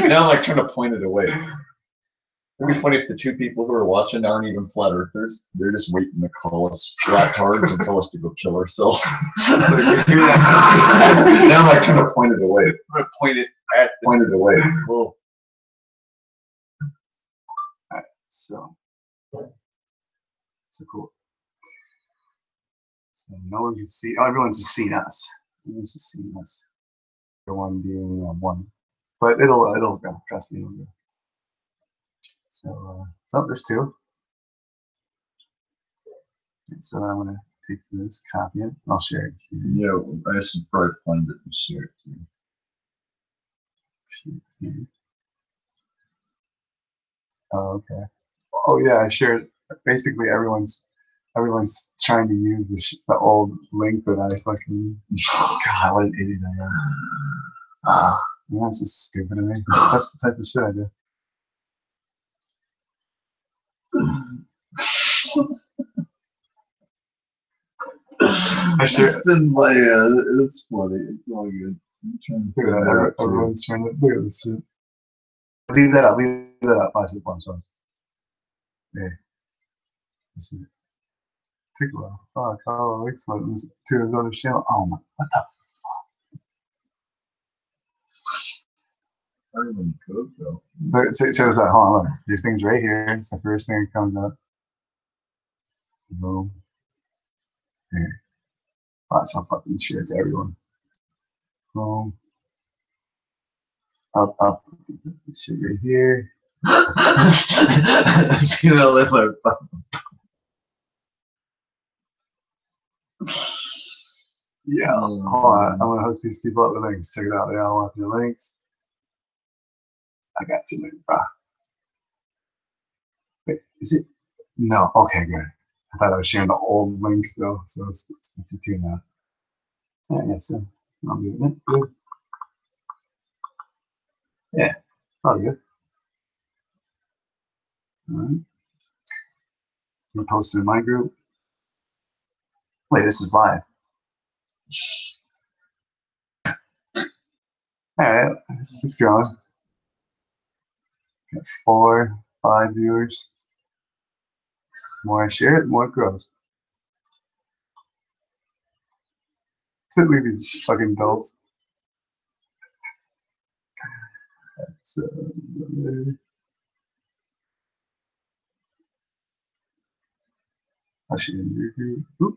Now I'm like trying to point it away. It'd be funny if the two people who are watching aren't even flat earthers. They're just waiting to call us flat tards and tell us to go kill ourselves. So now I'm like trying to point it away. I'm gonna point it away. Well, alright, so cool. So no one can see. Oh, everyone's just seen us. Everyone's just seen us. The one being one, but it'll go. Trust me, it'll go. So there's two. Okay, so I'm gonna take this, copy it. I'll share it here. yeah, I should probably find it and share it too. Here. Oh, okay. Oh yeah, I shared. Basically, everyone's trying to use the old link that I fucking. God, what an idiot I am. That's just stupid of me. That's the type of shit I do. It's been like, it's funny. It's all good. I'm trying to Look at that. Everyone's trying to look at this shit. Leave that up. Leave that up. Watch it. Yeah. Let's see. Take a while. Fuck. Oh, it's like this to his other channel. Oh my. What the fuck? I don't even code though. But check this out. Hold on. Look. Your thing's right here. It's the first thing that comes up. Boom. Here. Watch. I'll fucking share it to everyone. Boom. Up. Shit right here. You know, if I yeah, hold on. I'm gonna hook these people up with links. Check it out. They all want your links. I got you, links, bro. Wait, is it? No. Okay, good. I thought I was sharing the old links though, so it's 52 now. Yeah, so I'm doing it. Good. Yeah, it's all good. All right. I'm gonna post it in my group. Wait, this is live. All right, it's going. Got 4, 5 viewers. The more I share it, the more it grows. Look at these fucking adults. That's I'll share it in your group. Ooh.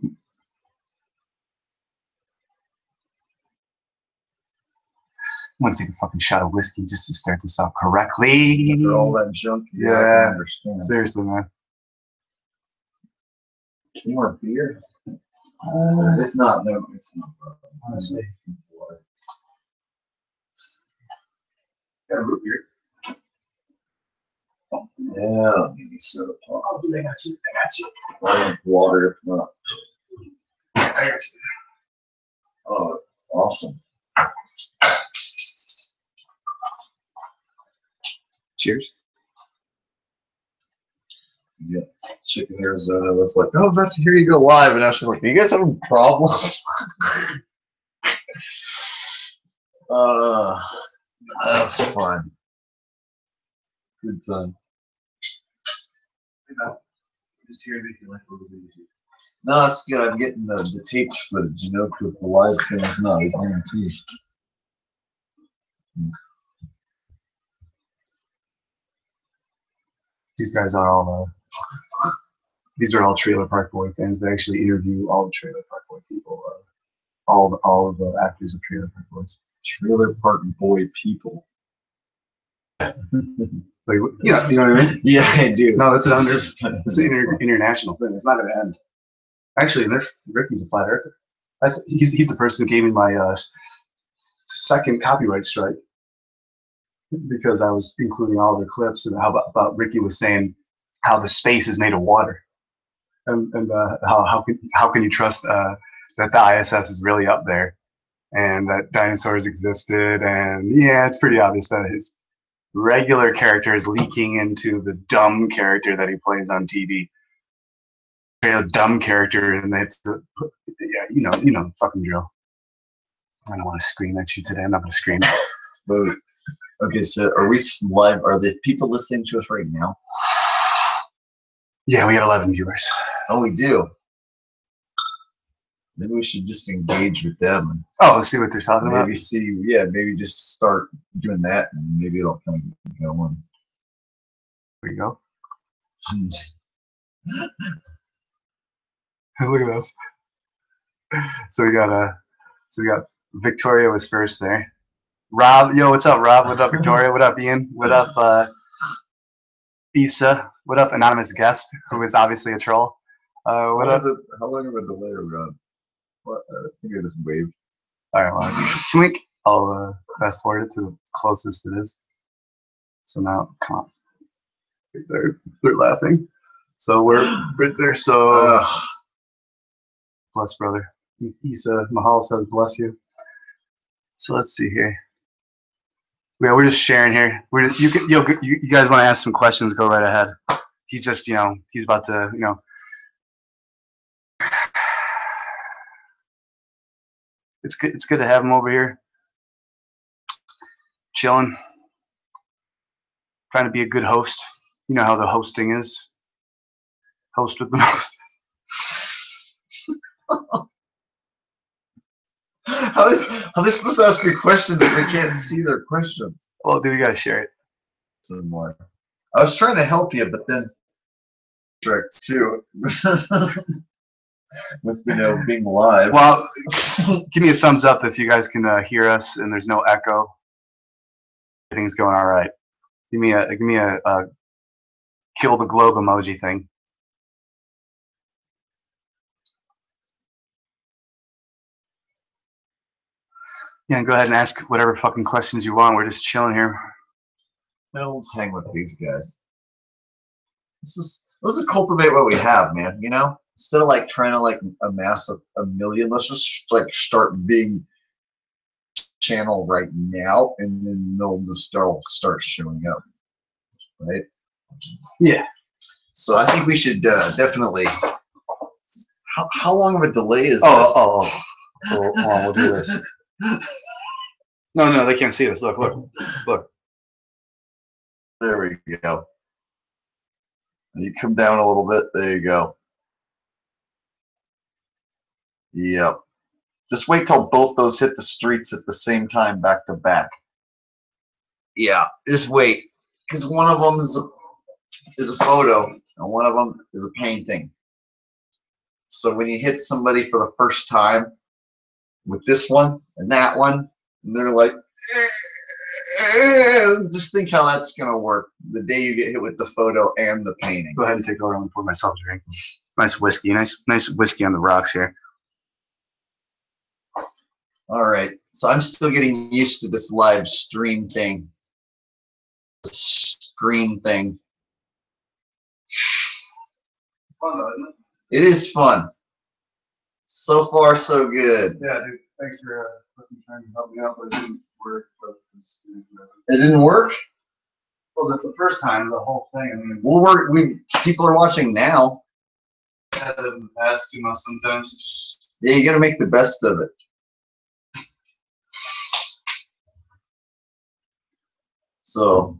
I'm gonna take a fucking shot of whiskey just to start this off correctly. After all that junk, yeah, I can understand. Seriously, man. More beer? If not, no, it's no problem. Honestly. Got a root beer. Yeah, I'll give you soda pop. Oh, dude, I got you. I want water if not. I got you. Oh, awesome. Cheers. Yeah, Chicken Arizona was like, oh, I'm about to hear you go live. And now she's like, do you guys have problems? That's fun. Good time. Just here making life a little bit easier. No, that's good. I'm getting the taped footage, you know, because the live thing is not guaranteed. These guys are all these are all Trailer Park Boy fans. They actually interview all the Trailer Park Boy people, all of the actors of Trailer Park Boys. Trailer Park Boy people. Like, you know what I mean? Yeah, I do. No, it's an international thing. It's not going to end. Actually, Ricky's a flat earther. He's the person who gave me my second copyright strike because I was including all the clips and how about Ricky was saying how the space is made of water, and how can you trust that the ISS is really up there, and that dinosaurs existed, and yeah, it's pretty obvious that his regular character is leaking into the dumb character that he plays on TV. A dumb character, and they have to put, yeah, you know the fucking drill. I don't want to scream at you today. I'm not going to scream. But, okay, so are we live? Are the people listening to us right now? Yeah, we got 11 viewers. Oh, we do. Maybe we should just engage with them. Oh, let's see what they're talking about. Maybe see, yeah, maybe just start doing that, and maybe it'll kind of go on. There you go. Look at this. So we got Victoria was first there. Rob, yo, what's up, Rob? What up, Victoria? What up, Ian? What up, Issa? What up, anonymous guest who is obviously a troll? What up? How long of a delay are we on? What? I think I just waved. All right, well, I'll fast forward it to the closest it is. So now, come on. Right they're laughing. So we're right there. So, bless, brother. Issa Mahal says, bless you. So let's see here. Yeah, we're just sharing here. You guys want to ask some questions? Go right ahead. He's just, he's about to, It's good. It's good to have him over here, chilling, trying to be a good host. You know how the hosting is. Host with the most. How are they supposed to ask me questions if they can't see their questions? Well, dude, you gotta share it. Some more. I was trying to help you, but then trick too. With being live. Well, give me a thumbs up if you guys can hear us and there's no echo. Everything's going all right. Give me a kill the globe emoji thing. Yeah, go ahead and ask whatever fucking questions you want. We're just chilling here. Let's hang with these guys. Let's cultivate what we have, man. Instead of trying to amass a million, let's just start being channel right now, and then they'll just start showing up, right? Yeah. So I think we should definitely. How long of a delay is this? Oh. Hold on, we'll do this. No, they can't see us. Look. There we go. You come down a little bit. There you go. Yep. Just wait till both those hit the streets at the same time, back to back. Yeah, just wait, because one of them is a photo and one of them is a painting. So when you hit somebody for the first time with this one and that one, and they're like, just think how that's gonna work the day you get hit with the photo and the painting. Go ahead and take a little and pour myself a drink. Nice whiskey, nice whiskey on the rocks here. All right, so I'm still getting used to this live stream thing, screen thing. It's fun though, isn't it? It is fun. So far, so good. Yeah, dude. Thanks for trying to help me out, but it didn't work. It didn't work? Well, the first time, the whole thing. I mean, Well, people are watching now. I had it in the past too much sometimes. Yeah, you got to make the best of it. So,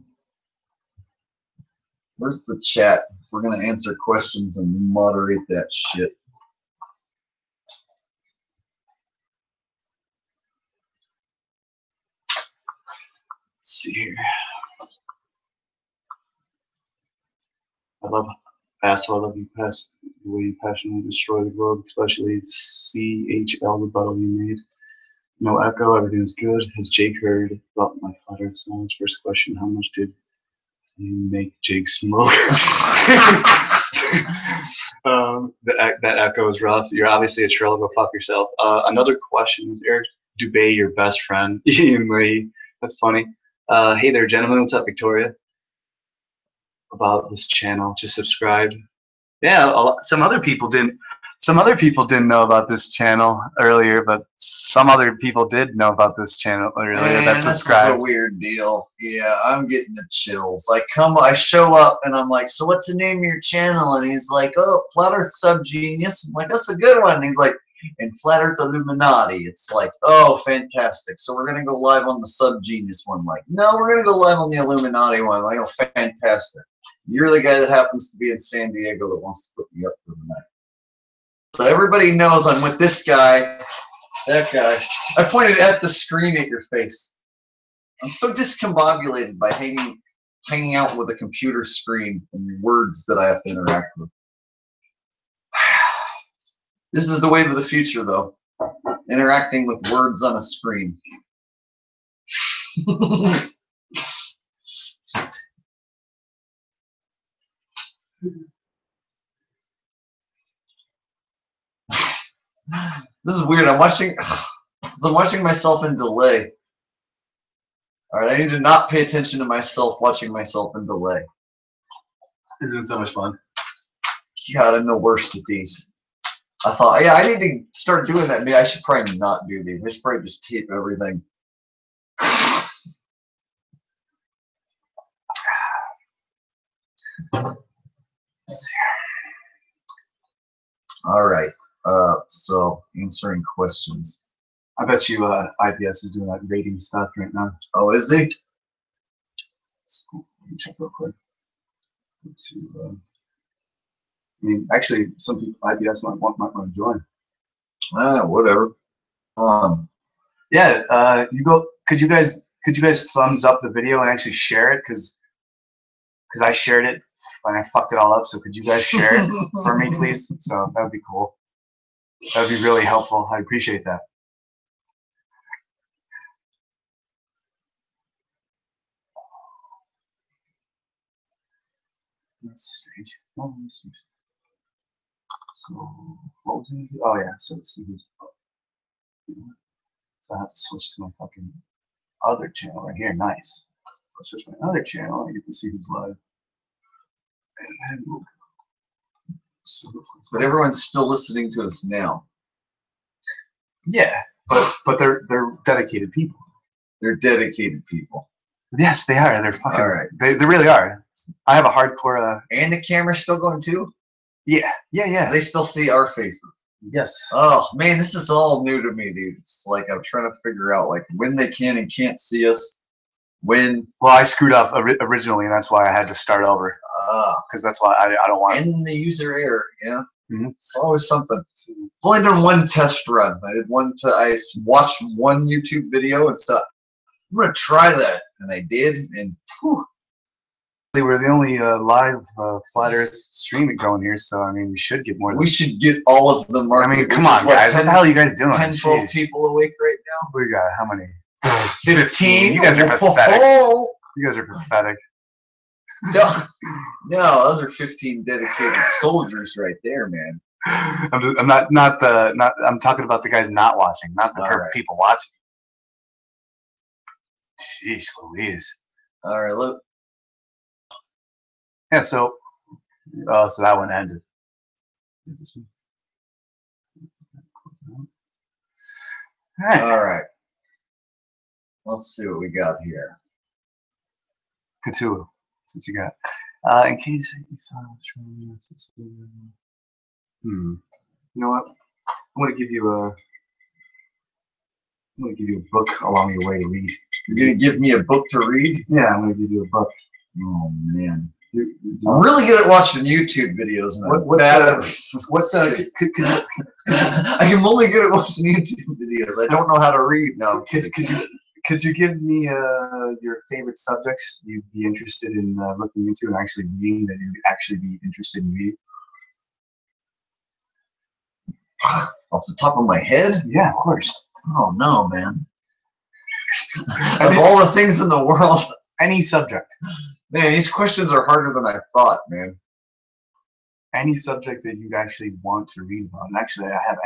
where's the chat? We're going to answer questions and moderate that shit. Let's see here. I love you pass the way you passionately destroy the globe, especially CHL rebuttal you made. No echo, everything's good. Has Jake heard about my flat earth science? First question, how much did you make Jake smoke? That echo is rough. You're obviously a troll, go fuck yourself. Another question is Eric Dubay, your best friend. Ian Lee, that's funny. Hey there, gentlemen, what's up, Victoria? About this channel, just subscribed. Yeah, some other people didn't know about this channel earlier, but some other people did know about this channel earlier. That subscribed. This is a weird deal. Yeah, I'm getting the chills. I show up and I'm like, so what's the name of your channel? And he's like, oh, Flat Earth Sub Genius. I'm like, that's a good one. And he's like, and Flat Earth Illuminati. It's like, oh, fantastic. So we're gonna go live on the Subgenius one. Like, no, we're gonna go live on the Illuminati one. Like, oh, fantastic. You're the guy that happens to be in San Diego that wants to put me up for the night. So everybody knows I'm with this guy, that guy. I pointed at the screen at your face. I'm so discombobulated by hanging out with a computer screen and words that I have to interact with. This is the wave of the future, though. Interacting with words on a screen. This is weird. I'm watching myself in delay. All right, I need to not pay attention to myself watching myself in delay. Isn't it so much fun? God, I'm the worst at these. I thought, yeah, I need to start doing that. Maybe I should probably not do these. I should probably just tape everything. All right. So answering questions. I bet you IPS is doing that rating stuff right now. Oh, is he? Let me check real quick. I mean, actually, some people IPS might want to join. Whatever. Yeah. You go. Could you guys thumbs up the video and actually share it? Because I shared it and I fucked it all up. So could you guys share it for me, please? So that would be cool. That would be really helpful. I appreciate that. That's strange. Oh, that's strange. So what was it? Oh yeah. So let's see who's. So I have to switch to my fucking other channel right here. Nice. So I'll switch to my other channel. I get to see who's live. And then we'll go. So But everyone's still listening to us now. yeah, but they're dedicated people. They're dedicated people. Yes, they are. They're fucking. All right. They really are. I have a hardcore. And the camera's still going too? Yeah. They still see our faces. Yes. Oh man, this is all new to me, dude. It's like I'm trying to figure out like when they can and can't see us. When. Well, I screwed up originally, and that's why I had to start over. Because that's why I don't want. In the user error, yeah. Mm-hmm. It's always something. I've only done one test run. I did one. I watched one YouTube video and said, "I'm gonna try that," and I did, and whew. They were the only live flat Earth streaming going here, so I mean, we should get more. We should get all of the market. I mean, come on, guys. What the hell are you guys doing? 10, 12 people awake right now. We got how many? 15. You guys are pathetic. You guys are pathetic. No, those are 15 dedicated soldiers right there, man. I'm I'm talking about the guys not watching, not the people watching. Jeez Louise. All right, look. Yeah, so that one ended. All right. Let's see what we got here. Cthulhu. That's what you got. In case you saw you know what? I'm gonna give you a book along your way to read. You're gonna give me a book to read? Yeah, I'm gonna give you a book. Oh man. I'm really good at watching YouTube videos. And what's I'm only good at watching YouTube videos. I don't know how to read. No, could you give me your favorite subjects you'd be interested in looking into and actually reading that you'd actually be interested in reading? Off the top of my head? Yeah, of course. Oh no, man. Of all the things in the world, any subject. Man, these questions are harder than I thought, man. Any subject that you'd actually want to read about. And actually, I have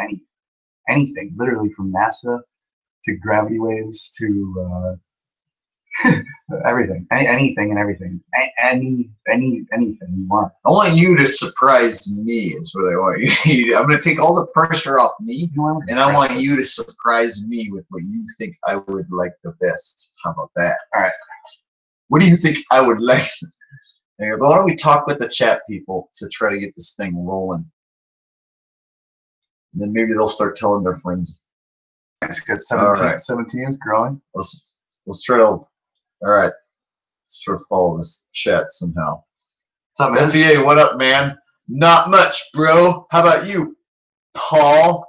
anything, literally from NASA to gravity waves to everything, anything and everything, anything you want. I want you to surprise me. Is what I want you. I'm going to take all the pressure off me, and I want you to surprise me with what you think I would like the best. How about that? All right. What do you think I would like? Why don't we talk with the chat people to try to get this thing rolling? then maybe they'll start telling their friends. It's good. All right. 17 is growing. Let's try to. All right. Let's try to follow this chat somehow. What's up, man? FEA, what up, man? Not much, bro. How about you, Paul?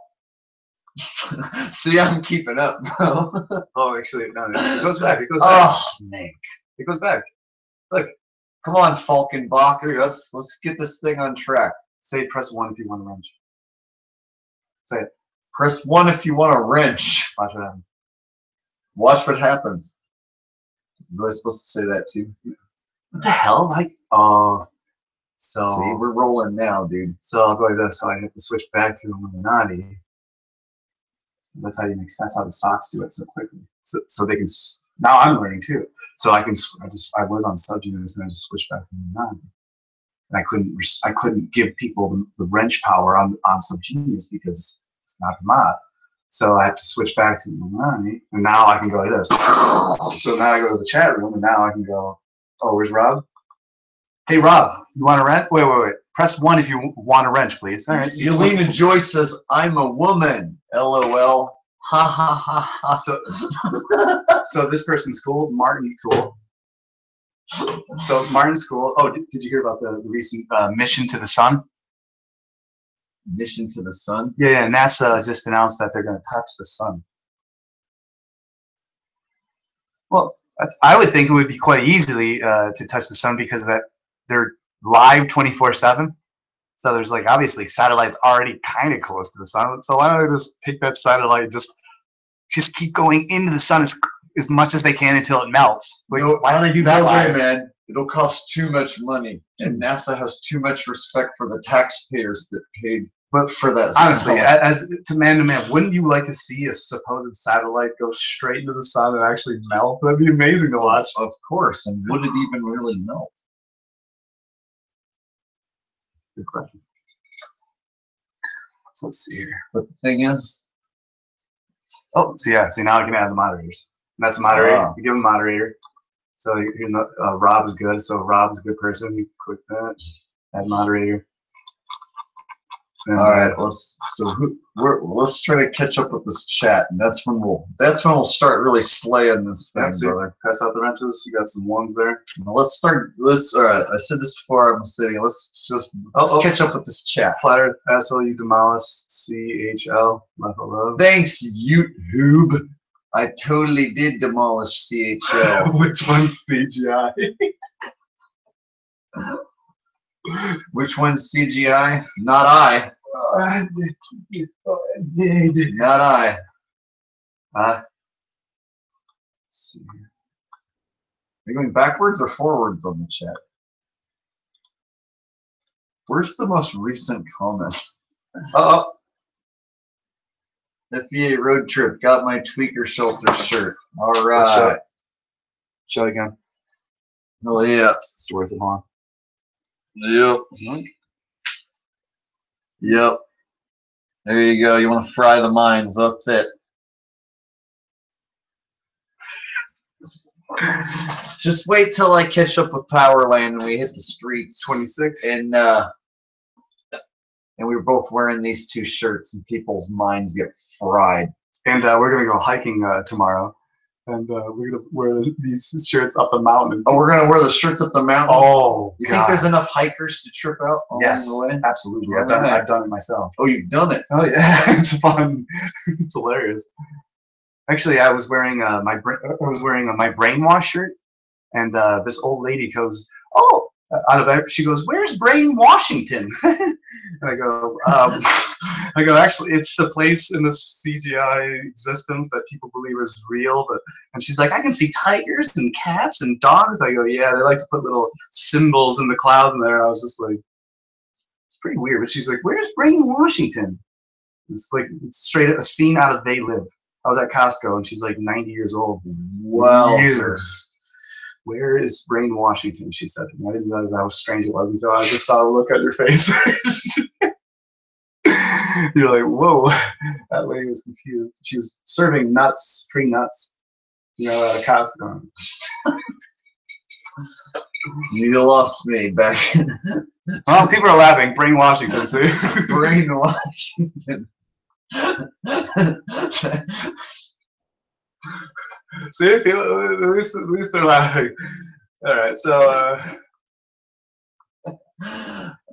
See, I'm keeping up, bro. Oh, actually, no. It goes back. It goes back. Oh, Nick. It goes back. Look. Come on, Falkenbacher. Let's get this thing on track. Say press 1 if you want to wrench. Say it. Press 1 if you want to wrench. Watch what happens. Watch what happens. Am I supposed to say that too? What the hell? Like, oh. So. See, we're rolling now, dude. So I'll go like this. So I have to switch back to Illuminati. So that's how you make sense. How the stocks do it so quickly. So they can. Now I'm learning too. So I can. I was on Subgenius and I just switched back to Illuminati. And I couldn't give people the wrench power on Subgenius because it's not the mod. So I have to switch back to Illuminati, and now I can go like this. So now I go to the chat room, and now I can go. Oh, where's Rob? Hey, Rob, you want to wrench? Wait. Press 1 if you want to wrench, please. All right. Yelena Joyce says, "I'm a woman." LOL. Ha ha ha ha. So this person's cool. Martin's cool. So Martin's cool. Oh, did you hear about the recent mission to the sun? Mission to the sun? Yeah. NASA just announced that they're going to touch the sun. Well, I would think it would be quite easily to touch the sun because that they're live 24/7. So there's like obviously satellites already kind of close to the sun. So why don't they just take that satellite and just keep going into the sun as much as they can until it melts? Like, why don't they do that? No way, man. It'll cost too much money, and NASA has too much respect for the taxpayers that paid for that. Honestly, as to man, wouldn't you like to see a supposed satellite go straight into the sun and actually melt? That'd be amazing to watch. Of course, and would it even really melt? Good question. So let's see here. But the thing is, oh, so now I can add the moderators. And that's a moderator. You give him a moderator. So Rob is good. So Rob's a good person. You click that. Add moderator. And, all right. Let's try to catch up with this chat, and that's when we'll start really slaying this thing, brother. Pass out the wrenches. You got some ones there. Let's start. All right. I said this before. I'm saying let's catch up with this chat. Flat Earth asshole, you demolished CHL. Hello. Thanks, YouTube. I totally did demolish CHL. Which one's CGI? Which one's CGI? Not I. Not I. Let's Are see. you going backwards or forwards on the chat? Where's the most recent comment? Oh. FEA road trip. Got my tweaker shelter shirt. All right. Show again. Oh yeah. It's worth it, huh? Yep. Yep. There you go. You want to fry the mines. That's it. Just wait till I catch up with Powerland and we hit the streets. 26. And we were both wearing these two shirts and people's minds get fried. And we're going to go hiking tomorrow. And we're going to wear these shirts up the mountain. Oh, we're going to wear the shirts up the mountain? Oh, you think there's enough hikers to trip out along the way? Absolutely. I've done it myself. Oh, you've done it? Oh, yeah. It's fun. It's hilarious. Actually, I was wearing my Brainwash shirt. And this old lady goes, oh, she goes, where's Brain Washington? And I go, actually, it's a place in the CGI existence that people believe is real. And she's like, I can see tigers and cats and dogs. I go, yeah, they like to put little symbols in the cloud in there. I was just like, it's pretty weird. But she's like, where's Brain Washington? It's like, it's straight a scene out of They Live. I was at Costco, and she's like 90 years old. Wow. Years. Where is Brain Washington? She said to me. I didn't realize how strange it was until I just saw the look on your face. You're like, whoa. That lady was confused. She was serving nuts, free nuts, at a Costco. You lost me back. Well, people are laughing. Brain Washington, see? Brain Washington. See, at least they're laughing. All right, so.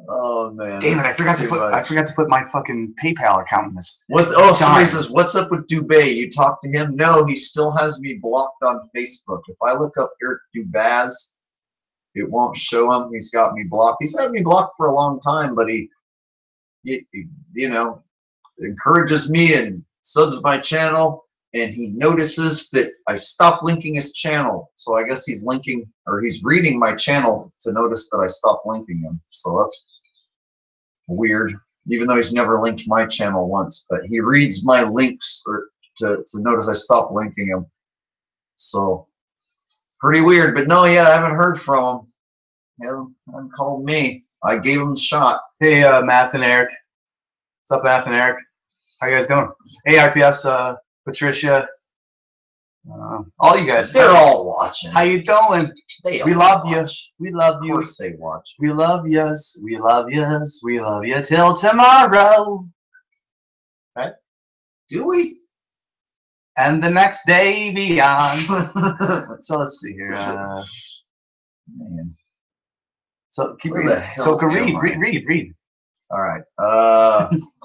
Oh man! Damn it! I forgot to put my fucking PayPal account in this. Somebody says, "What's up with Dubay? You talked to him?" No, he still has me blocked on Facebook. If I look up Eric Dubaz, it won't show him. He's got me blocked. He's had me blocked for a long time, but he you know, encourages me and subs my channel, and he notices that I stopped linking his channel. So I guess he's linking, or he's reading my channel to notice that I stopped linking him. So that's weird, even though he's never linked my channel once, but he reads my links or to notice I stopped linking him. So pretty weird, but no, yeah, I haven't heard from him. He hasn't called me. I gave him a shot. Hey, Math and Eric. What's up, Math and Eric? How you guys doing? Hey, RPS, Patricia, all you guys. They're all watching. How you doing? We love you. We love you. Of course they watch. We love yous. We love yous. We love you till tomorrow. Right? Do we? And the next day beyond. So let's see here. Man. So keep reading. So can read. All right.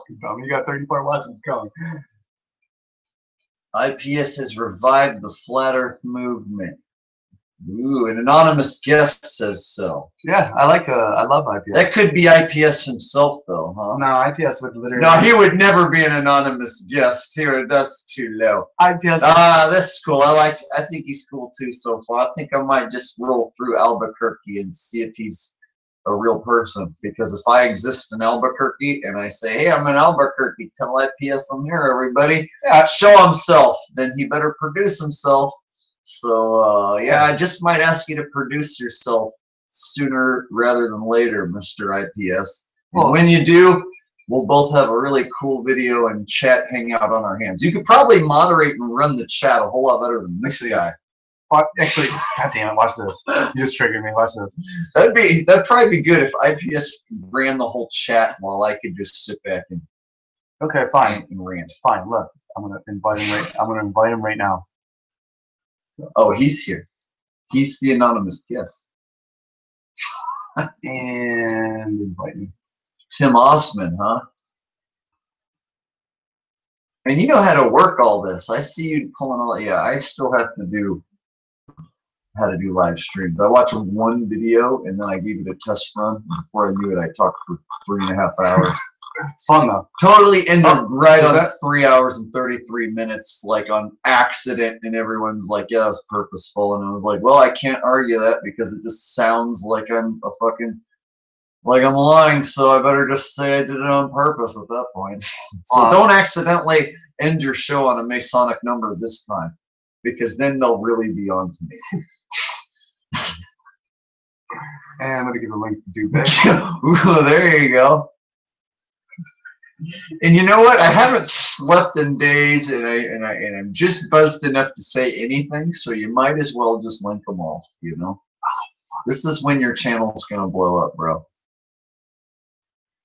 You got 34 watches going. IPS has revived the Flat Earth movement. Ooh, an anonymous guest says so. Yeah, I love IPS. That could be IPS himself, though, huh? No, IPS would literally. No, he would never be an anonymous guest here. That's too low. IPS. That's cool. I think he's cool too so far. I think I might just roll through Albuquerque and see if he's a real person. Because if I exist in Albuquerque and I say, "Hey, I'm in Albuquerque," tell IPS I'm here, everybody. Yeah, show himself. Then he better produce himself. So yeah, I just might ask you to produce yourself sooner rather than later, Mr. IPS. Well, when you do, we'll both have a really cool video and chat hang out on our hands. You could probably moderate and run the chat a whole lot better than this guy. Actually, God damn it, watch this. You just triggered me. Watch this. That'd probably be good if IPS ran the whole chat while I could just sit back and fine and rant. Fine. Look, I'm gonna invite him right now. Oh, he's here. He's the anonymous guest. And invite me. Tim Osman, huh? And you know how to work all this. I see you pulling all. Yeah, I still have to do how to do live streams. I watched one video and then I gave it a test run. Before I knew it, I talked for 3.5 hours. It's fun though. Totally ended right on 3 hours and 33 minutes, like on accident, and everyone's like, "Yeah, that was purposeful," and I was like, "Well, I can't argue that because it just sounds like I'm I'm lying, so I better just say I did it on purpose at that point." So don't accidentally end your show on a Masonic number this time, because then they'll really be on to me. And I'm gonna give a link to Dubay. Ooh, there you go. And you know what? I haven't slept in days, and I'm just buzzed enough to say anything. So you might as well just link them all. You know, this is when your channel's gonna blow up, bro.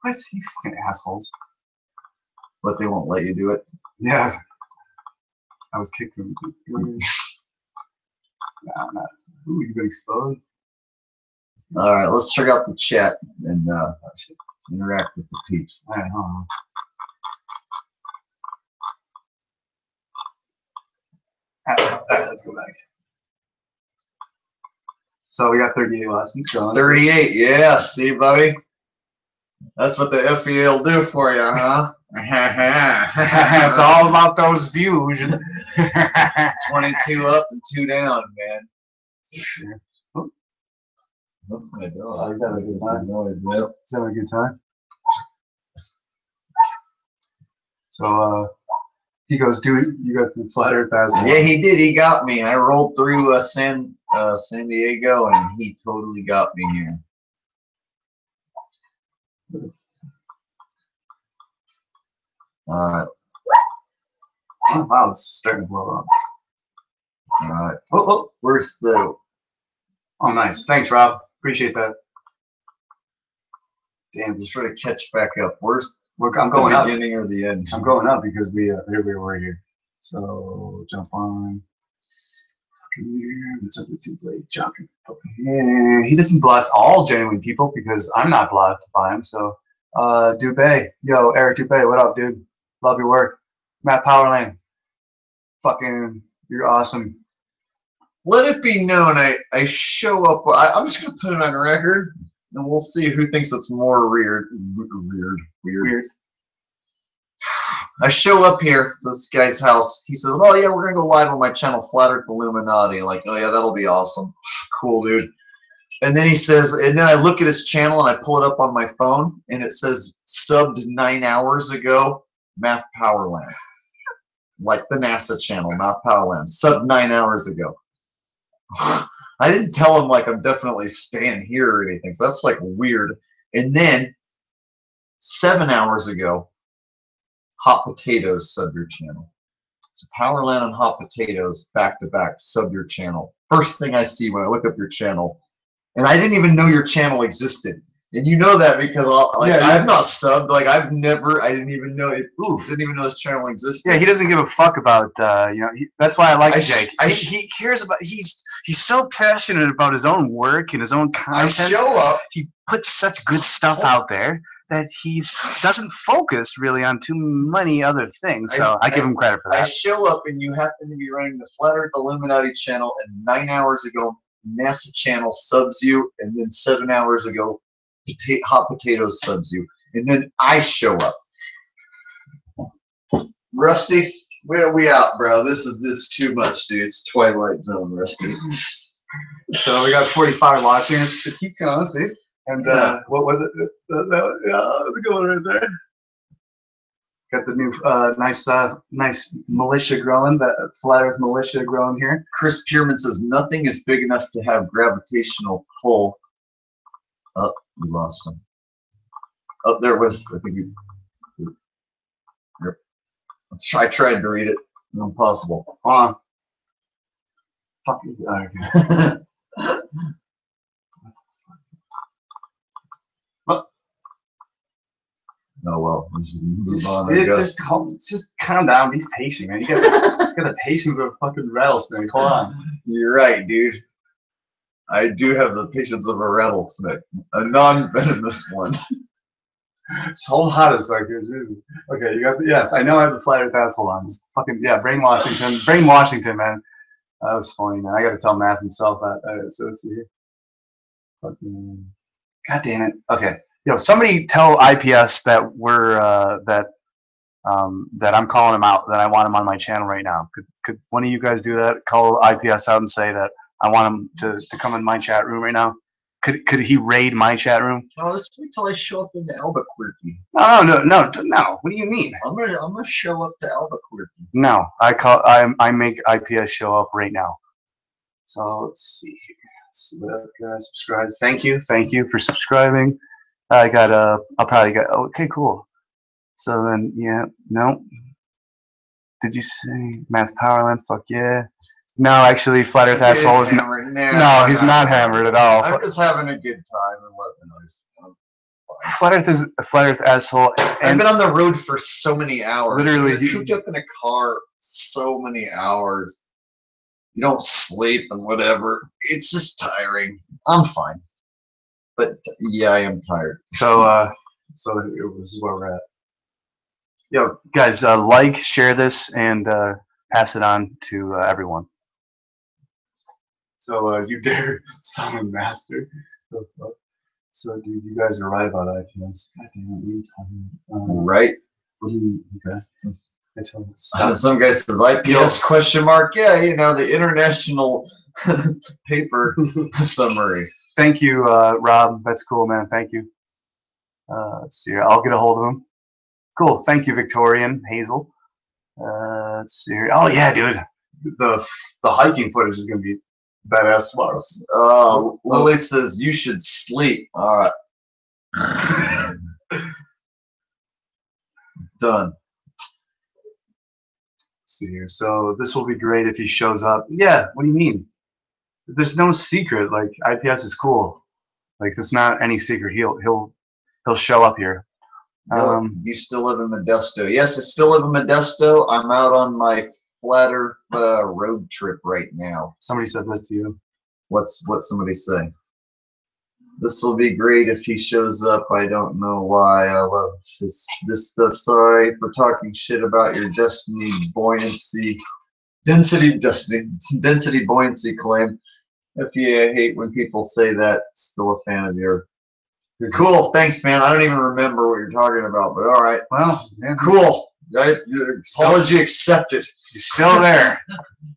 What? You fucking assholes! But they won't let you do it. Yeah, I was kicked from. Nah, not. Ooh, you got exposed. All right, let's check out the chat and interact with the peeps. All right, hold on. All right, let's go back. So we got 38 lessons going. 38, yeah. See, buddy? That's what the FEA will do for you, huh? It's all about those views. 22 up and 2 down, man. What's my dog? Oh, he's having a good time. He's having a good time. So he goes, "Dude, you got the Flat Earth as well." Yeah, he did. He got me. I rolled through San Diego, and he totally got me here. All right. Oh, wow, it's starting to blow up. All right. Oh, where's the? Oh, nice. Thanks, Rob. Appreciate that. Damn, just try to catch back up. Where's I'm going the up. beginning or the end? I'm going up because here we were here. So jump on. What's up with Two-Blade jumping? Yeah, he doesn't block all genuine people because I'm not blocked by him. So, Dubé, yo, Eric Dubé, what up, dude? Love your work. Matt Powerland, fucking, you're awesome. Let it be known, I show up. I'm just gonna put it on record, and we'll see who thinks it's more weird. I show up here to this guy's house. He says, "Oh yeah, we're gonna go live on my channel, Flat Earth Illuminati." Like, oh yeah, that'll be awesome. Cool, dude. And then he says, and then I look at his channel and I pull it up on my phone, and it says subbed 9 hours ago, Math Powerland, like the NASA channel, Math Powerland, subbed 9 hours ago. I didn't tell him like I'm definitely staying here or anything, so that's like weird. And then 7 hours ago, Hot Potatoes subbed your channel. So Powerland and Hot Potatoes back to back sub your channel. First thing I see when I look up your channel, and I didn't even know your channel existed. And you know that because I've not subbed. Like I didn't even know it. Didn't even know this channel existed. Yeah, he doesn't give a fuck about that's why I like Jake. He cares about. He's so passionate about his own work and his own content. I show up. He puts such good stuff out there that he doesn't focus really on too many other things. So I give him credit for that. I show up and you happen to be running the Flat Earth Illuminati channel, and 9 hours ago NASA channel subs you, and then 7 hours ago Hot Potatoes subs you, and then I show up. Rusty, where are we out, bro? This is too much, dude. It's Twilight Zone, Rusty. So we got 45 watching. Keep going, see. And what was it? That's a good one right there. Got the new nice militia growing, the Flat Earth militia growing here. Chris Pierman says nothing is big enough to have gravitational pull. Oh, we lost him. Oh, there was. I think you. I tried to read it. Impossible. Hold on. Fuck is it? Okay. Oh well, we should move on, I guess. Just calm down. Be patient, man. You got the patience of a fucking rattlesnake. Hold on. You're right, dude. I do have the patience of a rattlesnake, a non-venomous one. It's whole hot as like, Jesus. Okay, you got the, yes. I know I have the Flat Earth asshole on. Just fucking Brain Washington, man. That was funny, man. I got to tell Matt himself that. So let's see. Fucking. God damn it. Okay. Yo, somebody tell IPS that we're that I'm calling him out, that I want him on my channel right now. Could one of you guys do that? Call IPS out and say that I want him to come in my chat room right now. Could he raid my chat room? No, let's wait till I show up into Albuquerque. No. What do you mean? I'm gonna show up to Albuquerque. No, I make IPS show up right now. So let's see here. Subscribe. Thank you for subscribing. I'll probably get. Okay, cool. So then, no. Did you say Math Powerland? Fuck yeah. No, actually, Flat Earth asshole is not. No, he's not hammered at all. I'm just having a good time and letting others know. Flat Earth asshole. I've been on the road for so many hours. Literally, cooped up in a car so many hours. You don't sleep and whatever. It's just tiring. I'm fine. But yeah, I am tired. So this is where we're at. Yo, guys, like, share this, and pass it on to everyone. So you dare summon Master? So, dude, you guys are right about IPS. God damn it, what are you talking about? Right? What do you? Okay. I tell you. Some guy says IPS question mark. Yeah, the international paper summary. Thank you, Rob. That's cool, man. Thank you. Let's see here. I'll get a hold of him. Cool. Thank you, Victorian Hazel. Let's see here. Oh yeah, dude. The hiking footage is gonna be badass tomorrow. Lily says you should sleep. All right. Done. Let's see here. So this will be great if he shows up. Yeah. What do you mean? There's no secret. Like, IPS is cool. Like, it's not any secret. He'll show up here. You still live in Modesto. Yes, I still live in Modesto. I'm out on my Flat Earth road trip right now. Somebody said this to you. What's somebody say? This will be great if he shows up. I don't know why. I love this stuff. Sorry for talking shit about your density buoyancy claim. FEA, I hate when people say that. Still a fan of yours. Cool. Thanks, man. I don't even remember what you're talking about, but all right. Well, yeah. Cool. Apology accepted. You're still there.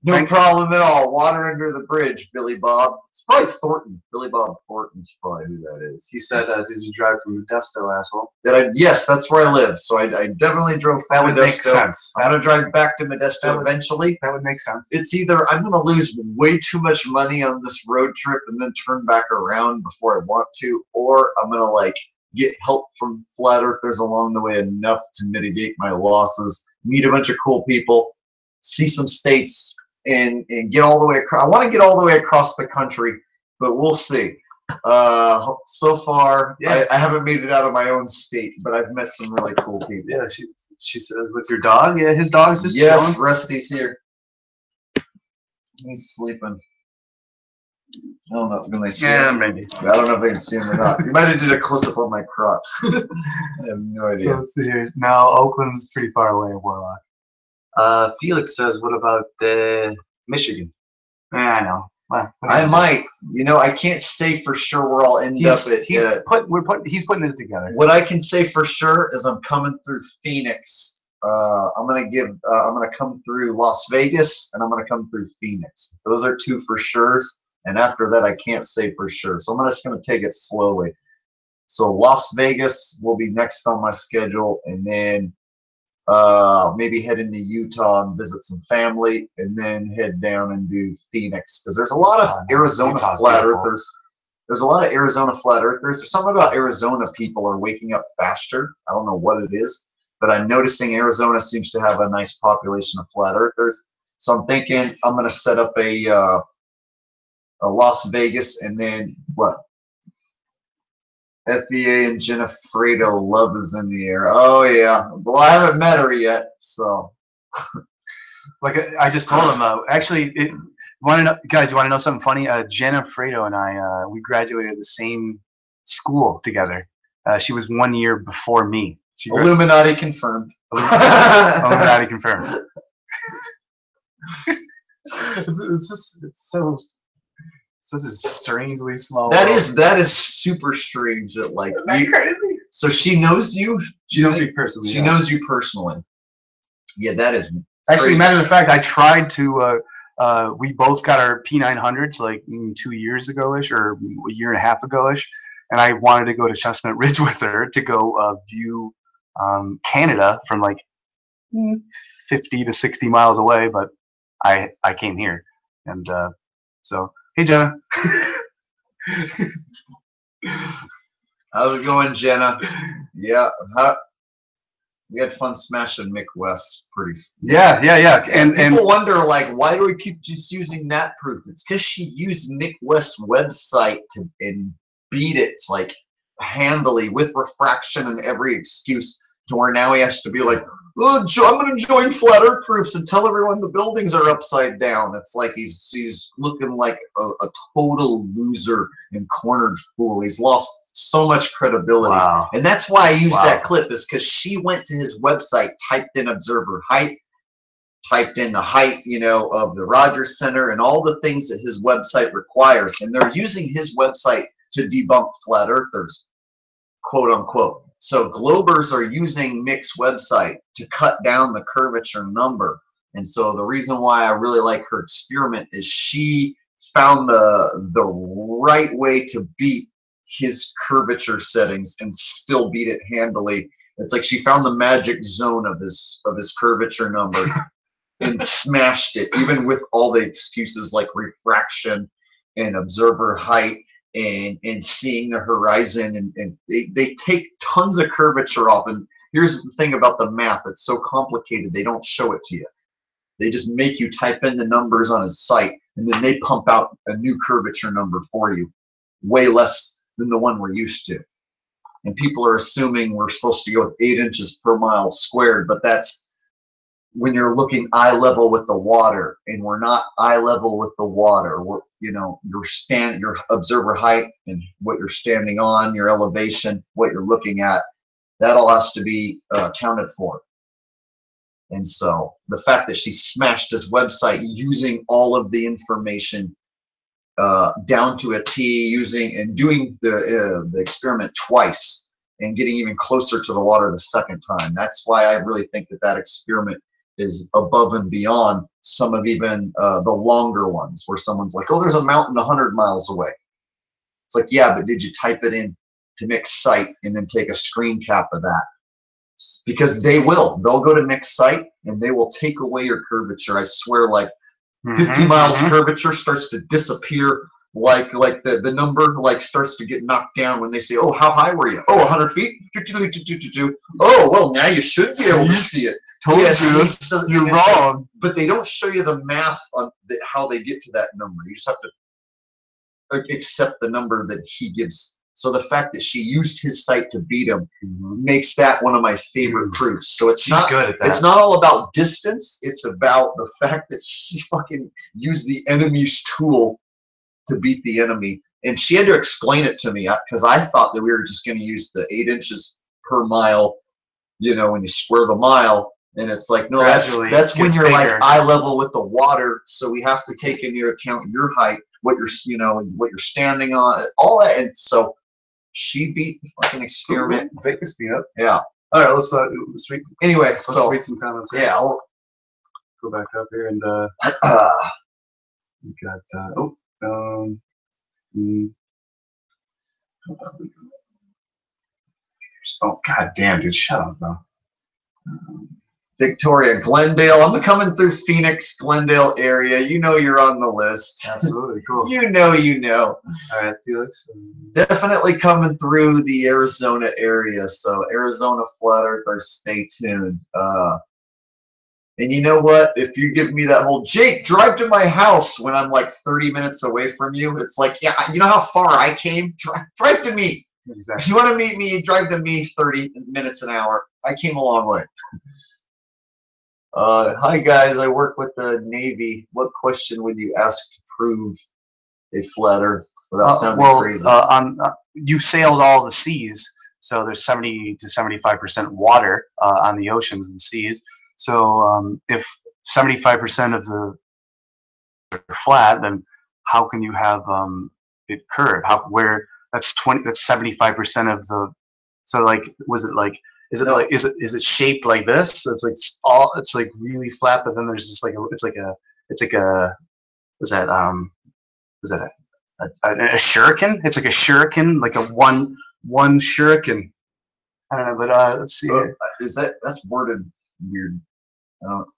No problem at all. Water under the bridge, Billy Bob. It's probably Thornton. Billy Bob Thornton's probably who that is. He said, did you drive from Modesto, asshole? Yes, that's where I live. So I definitely drove from That would Modesto. make sense. I'm going to drive back to Modesto eventually. That would make sense. It's either I'm going to lose way too much money on this road trip and then turn back around before I want to, or I'm going to get help from flat earthers along the way enough to mitigate my losses, meet a bunch of cool people, see some states, and get all the way across. I want to get all the way across the country, but we'll see. So far, yeah. I haven't made it out of my own state, but I've met some really cool people. Yeah, she says, with your dog? Yeah, his dog's just chilling. Yes, Rusty's here. He's sleeping. I don't know if they see him. Maybe. I don't know if they can see him or not. You might have did a close-up on my crotch. I have no idea. So let's see here. No, Oakland's pretty far away in Warlock. Felix says, what about Michigan? I know. Well, I might. I can't say for sure where I'll end up. He's putting it together. What I can say for sure is I'm coming through Phoenix. I'm gonna come through Las Vegas, and I'm gonna come through Phoenix. Those are two for sure. And after that, I can't say for sure. So I'm just going to take it slowly. So Las Vegas will be next on my schedule. And then maybe head into Utah and visit some family. And then head down and do Phoenix. Because there's a lot of Arizona flat earthers. There's a lot of Arizona flat earthers. There's something about Arizona people are waking up faster. I don't know what it is. But I'm noticing Arizona seems to have a nice population of flat earthers. So I'm thinking I'm going to set up a Las Vegas, and then what? FEA and Jenna Fredo, love is in the air. Oh yeah. Well, I haven't met her yet, so. I just told him. Actually, guys, you want to know something funny? Jenna Fredo and I, we graduated the same school together. She was 1 year before me. Illuminati confirmed. Illuminati confirmed. It's so. Such a strangely small. That is super strange. That crazy. So she knows you. She knows me personally. She knows you personally. Yeah, that is. Actually, crazy. Matter of fact, I tried to. We both got our P900s 2 years ago-ish, or a year and a half ago-ish, and I wanted to go to Chestnut Ridge with her to go view Canada from 50 to 60 miles away, but I came here, and so. Hey, Jenna. How's it going, Jenna? Yeah. We had fun smashing Mick West. Pretty. Yeah. And people wonder, why do we keep just using that proof? It's because she used Mick West's website and beat it handily with refraction and every excuse to where now he has to be oh, I'm going to join flat earth groups and tell everyone the buildings are upside down. It's like he's looking like a total loser and cornered fool. He's lost so much credibility. Wow. And that's why I used that clip, is because she went to his website, typed in observer height, typed in the height, of the Rogers Center and all the things that his website requires. And they're using his website to debunk flat earthers, quote unquote. So Globers are using Mick's website to cut down the curvature number. And so the reason why I really like her experiment is she found the right way to beat his curvature settings and still beat it handily. It's like she found the magic zone of his curvature number and smashed it, even with all the excuses like refraction and observer height and seeing the horizon, and they take tons of curvature off. And here's the thing about the math, it's so complicated they don't show it to you. They just make you type in the numbers on his site, and then they pump out a new curvature number for you, way less than the one we're used to. And people are assuming we're supposed to go with 8 inches per mile squared, but that's when you're looking eye level with the water, and we're not eye level with the water. We're, you know, your observer height and what you're standing on, your elevation, what you're looking at, that all has to be accounted for. And so the fact that she smashed his website using all of the information down to a T, using and doing the experiment twice and getting even closer to the water the second time. That's why I really think that that experiment is above and beyond some of even the longer ones, where someone's like, oh, there's a mountain 100 miles away. It's like, yeah, but did you type it in to MixSite and then take a screen cap of that? Because they'll go to MixSite and they will take away your curvature. I swear, like 50 miles curvature starts to disappear, like the number like starts to get knocked down when they say, oh, how high were you? Oh, 100 feet. Oh, well, now you should be able to see it. Told you, you're wrong. But they don't show you the math on how they get to that number. You just have to accept the number that he gives. So the fact that she used his site to beat him makes that one of my favorite proofs. So it's not good at that. It's not all about distance. It's about the fact that she fucking used the enemy's tool to beat the enemy. And she had to explain it to me because I thought that we were just going to use the 8 inches per mile, you know, when you square the mile. And it's like, no, that's when you're like eye level with the water. So we have to take into account your height, what you're, you know, what you're standing on, all that. And so she beat the fucking experiment. Vegas beat up. Yeah. All right, let's anyway, let's read some comments here. Yeah, I'll go back up here and we got oh, god damn, dude, shut up, bro. Victoria, Glendale. I'm coming through Phoenix, Glendale area. You know you're on the list. Absolutely, cool. You know. All right, Felix. Definitely coming through the Arizona area. So Arizona Flat Earthers, stay tuned. And you know what? If you give me that whole, Jake, drive to my house when I'm like 30 minutes away from you, it's like, yeah, you know how far I came? Drive to me. Exactly. If you want to meet me, drive to me 30 minutes an hour. I came a long way. Hi guys, I work with the Navy. What question would you ask to prove a flat Earth without sounding crazy? You sailed all the seas, so there's 70 to 75% water on the oceans and seas. So if 75% of the are flat, then how can you have it curve? That's 75% of the. So like, was it like? Is it like? Is it shaped like this? So it's like really flat, but then there's just like was that a shuriken? It's like a shuriken, like a one shuriken. I don't know, but let's see. That's worded weird?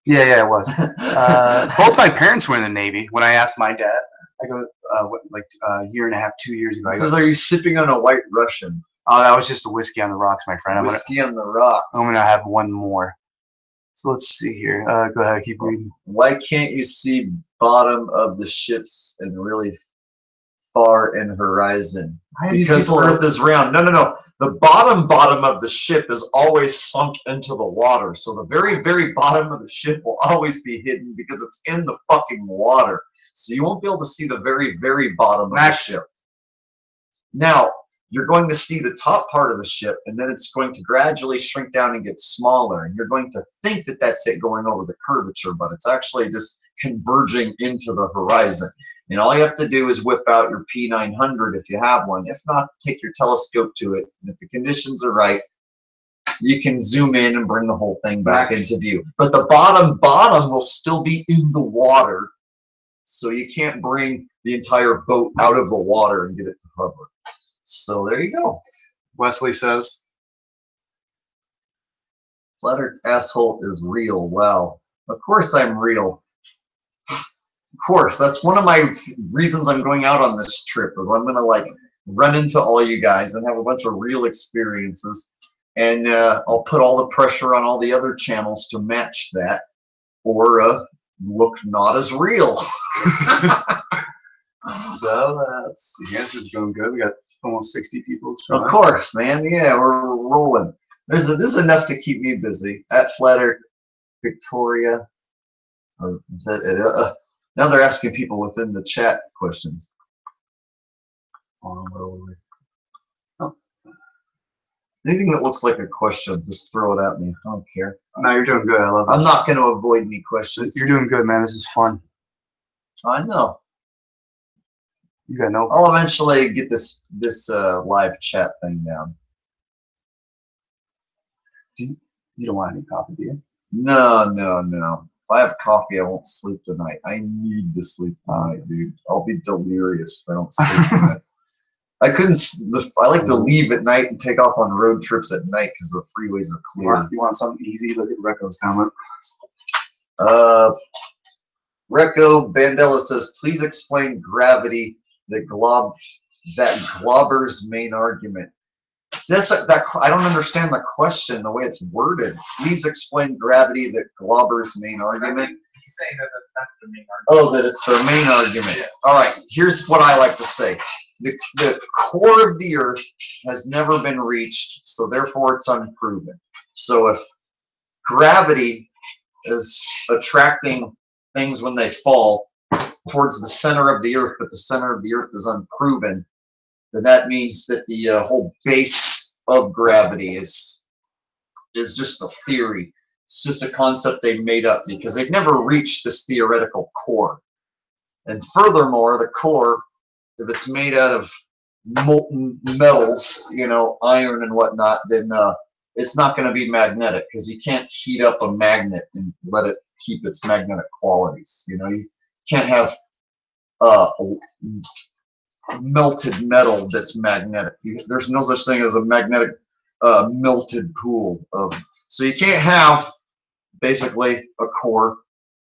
Yeah, it was. Both my parents were in the Navy. When I asked my dad, I go a year and a half, 2 years ago. He says, "Are you sipping on a White Russian?" Oh, that was just a whiskey on the rocks, my friend. Whiskey on the rocks. I'm gonna have one more. So let's see here. Go ahead, keep reading. Why can't you see bottom of the ships and really far in horizon? Because Earth is round. No. The bottom of the ship is always sunk into the water. So the very, very bottom of the ship will always be hidden because it's in the fucking water. So you won't be able to see the very, very bottom of the ship. Now, you're going to see the top part of the ship, and then it's going to gradually shrink down and get smaller. And you're going to think that that's it going over the curvature, but it's actually just converging into the horizon. And all you have to do is whip out your P900 if you have one. If not, take your telescope to it. And if the conditions are right, you can zoom in and bring the whole thing back into view. But the bottom will still be in the water, so you can't bring the entire boat out of the water and get it to hover. So there you go. Wesley says, Flat Earth asshole is real. Wow. Of course I'm real. Of course. That's one of my reasons I'm going out on this trip, is I'm going to like run into all you guys and have a bunch of real experiences. And I'll put all the pressure on all the other channels to match that, or look not as real. So that's the answer's going good. We got almost 60 people. Of course, man. Yeah, we're rolling. This is enough to keep me busy. At Flat Earth Victoria. Or is that it? Now they're asking people within the chat questions. Anything that looks like a question, just throw it at me. I don't care. No, you're doing good. I love it. I'm not going to avoid any questions. You're doing good, man. This is fun. I know. You got no. I'll eventually get this live chat thing down. You don't want any coffee, do you? No. If I have coffee, I won't sleep tonight. I need to sleep tonight, dude. I'll be delirious if I don't sleep tonight. I like to leave at night and take off on road trips at night because the freeways are clear. You want something easy? Look at Recco's comment. Recco Bandela says, please explain gravity, that Glauber's main argument. See, I don't understand the question, the way it's worded. Please explain gravity, that Glauber's main argument. He's saying that that's the main argument. Oh, that it's their main argument. Yeah. All right, here's what I like to say. The core of the Earth has never been reached, so therefore it's unproven. So if gravity is attracting things when they fall towards the center of the Earth, but the center of the Earth is unproven, then that means that the whole base of gravity is just a theory. It's just a concept they made up because they've never reached this theoretical core. And furthermore, the core, if it's made out of molten metals, iron and whatnot, then it's not going to be magnetic because you can't heat up a magnet and let it keep its magnetic qualities. You can't have melted metal that's magnetic. There's no such thing as a magnetic melted pool so you can't have basically a core,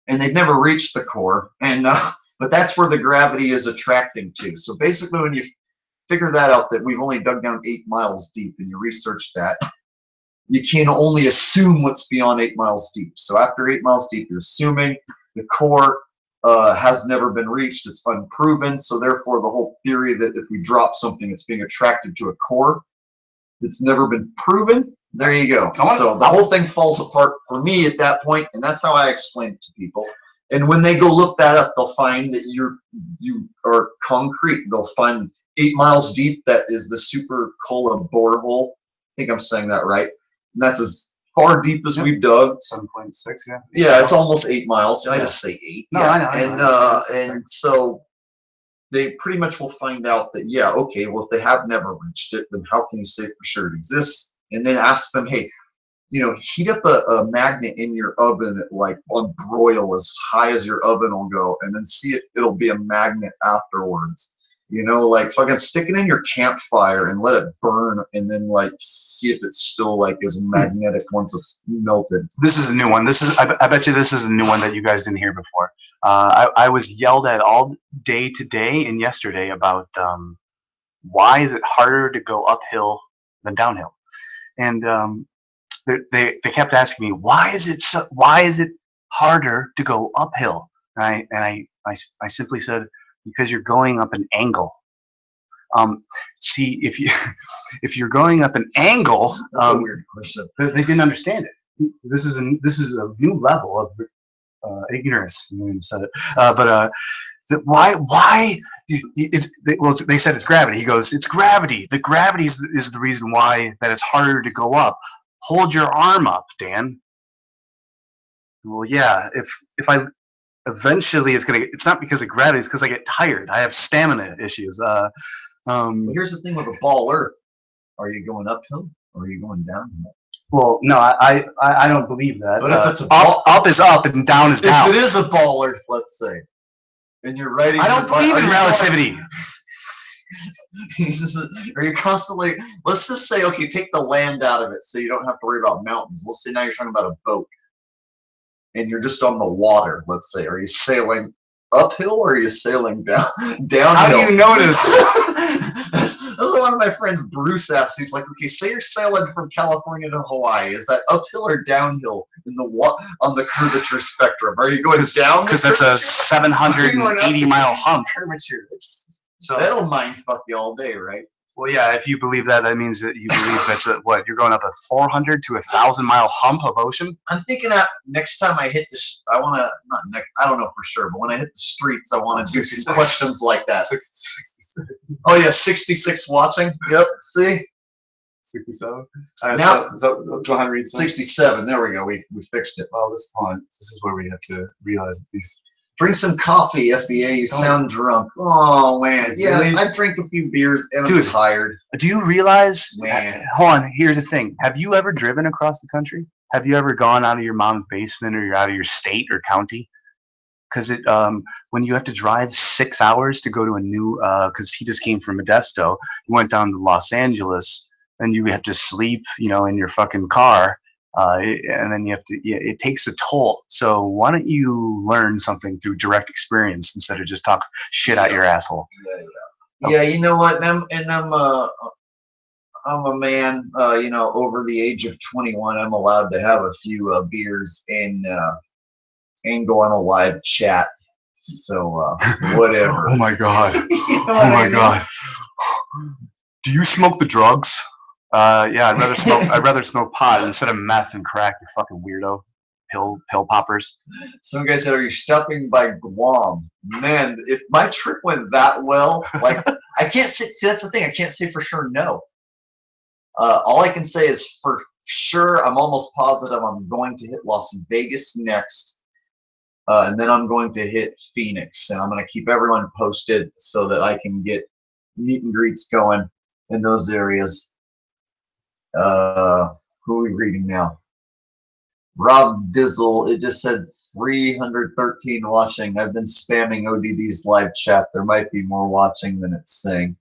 and they've never reached the core, and but that's where the gravity is attracting to. So basically, when you figure that out, that we've only dug down 8 miles deep, and you research that, you can only assume what's beyond 8 miles deep. So after 8 miles deep, you're assuming the core has never been reached. It's unproven. So therefore, the whole theory that if we drop something, it's being attracted to a core that's never been proven. There you go. So the whole thing falls apart for me at that point, and that's how I explain it to people. And when they go look that up, they'll find that you are concrete. They'll find 8 miles deep. That is the Super Cola borehole. I think I'm saying that right. And that's as far deep as we've dug. 7.6, yeah. Yeah, it's almost 8 miles. I just say 8. No, yeah. I know. And so they pretty much will find out that, yeah, okay, well, if they have never reached it, then how can you say for sure it exists? And then ask them, hey, heat up a magnet in your oven on broil as high as your oven will go, and then see if it'll be a magnet afterwards. Fucking stick it in your campfire and let it burn, and then see if it's still is magnetic once it's melted. This is a new one. I bet you this is a new one that you guys didn't hear before. I was yelled at all day today and yesterday about why is it harder to go uphill than downhill, and they kept asking me why is it harder to go uphill, and I simply said, because you're going up an angle. See, if you're going up an angle, that's a weird question. They didn't understand it. This is a new level of ignorance. You said it, but why? They said it's gravity. He goes, it's gravity. The gravity is the reason why that it's harder to go up. Hold your arm up, Dan. Well, yeah. If I eventually it's not because of gravity, it's because I get tired. I have stamina issues. Here's the thing with a ball Earth. Are you going uphill or are you going downhill? Well, no, I don't believe that. But if it's up is up and down is down. If it is a ball Earth, let's say, and you're riding, I don't believe in relativity. Are you constantly, let's just say, okay, take the land out of it so you don't have to worry about mountains. Let's say now you're talking about a boat and you're just on the water, let's say. Are you sailing uphill or are you sailing downhill? How do you notice? That's what one of my friends, Bruce, asked. He's like, okay, say you're sailing from California to Hawaii. Is that uphill or downhill in the on the curvature spectrum? Are you going down? Because that's a 780-mile hump. Curvature. So that'll mind fuck you all day, right? well, yeah. If you believe that, that means that you believe that's what you're going up a 400 to 1,000-mile hump of ocean. I'm thinking that next time I hit I want to not next. I don't know for sure, but when I hit the streets, I want to do some questions like that. 66. Oh yeah, 66 watching. Yep. See. 67. Now, so go ahead and read 67. There we go. We fixed it. Oh, this is where we have to realize that these. Drink some coffee, FBA. You sound drunk. Oh man, yeah. Really? I drink a few beers and Dude, I'm tired. Do you realize? Man. Hold on. Here's the thing. Have you ever driven across the country? Have you ever gone out of your mom's basement or you're out of your state or county? Because when you have to drive 6 hours to go to a new, because he just came from Modesto, he went down to Los Angeles, and you have to sleep, in your fucking car. And then you have to. Yeah, it takes a toll. So why don't you learn something through direct experience instead of just talk shit out your asshole? Yeah, you know what? I'm a man. Over the age of 21, I'm allowed to have a few beers and go on a live chat. So whatever. Oh my god. You know Oh what I my mean? god. Do you smoke the drugs? Yeah, I'd rather smoke pot instead of meth and crack, you fucking weirdo. Pill poppers. Some guy said, "Are you stopping by Guam?" Man, if my trip went that well, like I can't say. See, that's the thing. I can't say for sure no. All I can say is for sure, I'm almost positive I'm going to hit Las Vegas next, and then I'm going to hit Phoenix, and I'm going to keep everyone posted so that I can get meet and greets going in those areas. Who are we reading now? Rob Dizzle, it just said 313 watching. I've been spamming ODD's live chat. There might be more watching than it's saying.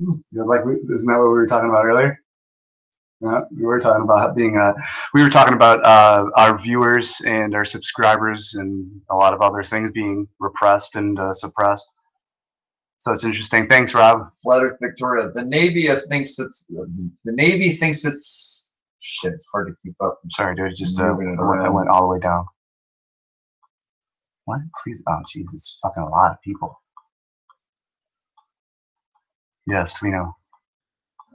Isn't that what we were talking about earlier? Yeah, we were talking about we were talking about our viewers and our subscribers and a lot of other things being repressed and suppressed. So it's interesting. Thanks, Rob. Flat Earth Victoria. The Navy thinks it's shit. It's hard to keep up. I'm sorry, dude. It just Moving it I around. went all the way down. What? Please. Oh, jeez. It's fucking a lot of people. Yes, we know.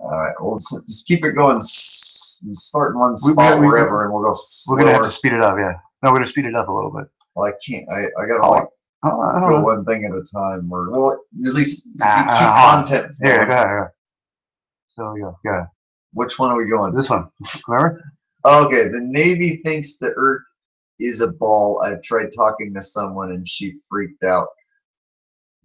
All right. Well, just keep it going. Start in one spot wherever, and we'll go. We're gonna have to speed it up. Yeah. No, we're gonna speed it up a little bit. Well, I can't. I gotta go one thing at a time. Or well, at least keep content. Here, go ahead. So we go. Yeah. Which one are we going? This one. Remember? Okay. The Navy thinks the Earth is a ball. I've tried talking to someone, and she freaked out.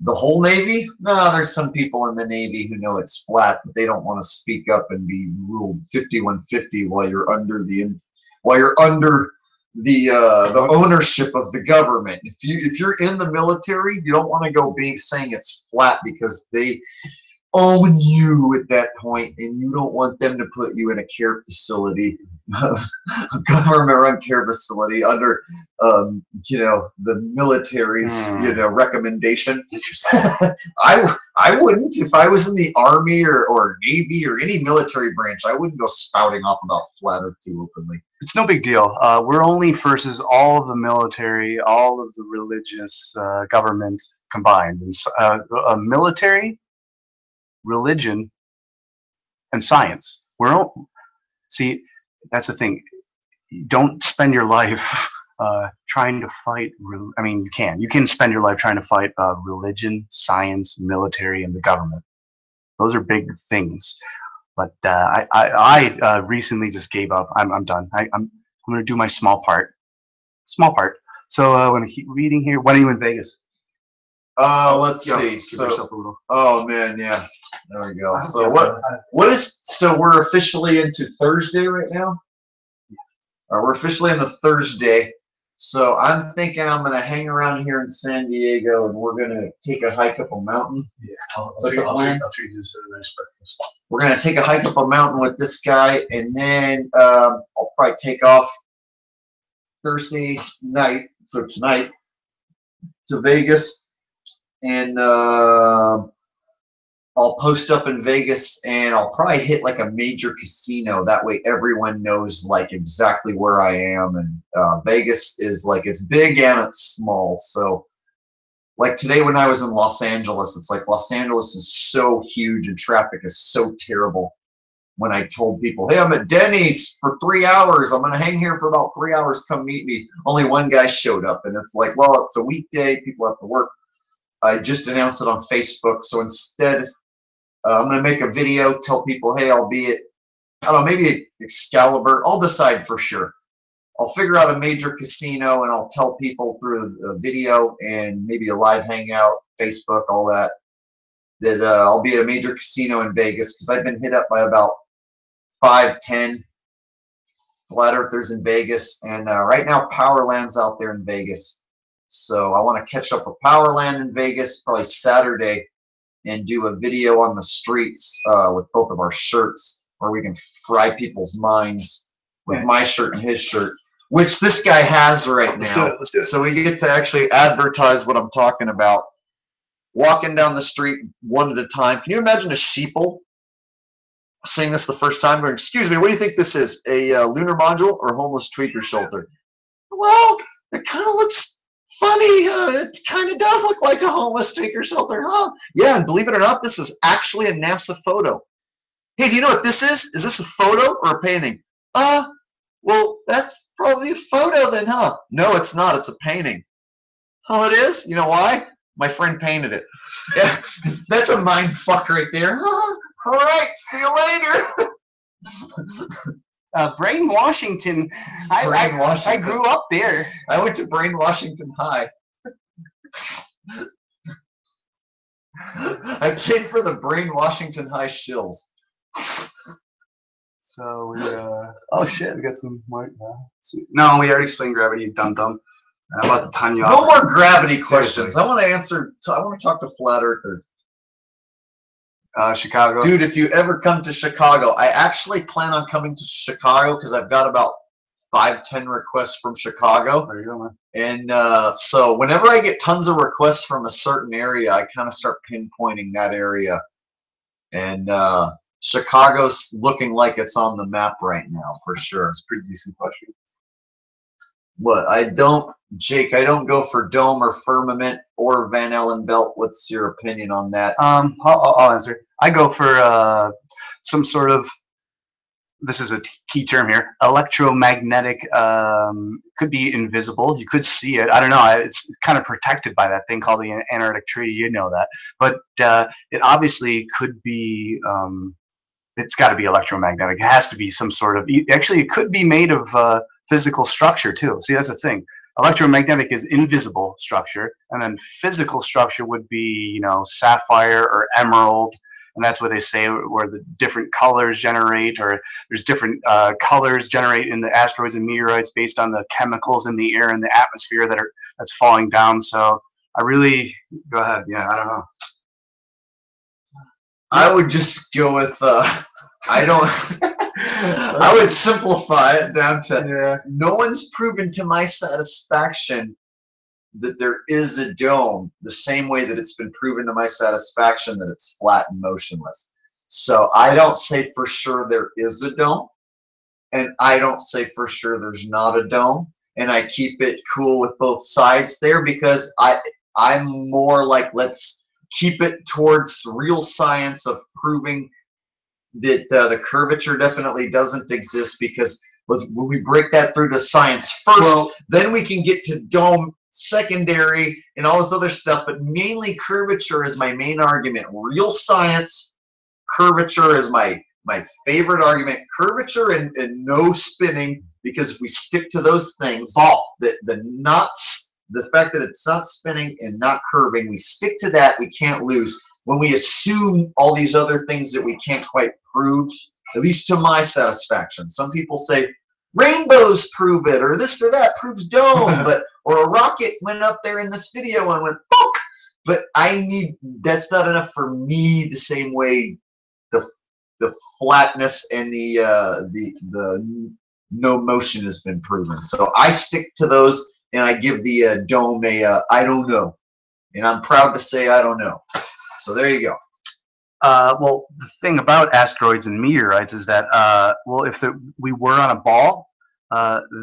The whole Navy? No, there's some people in the Navy who know it's flat, but they don't want to speak up and be ruled 5150 while you're under the ownership of the government. If you're in the military, you don't want to go saying it's flat because they own you at that point, and you don't want them to put you in a care facility, a government-run care facility under, the military's, recommendation. Interesting. I wouldn't if I was in the Army or Navy or any military branch. I wouldn't go spouting off about flat Earth too openly. It's no big deal. We're only versus all of the military, all of the religious government combined. And, military, religion, and science. See, that's the thing. Don't spend your life trying to fight. I mean, you can spend your life trying to fight religion, science, military, and the government. Those are big things. But I recently just gave up. I'm done. I'm going to do my small part. Small part. So I'm going to keep reading here. When are you in Vegas? Let's see. Oh man, yeah. There we go. So we're officially into Thursday right now? We're officially into Thursday. So I'm thinking I'm going to hang around here in San Diego, and we're going to take a hike up a mountain. Yeah, I'll treat you to a nice breakfast. We're going to take a hike up a mountain with this guy, and then I'll probably take off Thursday night, so tonight, to Vegas. And I'll post up in Vegas, and I'll probably hit like a major casino. That way everyone knows like exactly where I am. And Vegas is like, it's big and it's small. So like today when I was in Los Angeles, it's like Los Angeles is so huge and traffic is so terrible. When I told people, hey, I'm at Denny's for 3 hours. I'm going to hang here for about 3 hours. Come meet me. Only one guy showed up. And it's like, well, it's a weekday. People have to work. I just announced it on Facebook. So instead, I'm going to make a video, tell people, hey, I'll be at, I don't know, maybe Excalibur. I'll decide for sure. I'll figure out a major casino, and I'll tell people through a video and maybe a live hangout, Facebook, all that, that I'll be at a major casino in Vegas, because I've been hit up by about 5, 10 flat earthers in Vegas. And right now, Powerland's out there in Vegas. So I want to catch up with Powerland in Vegas probably Saturday and do a video on the streets with both of our shirts, where we can fry people's minds with my shirt and his shirt, which this guy has right now. Let's do it. So we get to actually advertise what I'm talking about. Walking down the street one at a time. Can you imagine a sheeple seeing this the first time going, excuse me, what do you think this is? A lunar module or homeless tweaker shelter? Well, it kind of looks funny. It kind of does look like a homeless tweaker shelter, huh? Yeah, and believe it or not, this is actually a NASA photo. Hey, do you know what this is? Is this a photo or a painting? Well, that's probably a photo then, huh? No, it's not. It's a painting. Oh, it is? You know why? My friend painted it. Yeah, that's a mind fuck right there. All right, see you later. Brain Washington. I grew up there. I went to Brain Washington High. I came for the Brain Washington High shills. So we oh shit, we got some more. No, we already explained gravity, dum dum. I'm about to time you No off. more gravity Seriously. questions. I want to answer. I want to talk to flat earthers. Chicago. Dude, if you ever come to Chicago, I actually plan on coming to Chicago because I've got about 5, 10 requests from Chicago. There you go, man. And so whenever I get tons of requests from a certain area, I kind of start pinpointing that area. And Chicago's looking like it's on the map right now, for sure. It's a pretty decent question. What? Jake, I don't go for Dome or Firmament or Van Allen Belt. What's your opinion on that? I'll answer. I go for some sort of, this is a key term here, electromagnetic, could be invisible. You could see it. I don't know. It's kind of protected by that thing called the Antarctic Treaty. You know that. But it obviously could be, it's got to be electromagnetic. It has to be some sort of, actually it could be made of physical structure too. See, that's the thing. Electromagnetic is invisible structure, and then physical structure would be, you know, sapphire or emerald, and that's what they say where the different colors generate, or there's different colors generate in the asteroids and meteorites based on the chemicals in the air and the atmosphere that's falling down. So I really, go ahead. Yeah, I don't know. I would just go with I would simplify it down to no one's proven to my satisfaction that there is a dome the same way that it's been proven to my satisfaction that it's flat and motionless. So I don't say for sure there is a dome, and I don't say for sure there's not a dome, and I keep it cool with both sides there because I'm more like, let's keep it towards real science of proving that the curvature definitely doesn't exist, because when we break that through to science first, then we can get to dome secondary and all this other stuff. But mainly curvature is my main argument. Real science, curvature is my favorite argument. Curvature and no spinning, because if we stick to those things, the fact that it's not spinning and not curving, we stick to that, we can't lose. When we assume all these other things that we can't quite prove, at least to my satisfaction. Some people say rainbows prove it, or this or that proves dome, or a rocket went up there in this video and went bonk. But that's not enough for me. The same way the flatness and the no motion has been proven. So I stick to those, and I give the dome a I don't know, and I'm proud to say I don't know. So there you go. Well, the thing about asteroids and meteorites is that, well, if we were on a ball,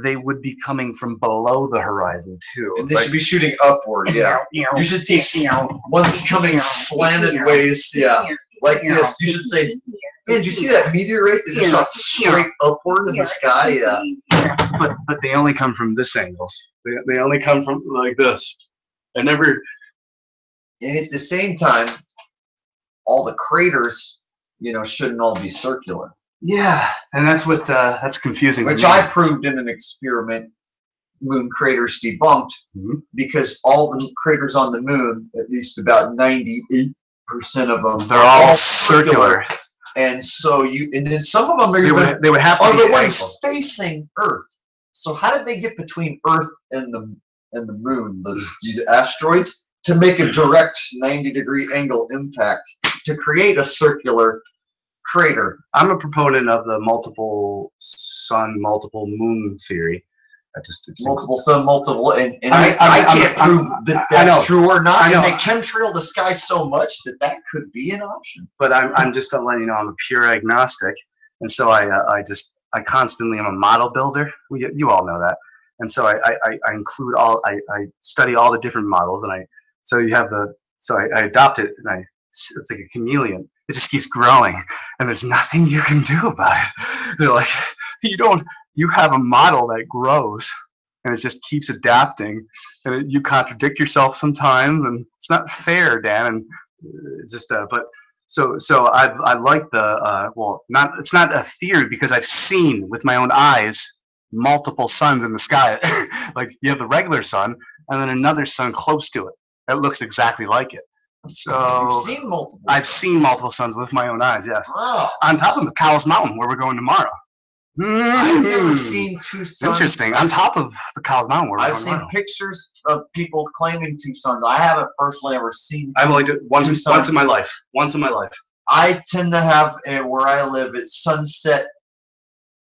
they would be coming from below the horizon too. And they should be shooting upward, yeah. You should see ones coming slanted ways, yeah, like this. You should say, man, did you see that meteorite that just shot straight upward in the sky? Yeah. But they only come from this angle. They only come from like this. I never. And at the same time, all the craters, shouldn't all be circular. Yeah, and that's what that's confusing. Which I proved in an experiment. Moon craters debunked, because all the craters on the moon, at least about 98% of them, they're all circular. And so and then some of them are they would have to are be the ones angled. Facing Earth. So how did they get between Earth and the moon? These asteroids to make a direct 90-degree angle impact to create a circular crater. I'm a proponent of the multiple sun, multiple moon theory. Multiple sun, multiple, and I can't prove that that's true or not. And they chemtrail the sky so much that could be an option. But I'm just letting you know I'm a pure agnostic, and so I constantly am a model builder. You all know that, and so I include I study all the different models, and I adopt it, and it's like a chameleon. It just keeps growing, and there's nothing you can do about it. They're like, you have a model that grows, and it just keeps adapting, and you contradict yourself sometimes, and it's not fair, Dan. And it's just, but so I like the it's not a theory, because I've seen with my own eyes multiple suns in the sky. Like you have the regular sun, and then another sun close to it that looks exactly like it. So I've seen multiple suns with my own eyes, yes. Wow. On top of the Cowles Mountain, where we're going tomorrow. I've never seen two suns. Interesting. On top of the Cowles Mountain, where we're going tomorrow. I've seen pictures of people claiming two suns. I haven't personally ever seen. I've only done once in my life. Once in my life. I tend to have, where I live, at sunset,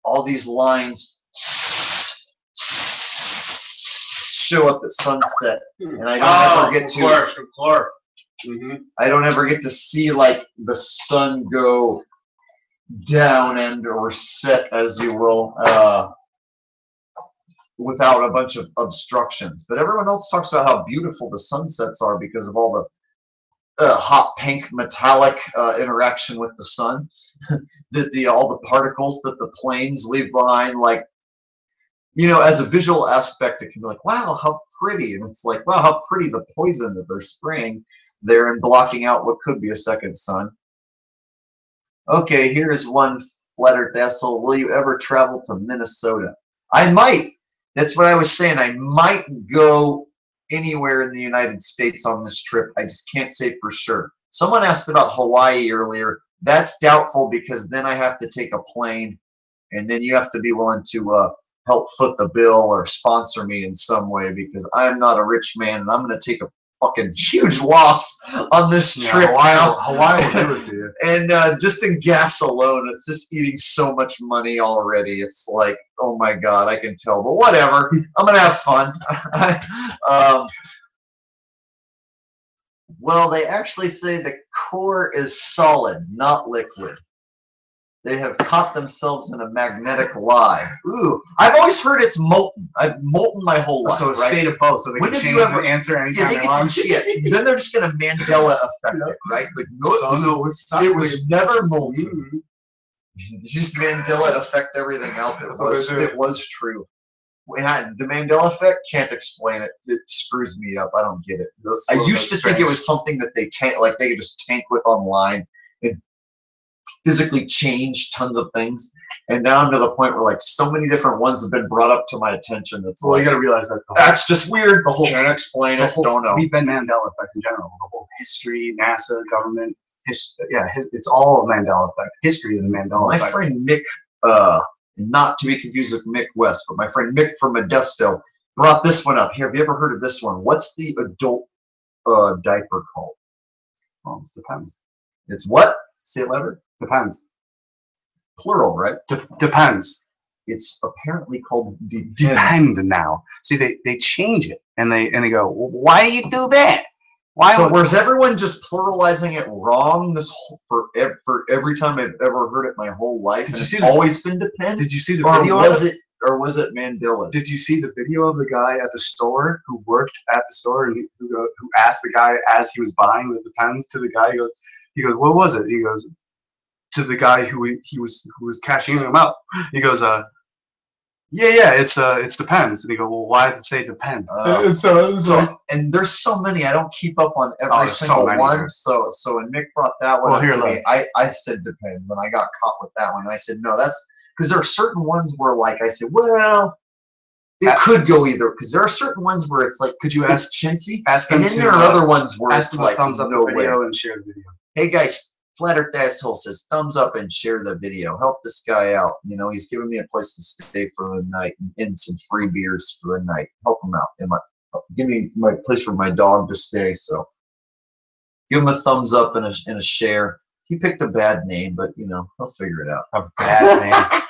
all these lines show up at sunset, and I don't ever get to. Of course. I don't ever get to see like the sun go down or set, as you will, without a bunch of obstructions. But everyone else talks about how beautiful the sunsets are because of all the hot pink metallic interaction with the sun, that all the particles that the planes leave behind. Like, as a visual aspect, it can be like, wow, how pretty, and it's like, wow, how pretty the poison that they're spraying there and blocking out what could be a second sun. Okay, here is one flat earth asshole. Will you ever travel to Minnesota? I might. That's what I was saying. I might go anywhere in the United States on this trip. I just can't say for sure. Someone asked about Hawaii earlier. That's doubtful, because then I have to take a plane, and then you have to be willing to help foot the bill or sponsor me in some way, because I'm not a rich man, and I'm going to take a fucking huge loss on this trip. Hawaii will give it to you. And just in gas alone, it's just eating so much money already. It's like, oh my god, I can tell. But whatever, I'm gonna have fun. Well, they actually say the core is solid, not liquid. They have caught themselves in a magnetic lie. Ooh, I've always heard it's molten. I've molten my whole life. So a state of both, so they can change the answer anytime they want. Then they're just going to Mandela effect it, right? But no, it was never molten. Just Mandela effect everything out. It was true. The Mandela effect, can't explain it. It screws me up. I don't get it. I used to think it was something that they could just tank with online and physically change tons of things, and down to the point where like so many different ones have been brought up to my attention. That's you gotta realize that that's just weird. The whole can't explain it. Don't know. We've been Mandela effect in general. The whole history, NASA, government, it's all a Mandela effect. History is a Mandela effect. My friend Mick, not to be confused with Mick West, but my friend Mick from Modesto brought this one up. Here, have you ever heard of this one? What's the adult diaper called? Well, it depends. It's what? Say it louder. Depends. Plural, right? Depends. It's apparently called depend now. See, they change it, and they go, well, why do you do that? Why? So was everyone just pluralizing it wrong for every time I've ever heard it my whole life? Did And you see it's always been depend? Did you see the Or video? was it Mandela? Did you see the video of the guy at the store who worked at the store and who asked the guy as he was buying the Depends to the guy? He goes, what was it? He goes to the guy who was cashing them out. He goes, yeah, it's Depends. And he goes, well, why does it say Depends? And And there's so many. I don't keep up on every there's single so many one. there. So when Mick brought that one Well, up here, to look. me, I said Depends, and I got caught with that one. And I said no, that's because there are certain ones where like I said, well, it could go either. Because there are certain ones where it's like, Could you it's chintzy, ask them and then to, there are other ones where ask it's them like to thumbs up no the way. video and share the video? Hey guys, Flat Earth Asshole says thumbs up and share the video. Help this guy out. You know, he's giving me a place to stay for the night and some free beers for the night. Help him out. And give me my place for my dog to stay. So give him a thumbs up and a share. He picked a bad name, but you know, he'll figure it out. A bad name.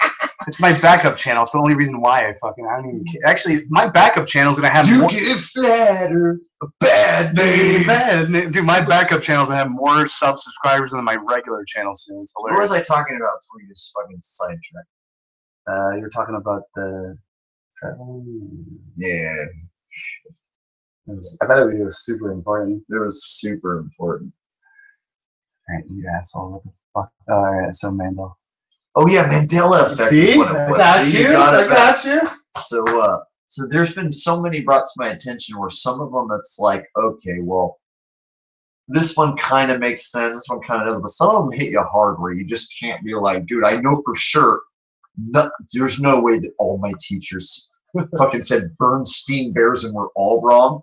It's my backup channel. It's the only reason why I don't even care. Actually, my backup channel is gonna have more. Give Flat Earth a bad name. Dude, my backup channel is gonna have more subscribers than my regular channel soon. It's What hilarious. was I talking about before you just fucking sidetracked? You're talking about the. Yeah, I thought it was super important. it was super important. Alright, you asshole. What the fuck? Alright, so Mandel. Oh yeah, Mandela effect. is See? what it I was. got See, you. got it I back. got you. So there's been so many brought to my attention where some of them it's like, okay, well, this one kind of makes sense, this one kind of doesn't, but some of them hit you hard where you just can't be like, dude, I know for sure, there's no way that all my teachers fucking said Bernstein Bears and we're all wrong.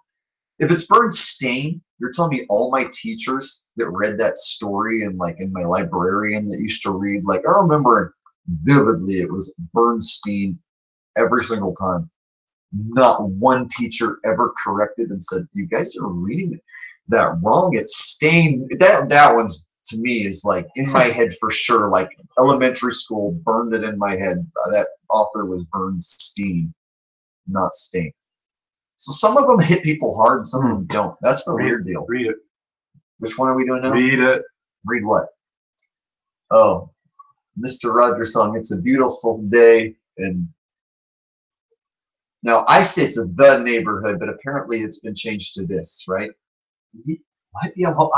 If it's Bernstein, you're telling me all my teachers that read that story and like in my librarian that used to read, like I remember vividly it was Bernstein every single time. Not one teacher ever corrected and said, you guys are reading that wrong. It's Stain. That one's to me is like in my head for sure. Like elementary school burned it in my head. That author was Bernstein, not Stain. So some of them hit people hard and some of them don't. That's the weird deal. Read it. Which one are we doing now? Read it. Read what? Oh, Mr. Rogers song. It's a beautiful day. And now I say it's the neighborhood, but apparently it's been changed to this, right? What? Yeah, well,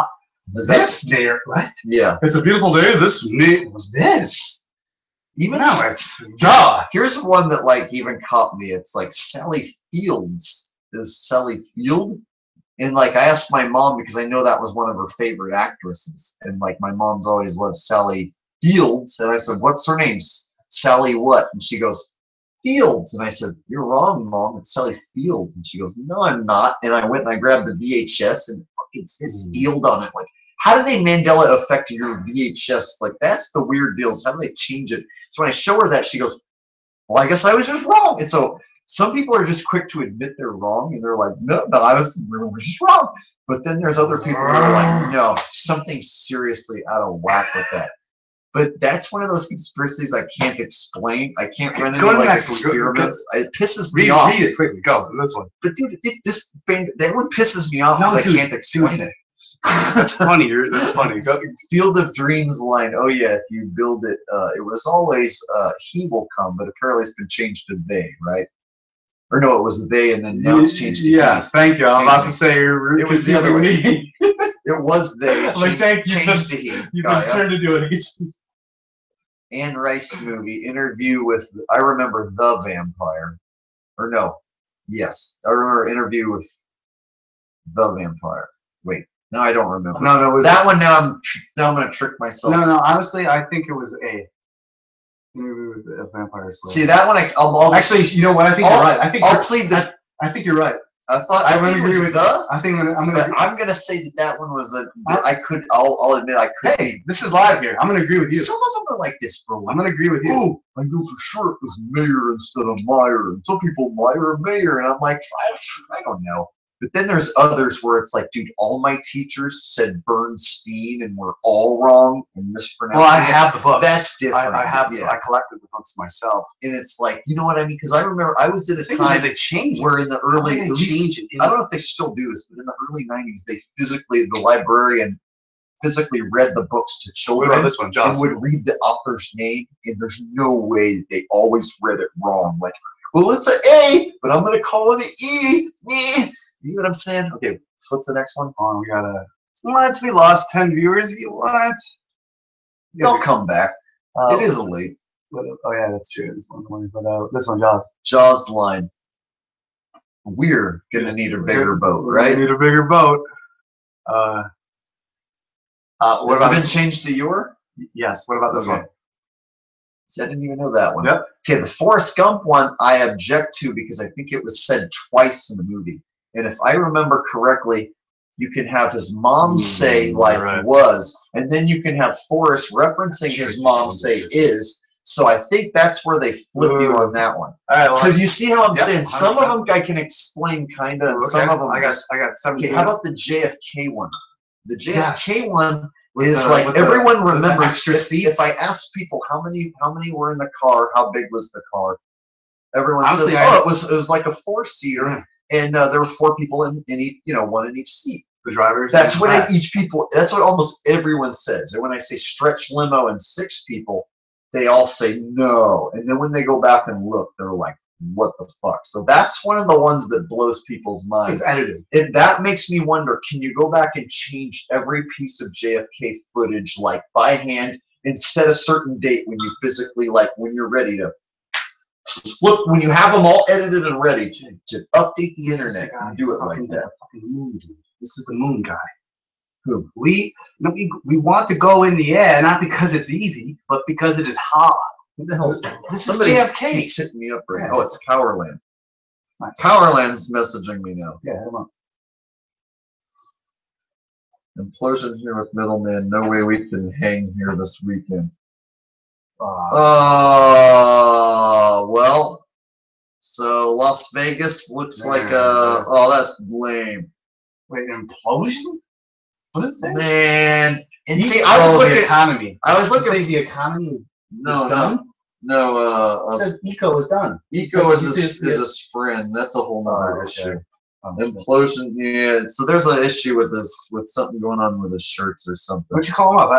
Is that- this there. What? Yeah. It's a beautiful day. This. Even No, it's duh. here's one that like even caught me. It's like Sally Fields is Sally Field, and like I asked my mom because I know that was one of her favorite actresses, and like my mom's always loved Sally Fields, and I said, "What's her name? Sally what?" And she goes, "Fields," and I said, "You're wrong, Mom. It's Sally Fields." And she goes, "No, I'm not." And I went and I grabbed the VHS, and it says Field on it. Like, how do they Mandela affect your VHS? Like, that's the weird deal. Is how do they change it? So when I show her that, she goes, "Well, I guess I was just wrong." And so some people are just quick to admit they're wrong, and they're like, "No, I was just wrong." But then there's other people who are like, "No, something seriously out of whack with that." But that's one of those conspiracies I can't explain. I can't run into Go to the like next one. Go- experiments. It pisses me off. Read it quickly. Go. This one. But dude, that one pisses me off No, because I dude, can't explain dude. it. That's funny. That's funny. Go. Field of Dreams line. Oh yeah, if you build it, it was always he will come, but apparently it's been changed to they, right? Or no, it was they, and then now it's changed to Yes, thank you. I'm about to It's say you're It was the other confusing me. he. It was they. Like, thank you. Changed to he. You've Gaia. been turned into an agent. Anne Rice movie interview with. I remember the vampire, or no, yes, I remember interview with the vampire. Wait, no, I don't remember. No, it was That one. Now I'm gonna trick myself. No. Honestly, I think it was A. Maybe it was a Vampire Slayer. See that one? I'll Actually, you know what? I think you're right. I think I'll you're, plead the. I think you're right. I thought I'm I gonna think it agree was with the. I think I'm gonna. But I'm gonna say that one was a. I'll admit I could. Hey, this is live here. I'm gonna agree with you. Some of them are like this, bro. I'm gonna agree with you. Oh, I know for sure it was Mayer instead of Meyer, and some people Meyer and Mayer, and I'm like, I don't know. But then there's others where it's like, dude, all my teachers said Bernstein and we're all wrong and mispronouncing Well, I it. have the books. That's different. I have. Yeah. I collected the books myself. And it's like, you know what I mean? Because I remember I was at a time they changed. where in the early, They at least, change it. I don't know if they still do this, but in the early 90s, they the librarian physically read the books to What children about this one, and Jaws? would read the author's name, and there's no way that they always read it wrong. Like, well, it's an A, but I'm going to call it an E. You know what I'm saying? Okay, so what's the next one? Oh, we gotta. What? We lost 10 viewers. What? They'll come back. It is late. Oh yeah, that's true. This one, but this one, Jaws. Jaws line. We're gonna need a bigger boat, right? We need a bigger boat. What Has it about been this? changed to your? Yes. What about this Okay. one? See, I didn't even know that one. Yep. Okay, the Forrest Gump one I object to because I think it was said twice in the movie. And if I remember correctly, you can have his mom say life right. was, and then you can have Forrest referencing his mom say is. So I think that's where they flip you on that one. All right. So you see how I'm Yep, saying? Some of 100%. them I can explain kind of, and Okay, some of them I got 17. Okay, how about the JFK one? The JFK Yes. one With is the- like with the- everyone with the remembers. extra If seats? I ask people how many were in the car, how big was the car? Everyone Honestly, says, I- "Oh, it was like a 4-seater, Yeah. and there were 4 people in each, one in each seat." The drivers. That's and what that. That's what almost everyone says. And when I say stretch limo and 6 people, they all say no. And then when they go back and look, they're like, "What the fuck?" So that's one of the ones that blows people's minds. It's edited. That makes me wonder, can you go back and change every piece of JFK footage like by hand and set a certain date when you physically, like when you're ready to flip, when you have them all edited and ready to update the This is internet the guy and do it like fucking- that? the fucking moon dude. This is the moon guy. Who? We want to go in the air not because it's easy, but because it is hard. Who the hell? This Somebody is JFK. keeps hitting me up right Yeah. now. Oh, it's Powerland. Nice. Powerland's messaging me now. Yeah, come on. Implosion here with Middleman. No way we can hang here this weekend. Well, so Las Vegas looks like Yeah. oh, that's lame. Wait, implosion? What is that? Man, and see, The I was looking. economy. I was You looking. say the economy No, is done? no. It says eco is done. Eco It's is like- his friend. That's a whole nother Oh, okay. issue. Oh, Implosion, yeah. So there's an issue with with something going on with his shirts or something. What'd you call him up?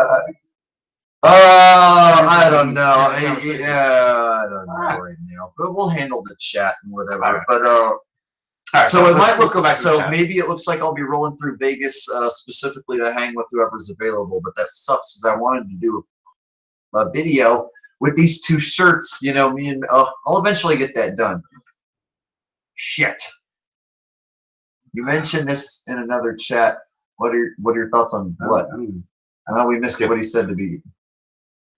I don't know. Yeah, I don't know Alright. right now. But we'll handle the chat and whatever. Alright. But All right, so it might let's look go back to the so chat. maybe it looks like I'll be rolling through Vegas specifically to hang with whoever's available. But that sucks because I wanted to do a video with these 2 shirts. You know, me and I'll eventually get that done. Shit. You mentioned this in another chat. What are your thoughts on what? I mean, I know we missed what he said to be.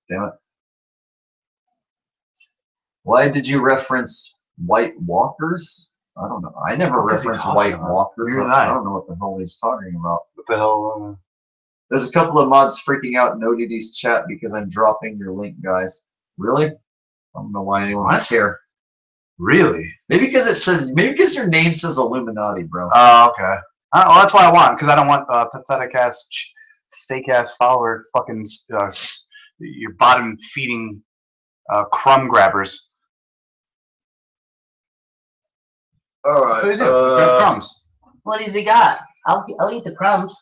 Damn it. Why did you reference White Walkers? I don't know. I never What is he referenced talking White about? Walkers. Neither did I I. don't know what the hell he's talking about. what the hell? There's a couple of mods freaking out in ODD's chat because I'm dropping your link, guys. Really? I don't know why anyone would What? care. Really? Maybe because your name says Illuminati, bro. Oh, okay. Well, that's what I want, because I don't want pathetic ass, fake ass follower, fucking your bottom feeding crumb grabbers. All That's what they right. do. They grab crumbs. What has he got? I'll eat the crumbs.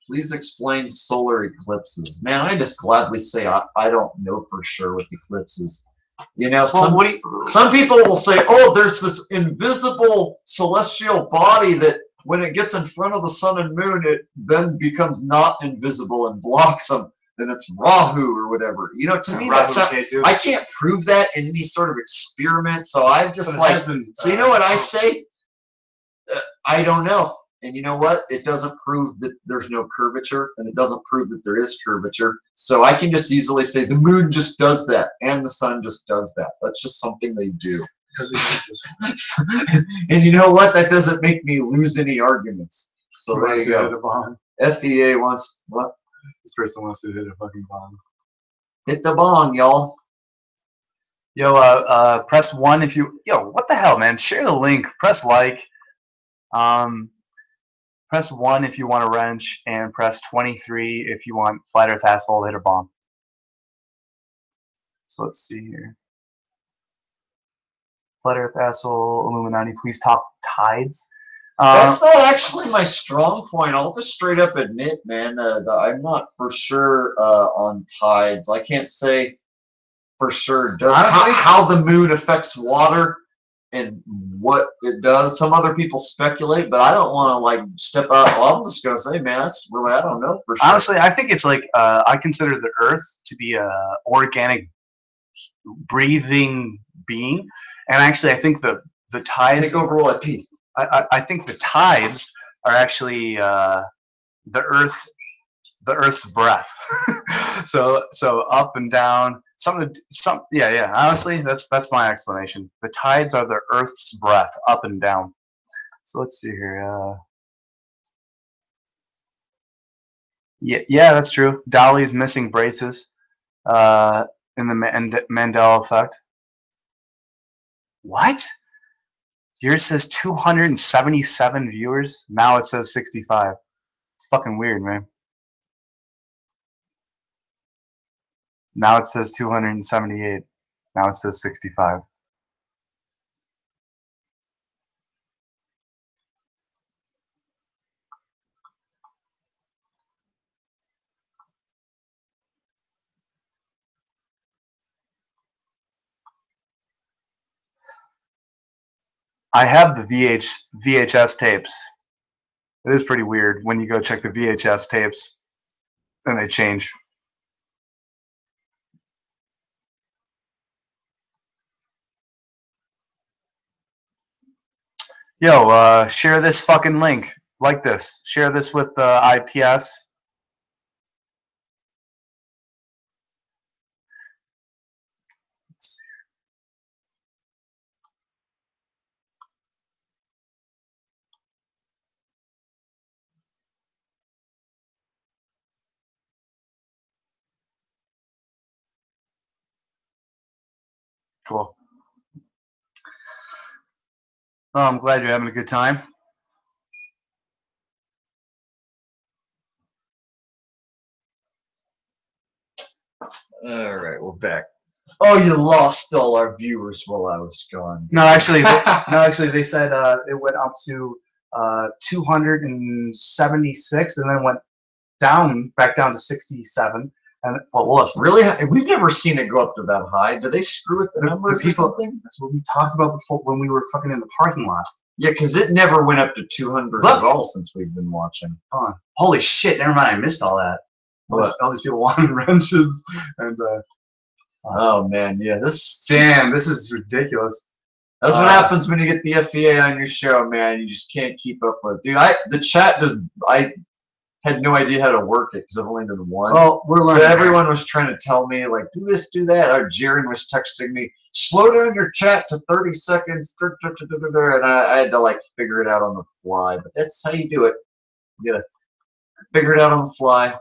Please explain solar eclipses. Man, I just gladly say I don't know for sure what eclipses. You know, some people will say, "Oh, there's this invisible celestial body that when it gets in front of the sun and moon, it then becomes not invisible and blocks them, and it's Rahu or whatever." You know, to me, that's not, I can't prove that in any sort of experiment. So I'm just like, so you know what I say? I don't know. And you know what? It doesn't prove that there's no curvature, and it doesn't prove that there is curvature. So I can just easily say the moon just does that, and the sun just does that. That's just something they do. And you know what? That doesn't make me lose any arguments. So there you go. FEA wants what? This person wants to hit a fucking bomb. Hit the bong, y'all. Yo, press 1 if you. Yo, what the hell, man? Share the link. Press like. Press 1 if you want a wrench, and press 23 if you want flat earth asshole hitter bomb. So let's see here. Flat earth asshole Illuminati, please talk tides. That's not actually my strong point. I'll just straight up admit, man, that I'm not for sure on tides. I can't say for sure Honestly? how the moon affects water and what it does. Some other people speculate, but I don't want to like step out. Well, I'm just gonna say, man, that's really I don't know for sure. Honestly, I think it's like I consider the Earth to be a organic, breathing being, and actually, I think the tides. Take over while I pee. I think the tides are actually the Earth's breath. so up and down. Yeah. Honestly, that's my explanation. The tides are the Earth's breath, up and down. So let's see here. Yeah, that's true. Dolly's missing braces in the Mandela effect. What? Yours says 277 viewers. Now it says 65. It's fucking weird, man. Now it says 278. Now it says 65. I have the VHS tapes. It is pretty weird when you go check the VHS tapes and they change. Yo, share this fucking link. Like this. Share this with IPS. Let's see. Cool. Well, I'm glad you're having a good time. All right, we're back. Oh, you lost all our viewers while I was gone. No, actually, they said it went up to 276, and then went back down to 67. And well, it's really we've never seen it go up to that high. Do they screw with the numbers people, or something? That's what we talked about before when we were fucking in the parking lot. Yeah, because it never went up to 200 at all since we've been watching. Holy shit! Never mind, I missed all that. All these people wanting wrenches and. Oh man, yeah, this is ridiculous. That's what happens when you get the FEA on your show, man. You just can't keep up with it. Dude, the chat I had no idea how to work it because I've only done one. Well, we're learning. So everyone was trying to tell me like, do this, do that. Or Jiren was texting me, slow down your chat to 30 seconds, and I had to like figure it out on the fly. But that's how you do it. You gotta figure it out on the fly.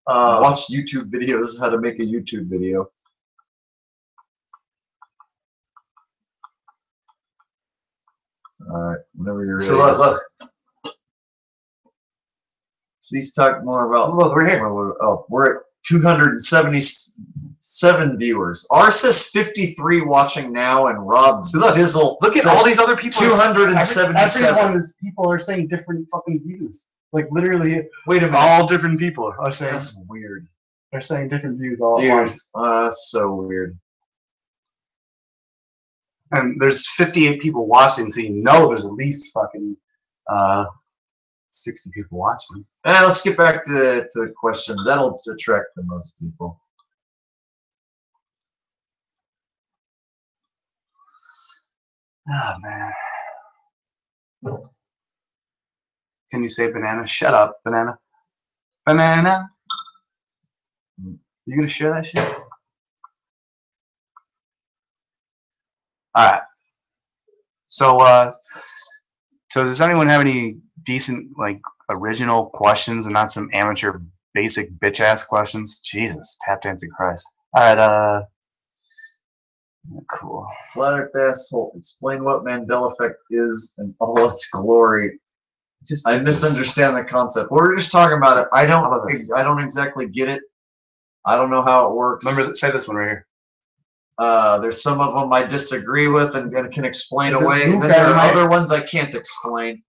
Watch YouTube videos how to make a YouTube video. Alright, whenever you're ready. So look. Please talk more about. Look, we're here. We're at 277 viewers. Ours says 53 watching now, and Rob Dizzle. Look at all these other people. 277. People are saying different fucking views. Like literally, wait a minute. All different people are saying. That's weird. They're saying different views all at once. That's so weird. And there's 58 people watching, so you know there's at least fucking 60 people watching. Let's get back to the questions. That'll attract the most people. Oh man. Can you say banana? Shut up, banana. Banana. You gonna share that shit? Alright. So does anyone have any decent, like, original questions and not some amateur basic bitch ass questions? Jesus, tap dancing Christ. Alright, Cool. Flat Earth asshole. Explain what Mandela effect is in all its glory. I misunderstand the concept. We're just talking about it. I don't exactly get it. I don't know how it works. Remember, say this one right here. There's some of them I disagree with and can explain Is it away. Luke Then there are Dynamite? other ones I can't explain.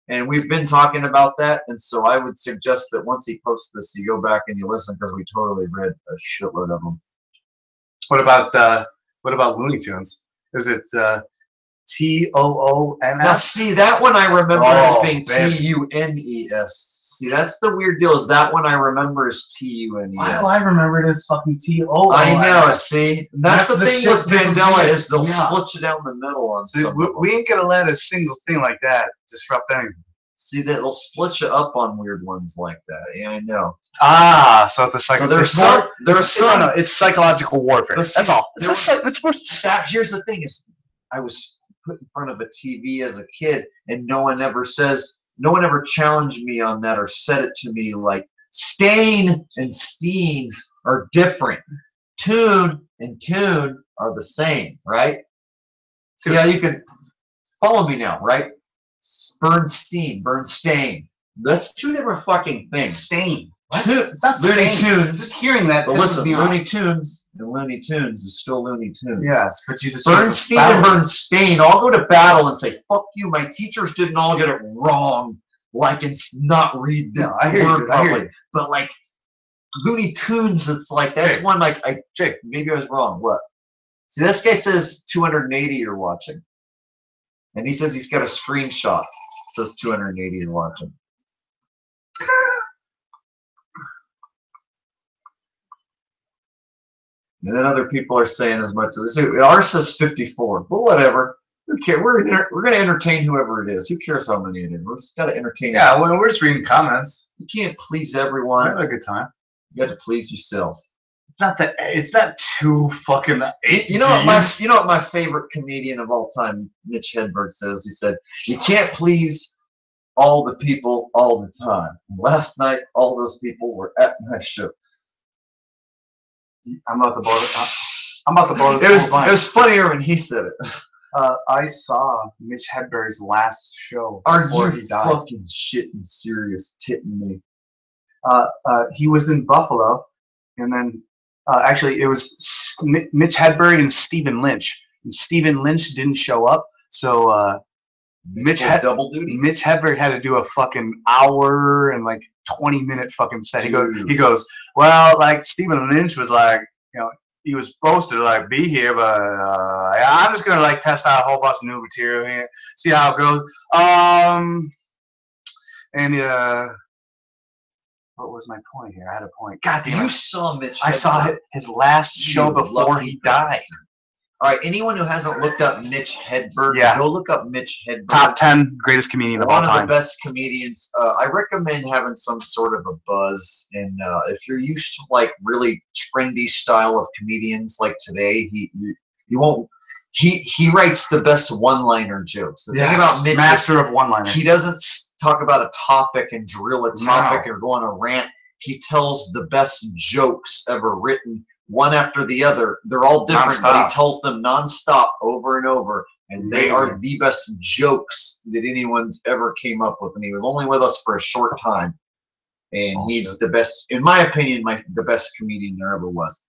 And we've been talking about that, and so I would suggest that once he posts this, you go back and you listen because we totally read a shitload of them. What about Looney Tunes? Is it TOONS? Now, see, that one I remember as Oh, being man. TUNES. See, that's the weird deal. Is that one I remember as TUNES. Why do I remember it as fucking TOONS? I know. See, that's the the thing shit with pisses me Mandela off. is they'll Yeah. split you down the middle on See, some. we ain't gonna let a single thing like that disrupt anything. See, they'll split you up on weird ones like that. Yeah, I know. Ah, so it's a So there's some. it's psychological warfare. But see, That's all. there here's the thing: is I was put in front of a TV as a kid, and no one ever challenged me on that or said it to me like stain and steen are different. Tune and tune are the same, right? See how you can follow me now, right? Bernstein. That's two different fucking things. Stain. It's not Looney Tunes. Just hearing that But pisses listen, me off. Looney Tunes and Looney Tunes is still Looney Tunes. Yes, but you just Bernstein and Bernstein, I'll go to battle and say, fuck you, my teachers didn't all get it wrong. Like, it's not read the No, I hear word you, I hear properly. you. But, like, Looney Tunes, it's like, that's Jake. one, like, Jake, maybe I was wrong. What? See, this guy says 280 you're watching. And he says he's got a screenshot. It says 280 you're watching. And then other people are saying as much as this. Ours says 54, but whatever. Who cares? We're going to entertain whoever it is. Who cares how many it is? We're just got to entertain. Yeah, well, we're just reading comments. You can't please We're everyone. having a good time. You got to please yourself. It's not too fucking. You know what my favorite comedian of all time, Mitch Hedberg, says? He said, "You can't please all the people all the time." Last night, all those people were at my show. I'm about to blow it. I'm about to blow this. It was funnier when he said it. I saw Mitch Hedberg's last show Are before you he died. fucking shitting serious, titting me? He was in Buffalo, and then actually it was Mitch Hedberg and Stephen Lynch. And Stephen Lynch didn't show up, so Mitch double duty. Mitch Hedberg had to do a fucking hour and like 20-minute fucking set. He goes, well, like Stephen Lynch was like, you know, he was supposed to like be here, but I'm just gonna like test out a whole bunch of new material here, see how it goes. What was my point here? I had a point. God damn it. You saw Mitch. I saw Hedberg. his last show You before lucky he died. bastard. All right, anyone who hasn't looked up Mitch Hedberg, Yeah. go look up Mitch Hedberg. Top 10 greatest comedian of all One of the time. best comedians. I recommend having some sort of a buzz, and if you're used to like really trendy style of comedians like today, you won't. He writes the best one-liner jokes. The thing about Mitch is master of one-liner. he doesn't talk about a topic and drill a topic or go on a rant. He tells the best jokes ever written, one after the other. They're all different, but Nonstop. he tells them nonstop over and over. And they are Amazing. the best jokes that anyone's ever came up with. And he was only with us for a short time. And he's the best, in my opinion, the best comedian there ever was.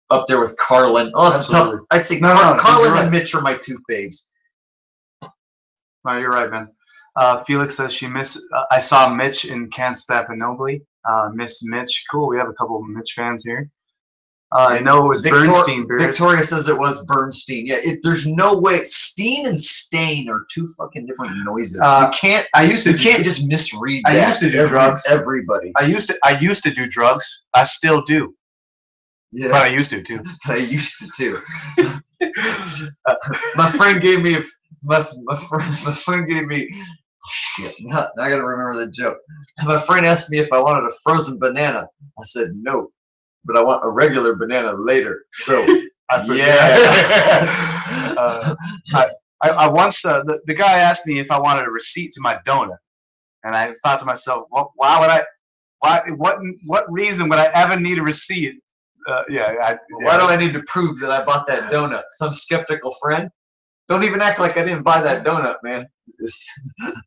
Up there with Carlin. Oh, it's Absolutely. tough. I'd say No, Carlin you're and right. Mitch are my two faves. No, you're right, man. Felix says I saw Mitch in Constantinople. Miss Mitch. Cool. We have a couple of Mitch fans here. No, it was Bernstein. Victoria says it was Bernstein. Yeah, there's no way. Steen and Stain are two fucking different noises. You can't just misread that. I used to do drugs. Everybody. I used to do drugs. I still do. Yeah, But I used to too. I used to too. My friend gave me my friend gave me. Shit, now I gotta remember the joke. My friend asked me if I wanted a frozen banana. I said no, but I want a regular banana later. So I said, yeah. I once the guy asked me if I wanted a receipt to my donut, and I thought to myself, what reason would I ever need a receipt Why do I need to prove that I bought that donut? Some skeptical friend? Don't even act like I didn't buy that donut, man.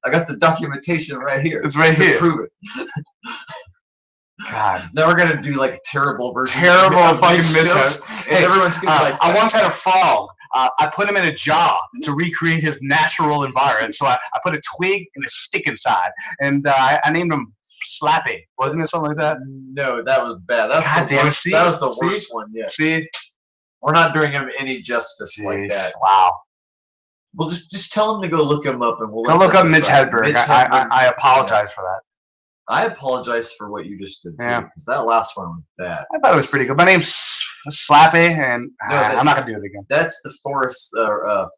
I got the documentation right here. It's right to here. prove it. God. Now we're gonna do like a terrible version. Terrible of fucking Mitch Mitch jokes, Hedberg. and everyone's gonna be like, I once had a frog. I put him in a jar to recreate his natural environment. So I put a twig and a stick inside, and I named him Slappy. Wasn't it something like that? No, that was bad. That's God the damn it, worst. see? That was the See? worst one. Yeah, See? we're not doing him any justice like Jeez. that. Wow. We'll just tell him to go look him up, and we'll Go let look them up Mitch decide. Hedberg. Mitch Hedberg. I apologize for that. I apologize for what you just did too, Yeah. because that last one was bad. I thought it was pretty good. My name's Slappy, and No, that- I'm not going to do it again. That's the forest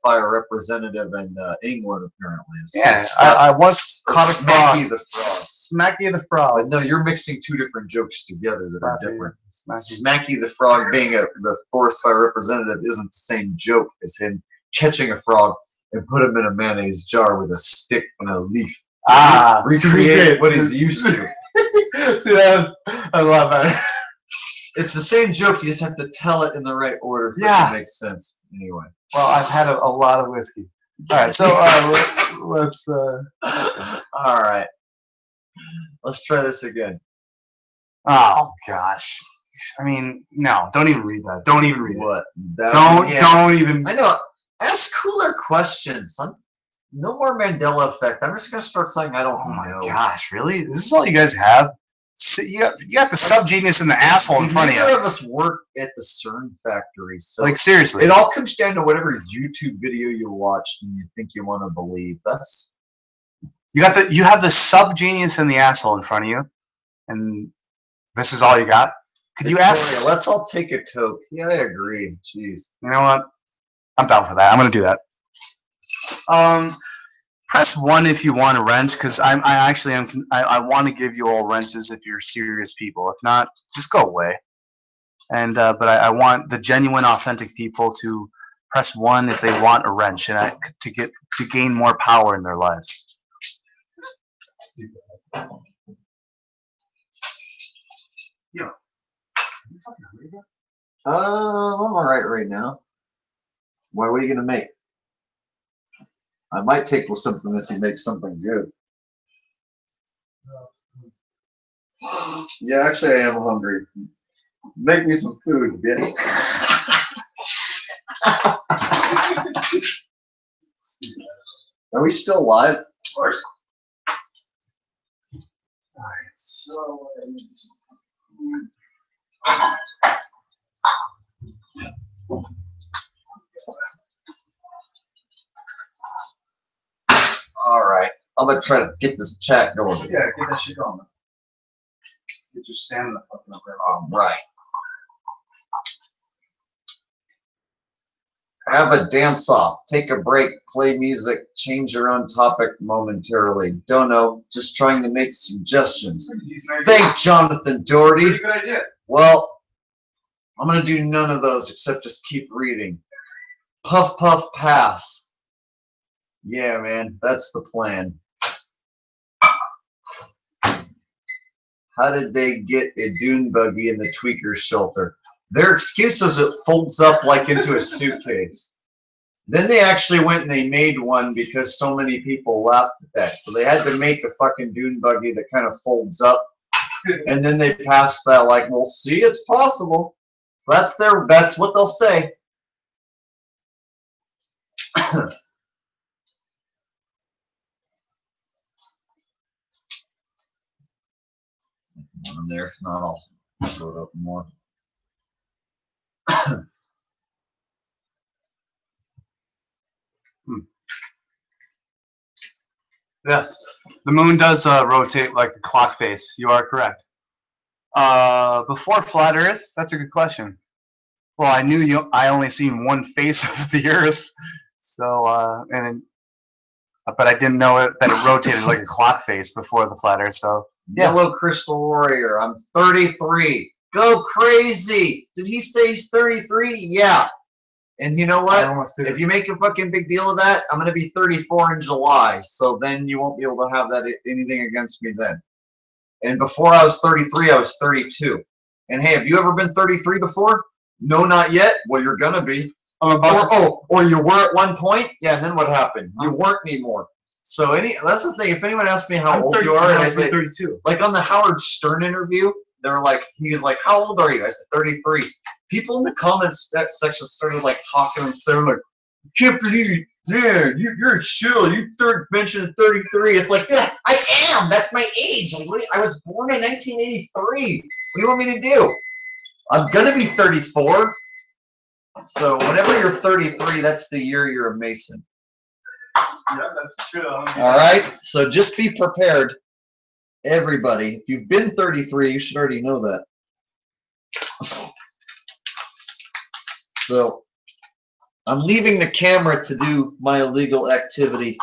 fire representative in England, apparently. It's Yeah, just I once or caught a Smacky frog. the Frog. Smacky the Frog. But no, you're mixing two different jokes together that are different. Smacky. Smacky the Frog being the forest fire representative isn't the same joke as him catching a frog and put him in a mayonnaise jar with a stick and a leaf. Recreate what he's used to. See, that was a lot better. It's the same joke, you just have to tell it in the right order for it Yeah. to make sense. Anyway. Well, I've had a lot of whiskey. All right, so let's. All right. Let's try this again. Oh gosh. I mean, no, don't even read that. Don't even read it. What? That Don't even. I know. Ask cooler questions. No more Mandela effect. I'm just gonna start saying I don't Oh my know. gosh, really? This is all you guys have? You got the subgenius in the asshole in front of Neither you. of us work at the CERN factory, so Like seriously. it all comes down to whatever YouTube video you watched and you think you want to believe. That's You have the subgenius in the asshole in front of you, and this is all you got. Could you Victoria, ask? let's all take a toke. Yeah, I agree. Jeez. You know what? I'm down for that. I'm gonna do that. Press 1 if you want a wrench, because I want to give you all wrenches if you're serious people. If not, just go away. And but I want the genuine, authentic people to press 1 if they want a wrench and to gain more power in their lives. Yo, you fucking hungry, bro? I'm alright right now. Why? What are you gonna make? I might take with something if you make something good. Yeah, actually, I am hungry. Make me some food, bitch. Are we still live? Of course. Alright, so alright. I'm gonna try to get this chat going. Yeah, get that shit going. Get your stamina fucking up there. Alright. Have a dance off, take a break, play music, change your own topic momentarily. Don't know, just trying to make suggestions. Thank Jonathan Doherty. Pretty good idea. Well, I'm going to do none of those except just keep reading. Puff, puff, pass. Yeah, man, that's the plan. How did they get a dune buggy in the tweaker shelter? Their excuse is it folds up like into a suitcase. Then they actually went and they made one because so many people laughed at that. So they had to make a fucking dune buggy that kind of folds up. And then they passed that like, well, see, it's possible. So that's what they'll say. One there, if not, I'll throw it up more. Yes, the moon does rotate like a clock face. You are correct. Before flat Earth, that's a good question. Well, I knew I only seen one face of the Earth, so but I didn't know that it rotated like a clock face before the flat Earth. So yeah. Yellow Crystal Warrior, I'm 33. Go crazy! Did he say he's 33? Yeah. And you know I what? almost did. If you make a fucking big deal of that, I'm gonna be 34 in July. So then you won't be able to have that anything against me then. And before I was 33, I was 32. And hey, have you ever been 33 before? No, not yet. Well, you're gonna be. Or you were at one point. Yeah, and then what happened? You weren't anymore. So that's the thing. If anyone asks me how old you are, and I say 32. like on the Howard Stern interview, they were like, he was like, "How old are you?" I said, 33. People in the comments section started like talking and saying like, "Can't believe you, man, you're chill. You mentioned 33." It's like, yeah, I am. That's my age. I was born in 1983. What do you want me to do? I'm gonna be 34. So whenever you're 33, that's the year you're a Mason. Yeah, that's true. All right. So just be prepared, everybody. If you've been 33, you should already know that. So I'm leaving the camera to do my illegal activity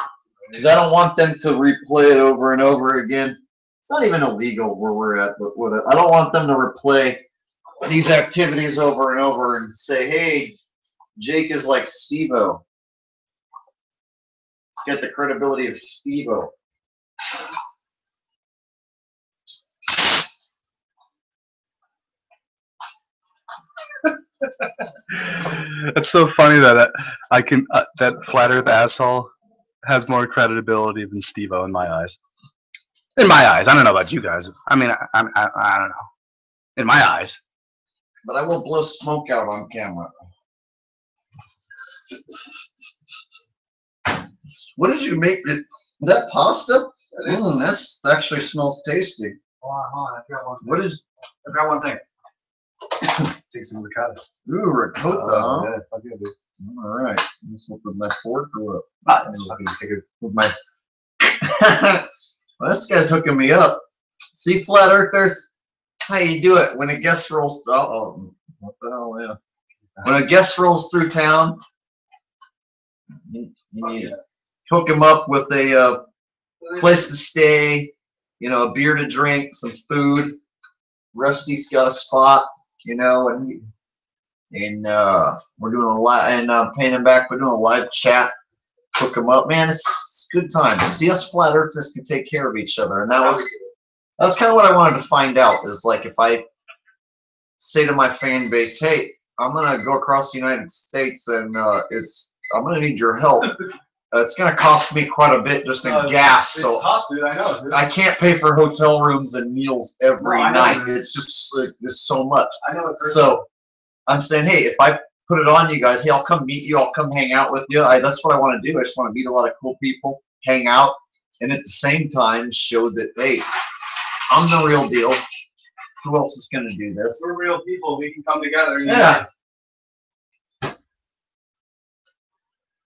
because I don't want them to replay it over and over again. It's not even illegal where we're at, but I don't want them to replay these activities over and over and say, "Hey, Jake is like Steve-O. He's got the credibility of Steve-O." It's so funny that I can that Flat Earth asshole has more credibility than Steve-O in my eyes. In my eyes, I don't know about you guys. I mean, I don't know. In my eyes. But I will blow smoke out on camera. What did you make? Is that pasta? That actually smells tasty. Hold on. I forgot one thing. What is? I forgot one thing. Take some ricotta. Ooh, ricotta, huh? Yeah, fuck yeah, dude. All right. This one with my fork or It's fucking take it. with my. Well, this guy's hooking me up. See, Flat Earthers, that's how you do it. When a guest rolls, what the hell? Yeah. When a guest rolls through town, you hook him up with a place to stay, a beer to drink, some food. Rusty's got a spot, and we're doing a live, and paying him back. We're doing a live chat. Hook him up, man. It's good times. See, us Flat Earthers can take care of each other, and that's kind of what I wanted to find out. Is like if I say to my fan base, "Hey, I'm gonna go across the United States, and I'm gonna need your help. It's gonna cost me quite a bit just in gas, It's so tough, dude. I know, dude. I can't pay for hotel rooms and meals every No, I know, night. dude. It's just it's so much." I know it. So I'm saying, hey, if I put it on you guys, hey, I'll come meet you. I'll come hang out with you. That's what I want to do. I just want to meet a lot of cool people, hang out, and at the same time show that, hey, I'm the real deal. Who else is going to do this? We're real people. We can come together. Yeah.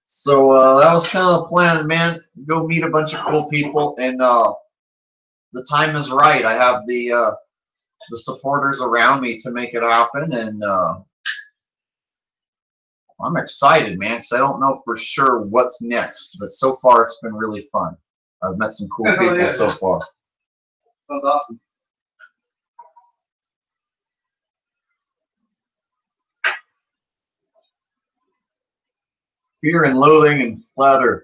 So that was kind of the plan, man. Go meet a bunch of cool people, and the time is right. I have the supporters around me to make it happen, and I'm excited, man, because I don't know for sure what's next, but so far it's been really fun. I've met some cool people so far. Sounds awesome. Fear and Loathing and Flat Earth.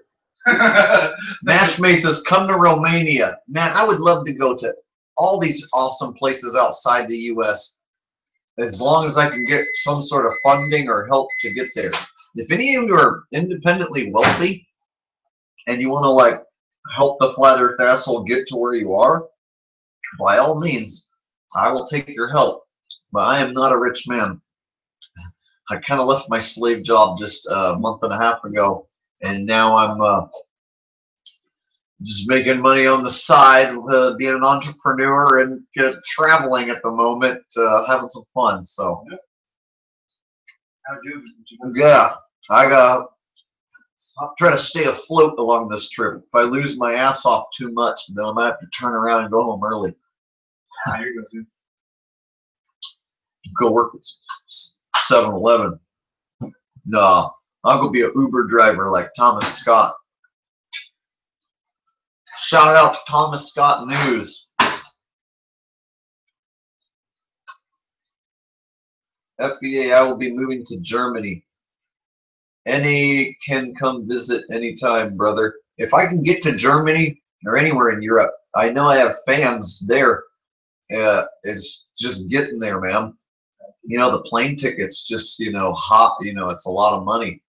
Mashmates has come to Romania. Man, I would love to go to all these awesome places outside the U.S. as long as I can get some sort of funding or help to get there. If any of you are independently wealthy and you want to like help the Flat Earth asshole get to where you are, by all means, I will take your help. But I am not a rich man. I kind of left my slave job just a month and a half ago, and now I'm just making money on the side, being an entrepreneur and traveling at the moment, having some fun. So, yeah, I got try to stay afloat along this trip. If I lose my ass off too much, then I might have to turn around and go home early. Here you go, dude. Go work with 7-Eleven. No, I'll go be an Uber driver like Thomas Scott. Shout out to Thomas Scott News. FBA, I will be moving to Germany. Any can come visit anytime, brother. If I can get to Germany or anywhere in Europe, I know I have fans there. it's just getting there, man. You know, the plane tickets just, hot, it's a lot of money.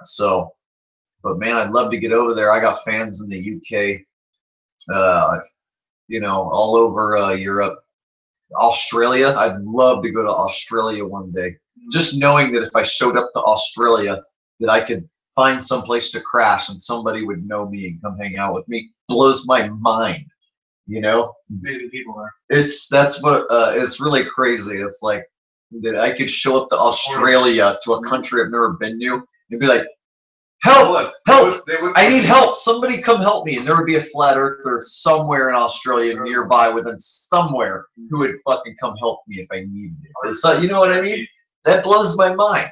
So, but man, I'd love to get over there. I got fans in the UK, all over Europe, Australia. I'd love to go to Australia one day. Just knowing that if I showed up to Australia, that I could find some place to crash and somebody would know me and come hang out with me blows my mind. Amazing people there. It's really crazy. It's like that I could show up to Australia, to a country I've never been to, and be like, help, I need help, somebody come help me. And there would be a flat earther somewhere in Australia nearby within somewhere who would fucking come help me if I needed it. So, you know what I mean? That blows my mind.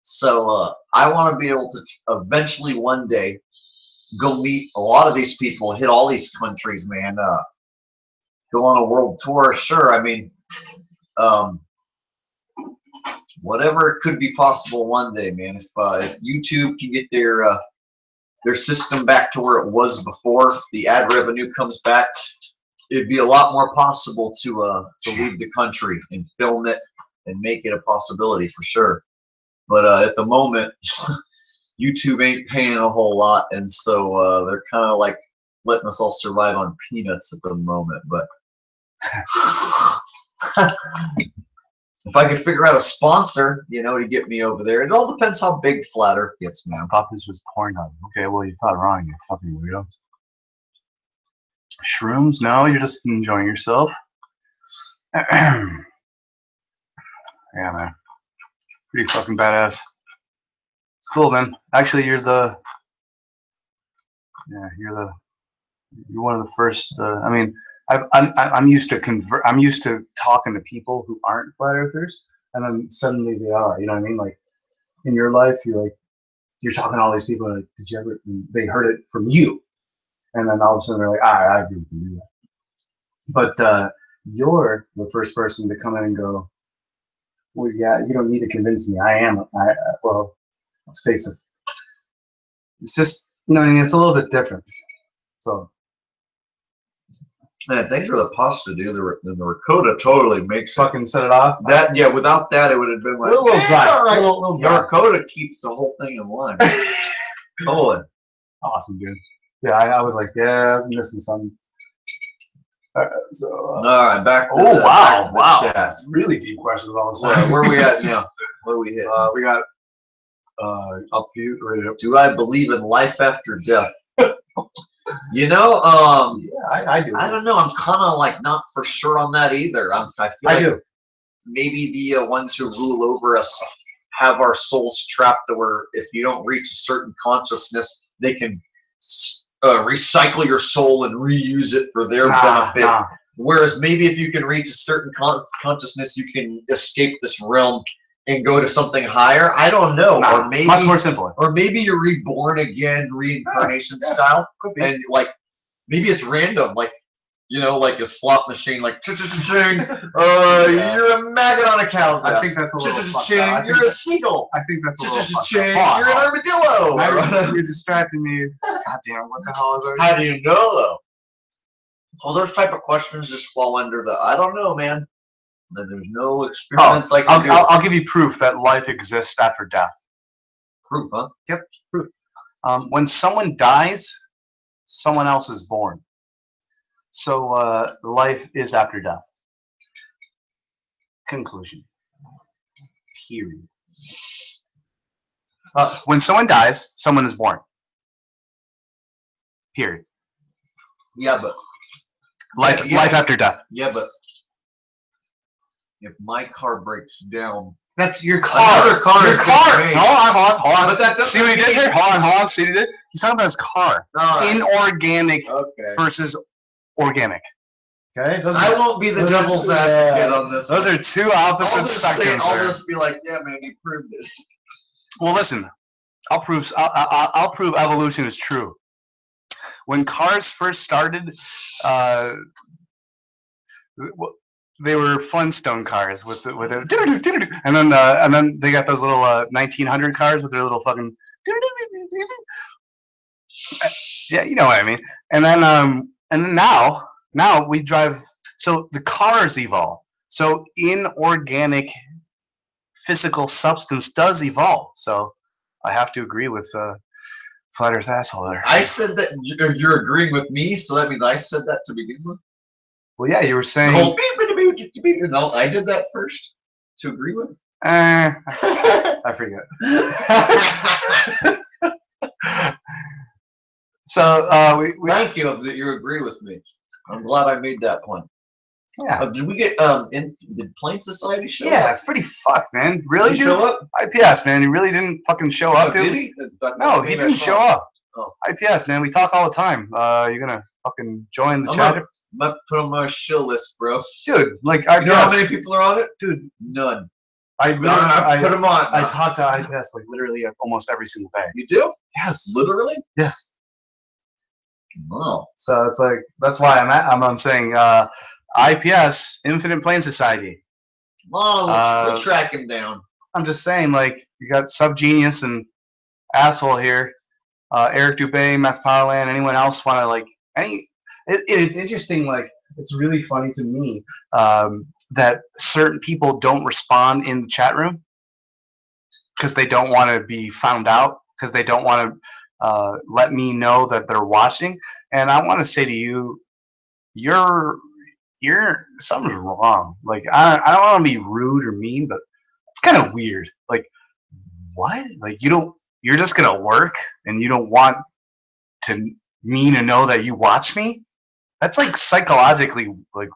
So I want to be able to eventually one day go meet a lot of these people, hit all these countries, man. Go on a world tour, sure. I mean, whatever could be possible one day, man. If YouTube can get their system back to where it was before, the ad revenue comes back, it'd be a lot more possible to leave the country and film it and make it a possibility for sure. But at the moment, YouTube ain't paying a whole lot, and so they're kind of like letting us all survive on peanuts at the moment. But if I could figure out a sponsor, to get me over there, it all depends how big Flat Earth gets, man. I thought this was Pornhub. Okay, well, you thought wrong, you fucking weirdo. Shrooms? No, you're just enjoying yourself. Yeah, man. Pretty fucking badass. It's cool, man. Actually, you're one of the first. I mean, I'm used to I'm used to talking to people who aren't flat earthers, and then suddenly they are. You know what I mean? Like in your life, you're talking to all these people. Like, did you ever? They heard it from you, and then all of a sudden they're like, I agree with you. But you're the first person to come in and go, well, yeah, you don't need to convince me. Well, let's face it. It's just, it's a little bit different. So. Man, thanks for the pasta, dude. The ricotta totally makes fucking set it off. Without that, it would have been like a little dry. All right. Little The ricotta keeps the whole thing in line. Totally. Awesome, dude. Yeah, I was like, yeah, I was missing something. All right, back to wow. Chat. Really deep questions all of a sudden. Where are we at now? What do we hit? We got Do I believe in life after death? Yeah, I do. I don't know. I'm kind of like not for sure on that either. I feel like do. Maybe the ones who rule over us have our souls trapped to where if you don't reach a certain consciousness, they can recycle your soul and reuse it for their benefit. Whereas maybe if you can reach a certain consciousness, you can escape this realm and go to something higher. I don't know. Or maybe much more simple. Or maybe you're reborn again, reincarnation style. Could be. And like maybe it's random, like like a slot machine, like cha-cha-cha-ching. You're a maggot on a cow's ass. I think that's a little cha-cha-cha-ching. You're a seagull. I think that's a little cha-cha-cha-ching. You're an armadillo. Now you're distracting me. God damn, what the hell is that? How do you know though? Well, those type of questions just fall under the I don't know, man. There's no experiments like I'll give you proof that life exists after death. Proof, huh? Yep, proof. When someone dies, someone else is born. So life is after death. Conclusion. Period. When someone dies, someone is born. Period. Yeah, but life after death. Yeah, but if my car breaks down, that's your car. Another car. Your car. Hold on. But that doesn't see what he did here? Hold on. See what he did? He's talking about his car. Inorganic versus organic. Okay. I won't be the devil's advocate on this. Those are two opposite spectrums. I'll just be like, yeah, man, you proved it. Well, listen. I'll prove evolution is true. When cars first started, they were Flintstone cars with a and then they got those little 1900 cars with their little fucking yeah, you know what I mean. And then now we drive So the cars evolve. So inorganic physical substance does evolve. So I have to agree with Flat Earth asshole there. I said that you're agreeing with me, so that means I said that to begin with. Well, yeah, you were The saying. whole no, I did that first to agree with. I forget. So we Thank you that you agree with me. I'm glad I made that point. yeah. Did we get did Plain Society show Yeah, up? it's pretty fucked, man. Really, Did he dude? show up? IPS, man. He really didn't fucking show up, Did dude. he? No, he didn't show up. Oh. IPS, man. We talk all the time. You're gonna fucking join the I'm chat, gonna, I'm gonna put on my shill list, bro. dude. Like You know how many IPS, people are on it? dude. None. I No, literally, put them on. I talk to IPS like literally almost every single day. You do? Yes. Literally? Yes. Wow. So it's like that's why I'm saying IPS, Infinite Plane Society. Oh, let's track him down. I'm just saying, like, you got Subgenius and asshole here, Eric Dubé, Meth Powerland. Anyone else want to like any? It's interesting. Like, it's really funny to me that certain people don't respond in the chat room because they don't want to be found out, because they don't want to let me know that they're watching. And I want to say to you, you're something's wrong. Like, I don't want to be rude or mean, but it's kind of weird. Like, what? Like, you're just gonna work and you don't want me to know that you watch me? That's like psychologically like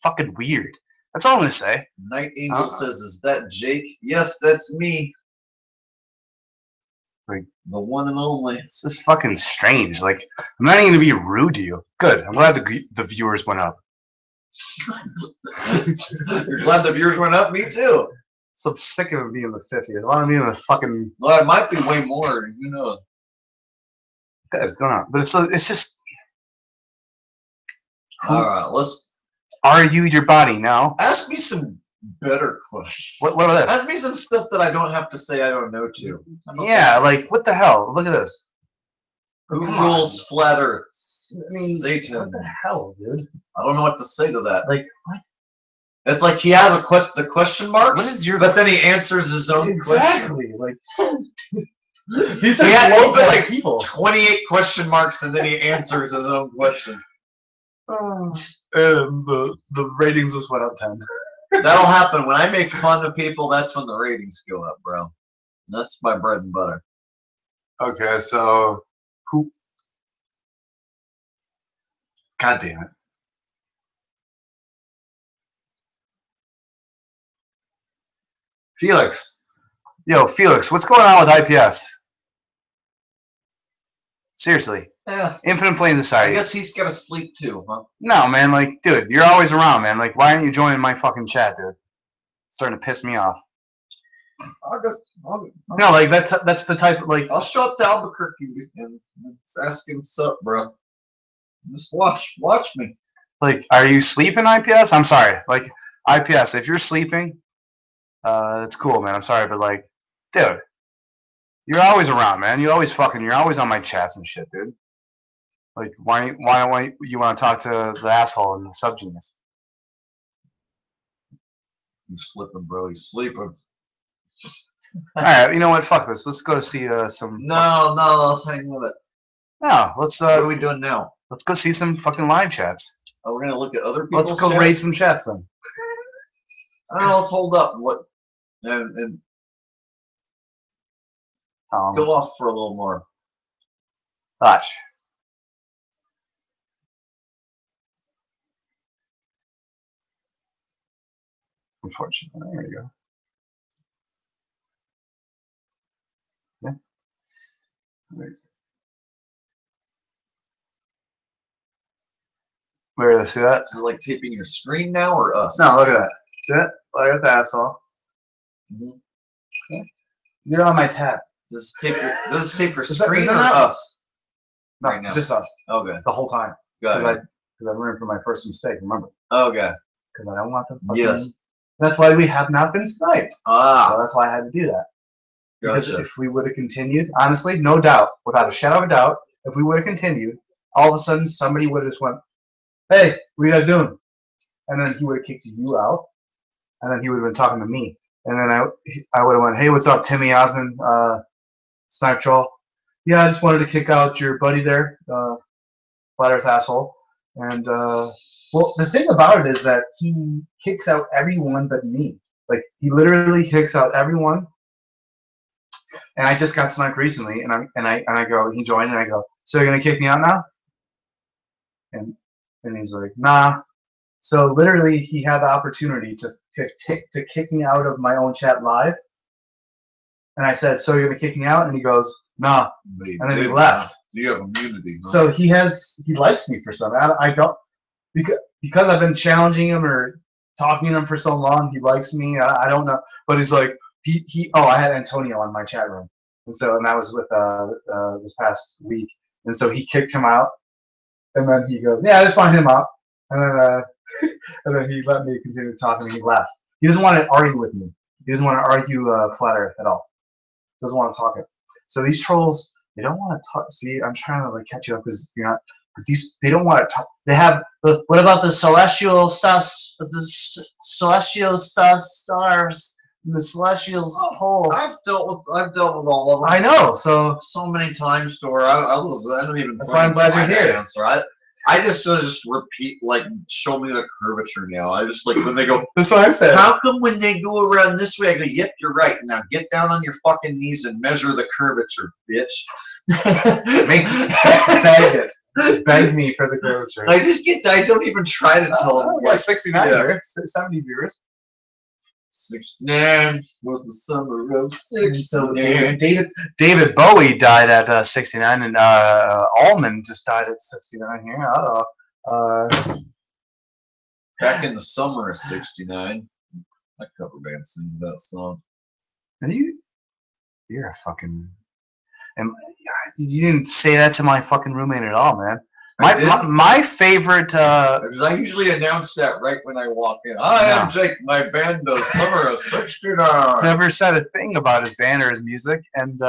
fucking weird. That's all I'm gonna say. Night Angel says, "Is that Jake?" Yes, that's me. Like, the one and only. It's just fucking strange. Like, I'm not even gonna be rude to you. Good. I'm glad the viewers went up. You're glad the viewers went up? Me too. So I'm sick of it being the 50th. I want to be in the fucking. Well, it might be way more. Who knows? Good, it's going on, but it's just. All right, let's. Are you your body now? Ask me some better questions. What are that? Ask me some stuff that I don't have to say I don't know to. Yeah, like what the hell? Look at this. Who rules flat Earth? Satan. What the hell, dude? I don't know what to say to that. Like what? It's like he has the question marks. What is your? But then he answers his own exactly. question. Like he had open like people. 28 question marks, and then he answers his own question. And the ratings just went up 10. That'll happen when I make fun of people. That's when the ratings go up, bro. That's my bread and butter. Okay, so who? God damn it! Felix, yo, Felix, what's going on with IPS? Seriously, Yeah. Infinite Plane I Society. guess he's gotta sleep too, huh? No, man, like, dude, you're always around, man. Like, why aren't you joining my fucking chat, dude? It's starting to piss me off. No, like that's the type of like. I'll show up to Albuquerque and ask him what's up, bro. Just watch me. Like, are you sleeping, IPS? I'm sorry. Like, IPS, if you're sleeping, it's cool, man. I'm sorry, but like, dude, you're always around, man. You're always on my chats and shit, dude. Like, why don't you want to talk to the asshole and the Subgenius? He's slipping, bro. He's sleeping. All right, you know what? Fuck this. Let's go see some. No, let's hang with it. No, let's. What are we doing now? Let's go see some fucking live chats. Oh, we're gonna look at other people's Let's go chats? raid some chats then. I don't know. Let's hold up. What? And go off for a little more. Gosh. Unfortunately, there you go. Yeah. Where did I see that? Is it like taping your screen now or us? No, look at that. See that? Flat Earth asshole. Mm-hmm. Okay. You're on my tab. Does this tape your Is screen that or not- us? No, Right now. just us. Okay. The whole time. Go ahead. Because I learned from my first mistake, remember? Okay. Because I don't want the fucking... Yes. That's why we have not been sniped. So Ah. that's why I had to do that. Because Gotcha. if we would have continued, honestly, no doubt, without a shadow of a doubt, if we would have continued, all of a sudden somebody would have just went, hey, what are you guys doing? and then he would have kicked you out, and then he would have been talking to me, and then I would have went, hey, what's up, Timmy Osmond, Snipe Troll? Yeah, I just wanted to kick out your buddy there, Flat Earth asshole, and well, the thing about it is that he kicks out everyone but me. Like, he literally kicks out everyone. And I just got sniped recently, and I go, he joined, and I go, so you're gonna kick me out now? And he's like, nah. So literally, he had the opportunity to kick me out of my own chat live. And I said, so you're gonna kick me out? And he goes, nah. And then he left. You have immunity. Huh? So he likes me for something. I don't, because I've been challenging him or talking to him for so long. He likes me. I don't know, but he's like, I had Antonio on my chat room, and that was with this past week, and so he kicked him out, and then he goes, yeah, I just want him out, and then he let me continue talking, and he left. He doesn't want to argue with me. He doesn't want to argue Flat Earth at all. Doesn't want to talk it. So these trolls, they don't want to talk. See, I'm trying to like catch you up because you're not. They don't want to talk. They have. What about the celestial stars? The celestial stars. The Celestials pole. I've dealt with all of them. I know. So many times to where I don't even. That's why I'm glad you're here. Answer. I just repeat, like, show me the curvature now. I just, like, when they go, that's what I said. How come when they go around this way, I go, yep, you're right. Now get down on your fucking knees and measure the curvature, bitch. Beg it. Beg me for the curvature. I don't even try to tell them. Yeah, 69 viewers, 70 viewers. 69 was the summer of 69. So David Bowie died at 69, and Allman just died at 69 here. Back in the summer of 69, my cover band sings that song. And you're a fucking. And you didn't say that to my fucking roommate at all, man. My favorite. Because I usually announce that right when I walk in. I am Jake. My band does Summer of 69. Never said a thing about his band or his music, and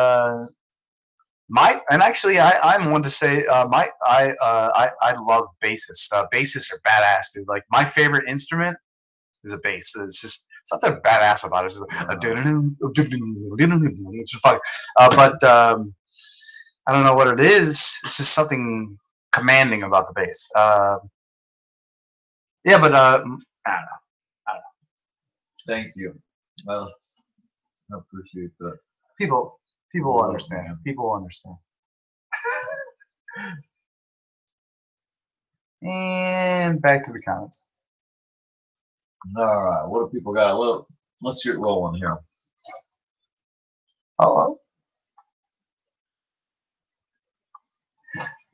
actually I'm one to say I love bassists. Bassists are badass, dude. Like, my favorite instrument is a bass. It's just something badass about it. It's just fun. But I don't know what it is. It's just something commanding about the bass. Yeah, but I don't know. Thank you. Well, I appreciate that. People will understand. People will understand. And back to the comments. All right, what do people got? Let's get rolling here. Hello.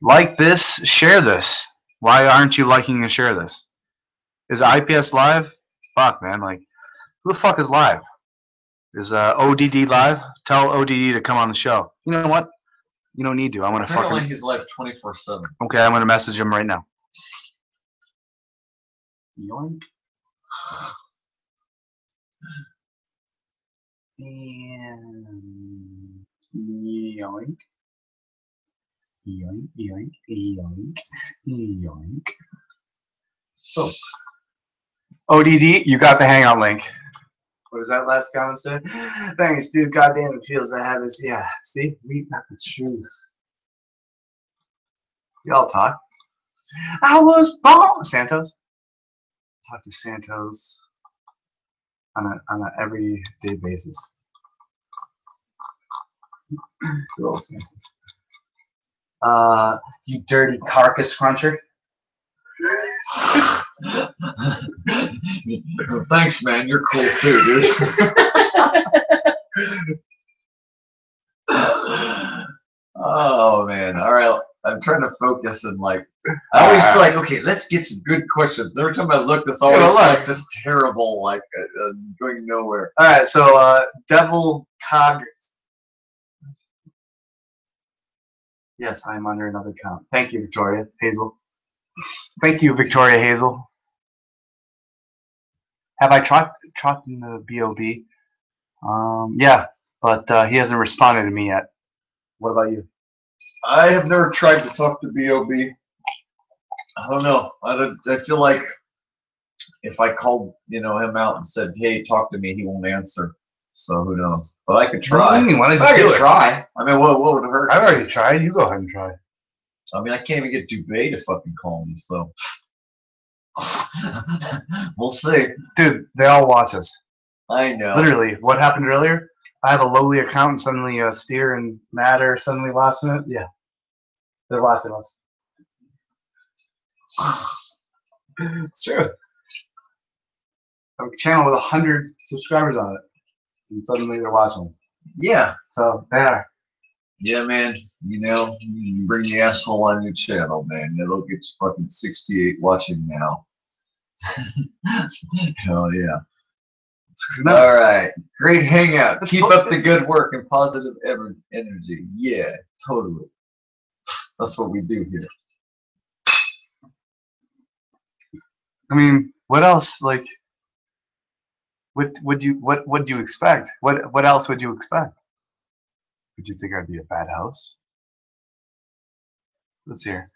Like this, share this. Why aren't you liking and share this? Is IPS live? Fuck, man. Like, who the fuck is live? Is ODD live? Tell ODD to come on the show. You know what? You don't need to. I'm gonna Apparently fucking. he's live 24/7. Okay, I'm gonna message him right now. Yoink. And yoink. Yoink, yoink, yoink, yoink. Oh. ODD, you got the Hangout link. What does that last comment say? Thanks, dude. Goddamn, it feels I have this. Yeah, see? We got the truth. Y'all talk. I was born. Santos. Talk to Santos on a everyday basis. Good old Santos. You dirty carcass cruncher. Thanks, man. You're cool too, dude. Oh man. All right. I'm trying to focus and like I always feel like, okay, let's get some good questions. Every time I look, it's always like just terrible, like going nowhere. All right, so Devil Cog. Yes, I'm under another count. Thank you, Victoria Hazel. Thank you, Victoria Hazel. Have I talked in the BOB? Yeah, but he hasn't responded to me yet. What about you? I have never tried to talk to BOB. I don't know. I feel like if I called, him out and said, "Hey, talk to me," he won't answer. So who knows? But I could try. What do you mean? Why don't you I do could it? try. I mean, what would hurt? I've already tried. You go ahead and try. I mean, I can't even get Dubé to fucking call me, so we'll see. Dude, they all watch us. I know. Literally, what happened earlier? I have a lowly account, and suddenly Steer and Matt are suddenly watching it. Yeah, they're watching us. It's true. I have a channel with 100 subscribers on it, and suddenly they're watching. Yeah. So they are. Yeah, man. You bring the asshole on your channel, man. It'll get you fucking 68 watching now. Hell yeah. All right. Great hangout. Keep up the good work and positive energy. Yeah, totally. That's what we do here. I mean, what else? Like, what would you expect? What else would you expect? Would you think I'd be a bad host? Let's hear.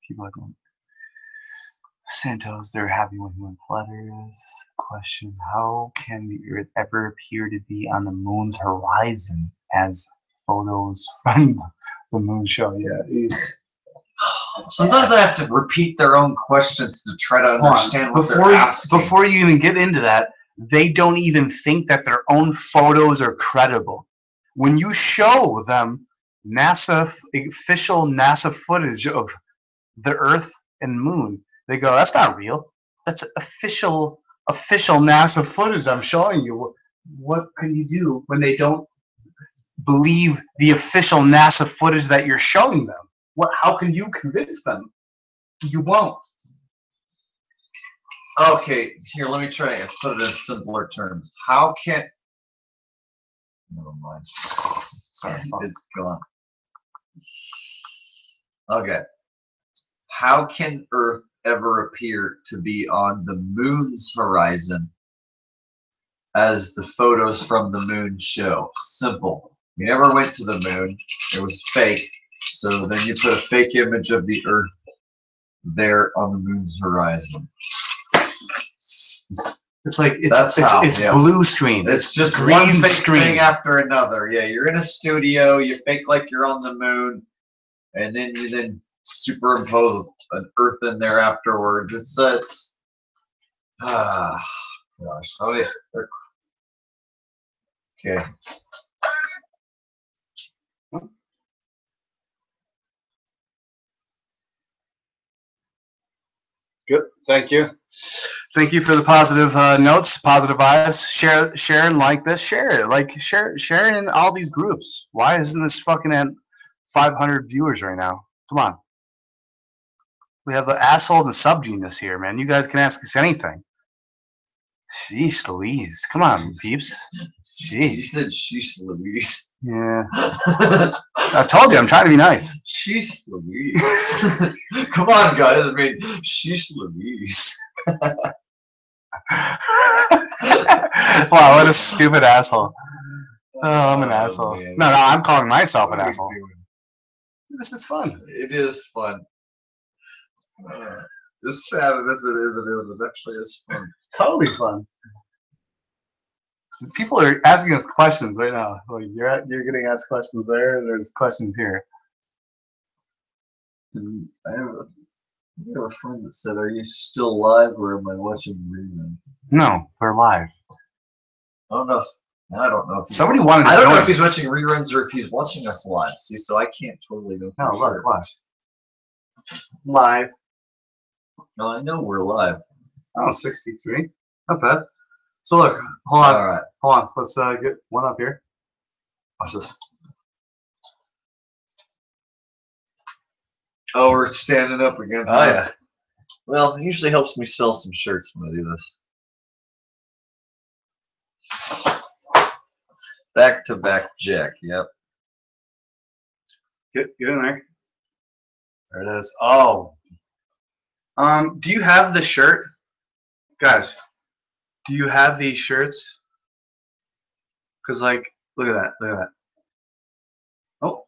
People are going. Santos, they're happy when he went flutters. Question: how can the Earth ever appear to be on the moon's horizon as photos from the moon show? Yeah. Sometimes I have to repeat their own questions to try to understand what they're asking. Before you even get into that, they don't even think that their own photos are credible. When you show them official NASA footage of the Earth and Moon, they go, "That's not real. That's official NASA footage I'm showing you." What can you do when they don't believe the official NASA footage that you're showing them? How can you convince them? You won't. Okay, here, let me try and put it in simpler terms. How can... Never mind. Sorry, it's gone. Okay. How can Earth ever appear to be on the moon's horizon as the photos from the moon show? Simple. We never went to the moon. It was fake. So then you put a fake image of the Earth there on the moon's horizon. It's like it's blue screen. It's just green one fake screen thing after another. Yeah, you're in a studio. You fake like you're on the moon, and then you superimpose an Earth in there afterwards. Gosh. Oh yeah. Okay. Good. Thank you. Thank you for the positive notes, positive vibes. Share and like this. Share it. Share it in all these groups. Why isn't this fucking at 500 viewers right now? Come on. We have the asshole and the subgenius here, man. You guys can ask us anything. Sheesh Louise. Come on, peeps. Sheesh. You said sheesh Louise. Yeah. I told you, I'm trying to be nice. Sheesh Louise. Come on, guys. I mean, sheesh Louise. Wow, what a stupid asshole. Oh, I'm an asshole. Man. No, I'm calling myself an asshole. This is fun. It is fun. As sad as it is, it actually is fun. Totally fun. People are asking us questions right now. Like you're getting asked questions there, and there's questions here. And I have a friend that said, "Are you still live, or am I watching reruns?" No, we're live. I don't know. I don't know. Somebody wanted to I don't know join. if he's watching reruns or if he's watching us live. See, so I can't totally know. No, look, watch. Live. No, I know we're live. Oh, 63. Not bad. So look, hold on. All right. Hold on. Let's get one up here. Watch this. Oh, we're standing up again. Oh yeah. Well, it usually helps me sell some shirts when I do this. Back to back Jack. Yep. Get in there. There it is. Oh. Do you have the shirt, guys? Do you have these shirts? Cause like, look at that. Look at that. Oh.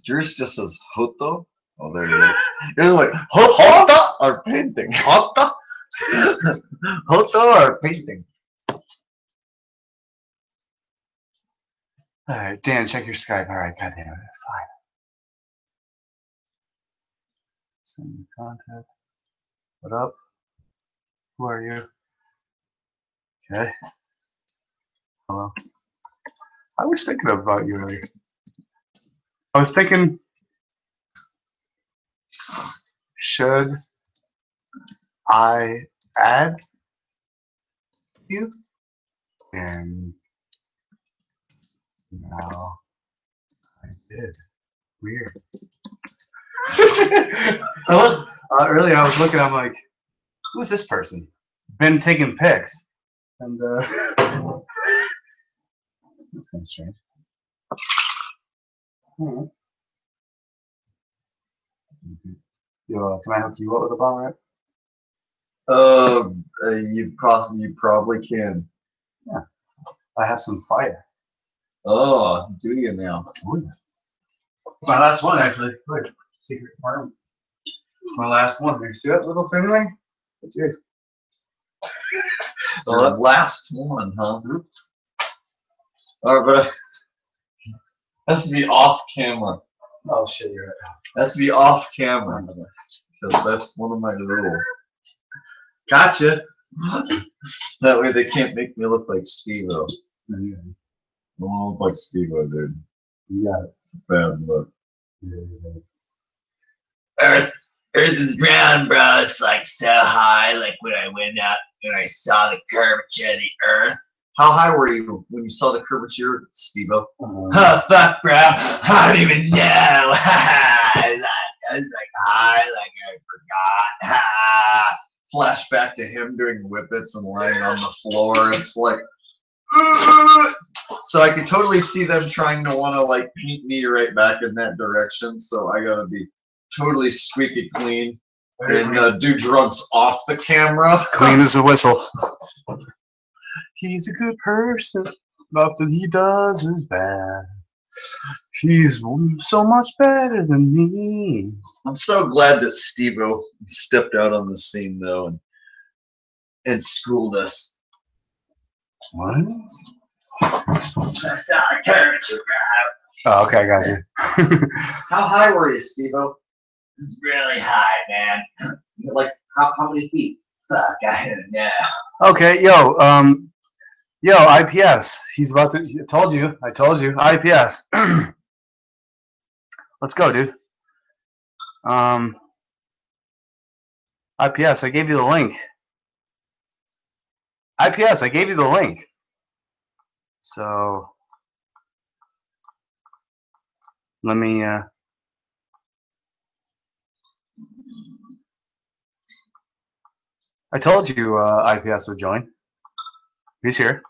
Yours just says Hoto. Oh, there you go. Yours is like Hoto or painting. Hoto? Hoto or painting. All right, Dan, check your Skype. All right, goddamn it, fine. Send contact. What up? Who are you? Okay. Hello. I was thinking about you earlier. I was thinking, should I add you? And now I did. Weird. I was earlier. I was looking. I'm like, who's this person? Been taking pics, and that's kind of strange. Yo, can I hook you up with a bomb rap? You probably can. Yeah, I have some fire. Oh, do you now? My last one, actually. Look, secret compartment. My last one. You see that little thing there? That's yours. The last one, huh? Alright, but has to be off camera. Oh shit, you're right. Has to be off camera because that's one of my rules. Gotcha. That way they can't make me look like Steve-O. I don't look like Steve-O, dude. Yeah, it's a bad look. Earth is brown, bro. It's like so high. Like when I went out and I saw the curvature of the Earth. How high were you when you saw the curvature, Steve-O? Oh fuck, bro! I don't even know. I was like high, like I forgot. Flashback to him doing whippets and laying on the floor. It's like, so I could totally see them trying to want to like paint me right back in that direction. So I gotta be totally squeaky clean and do drugs off the camera. Clean as a whistle. He's a good person. Nothing he does is bad. He's so much better than me. I'm so glad that Steve-O stepped out on the scene though and schooled us. What? That's not a curvature, bro. Oh, okay, I got you. How high were you, Steve-O? It's really high, man. Like how many feet? Fuck, I don't know. Okay, yo, IPS. He's about to. I told you. IPS. Let's go, dude. IPS. I gave you the link. IPS. I gave you the link. So let me. I told you IPS would join. He's here.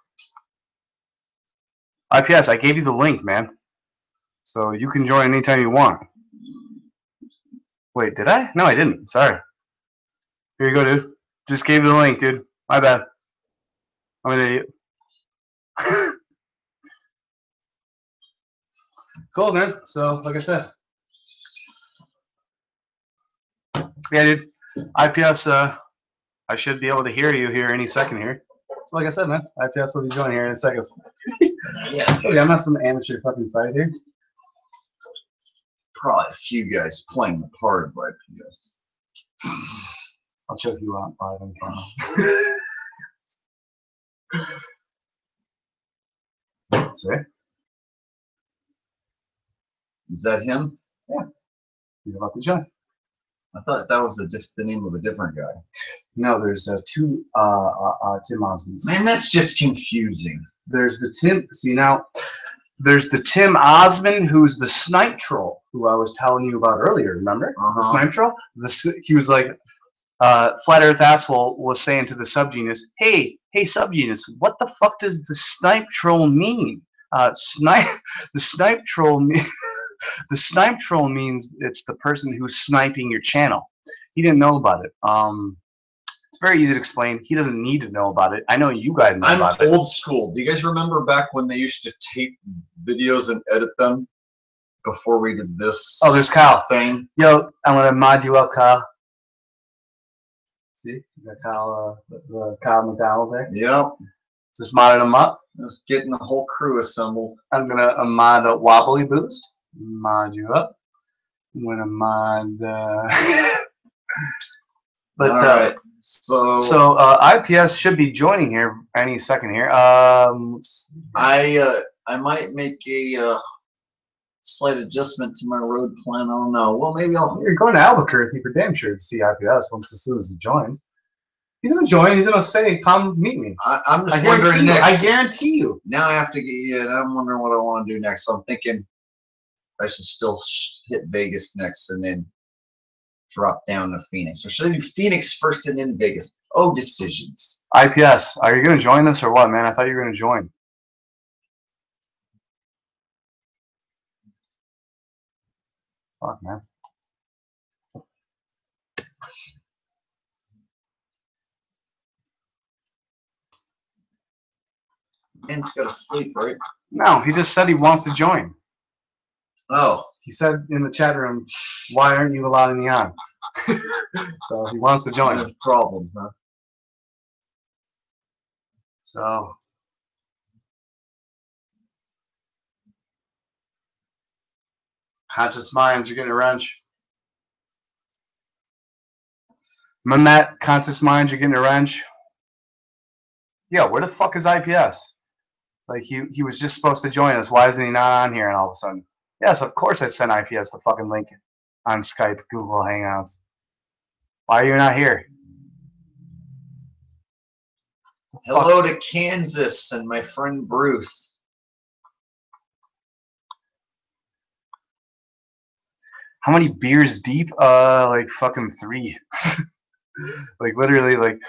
IPS, I gave you the link, man. So you can join anytime you want. Wait, did I? No, I didn't. Sorry. Here you go, dude. Just gave you the link, dude. My bad. I'm an idiot. Cool, man. So, like I said. Yeah, dude. IPS, I should be able to hear you here any second here. So like I said, man, IPS will be joining here in a second. Yeah. I'm not some amateur fucking side here. Probably a few guys playing the part of IPS. I'll choke you out live on camera. See? Is that him? Yeah. He's about to join. I thought that was the name of a different guy. No, there's two Tim Osmonds. Man, that's just confusing. There's the Tim. See now, there's the Tim Osmond, who's the snipe troll, who I was telling you about earlier. Remember the snipe troll? He was like, Flat Earth Asshole was saying to the subgenus, "Hey, subgenus, what the fuck does the snipe troll mean? The snipe troll the snipe troll means it's the person who's sniping your channel." He didn't know about it. It's very easy to explain. He doesn't need to know about it. I know you guys know about it. I'm old school. Do you guys remember back when they used to tape videos and edit them? before we did this. Oh, there's Kyle. thing. Yo, I'm gonna mod you up, Kyle. See, you got Kyle, the Kyle McDonald there. Yep. Just modded him up. Just getting the whole crew assembled. I'm gonna mod a Wobbly Boost. Mod you up. I'm gonna mod. But All right. So IPS should be joining here any second here. Let's see. I might make a slight adjustment to my road plan. I don't know. Well, maybe I'll. You're going to Albuquerque for damn sure to see IPS once as soon as he joins. He's gonna join. He's gonna say, "Come meet me." I'm just I wondering guarantee you. next. I guarantee you. Now I have to get you, and I'm wondering what I want to do next. So I'm thinking I should still hit Vegas next, and then drop down to Phoenix, or should I do Phoenix first and then Vegas? Oh, decisions. IPS, are you gonna join this or what, man? I thought you were gonna join. Fuck, man. Ben's got to sleep, right? No, he just said he wants to join. Oh, He said in the chat room, "Why aren't you allowing me on?" So he wants to join. there's problems, huh? So conscious minds, you're getting a wrench. Mamet, conscious minds, you're getting a wrench. Yo, where the fuck is IPS? Like he was just supposed to join us. Why isn't he not on here? And all of a sudden, yes, of course I sent IPS the fucking link on Skype, Google Hangouts. Why are you not here? Hello to Kansas and my friend Bruce. How many beers deep? Like fucking 3. Like literally, like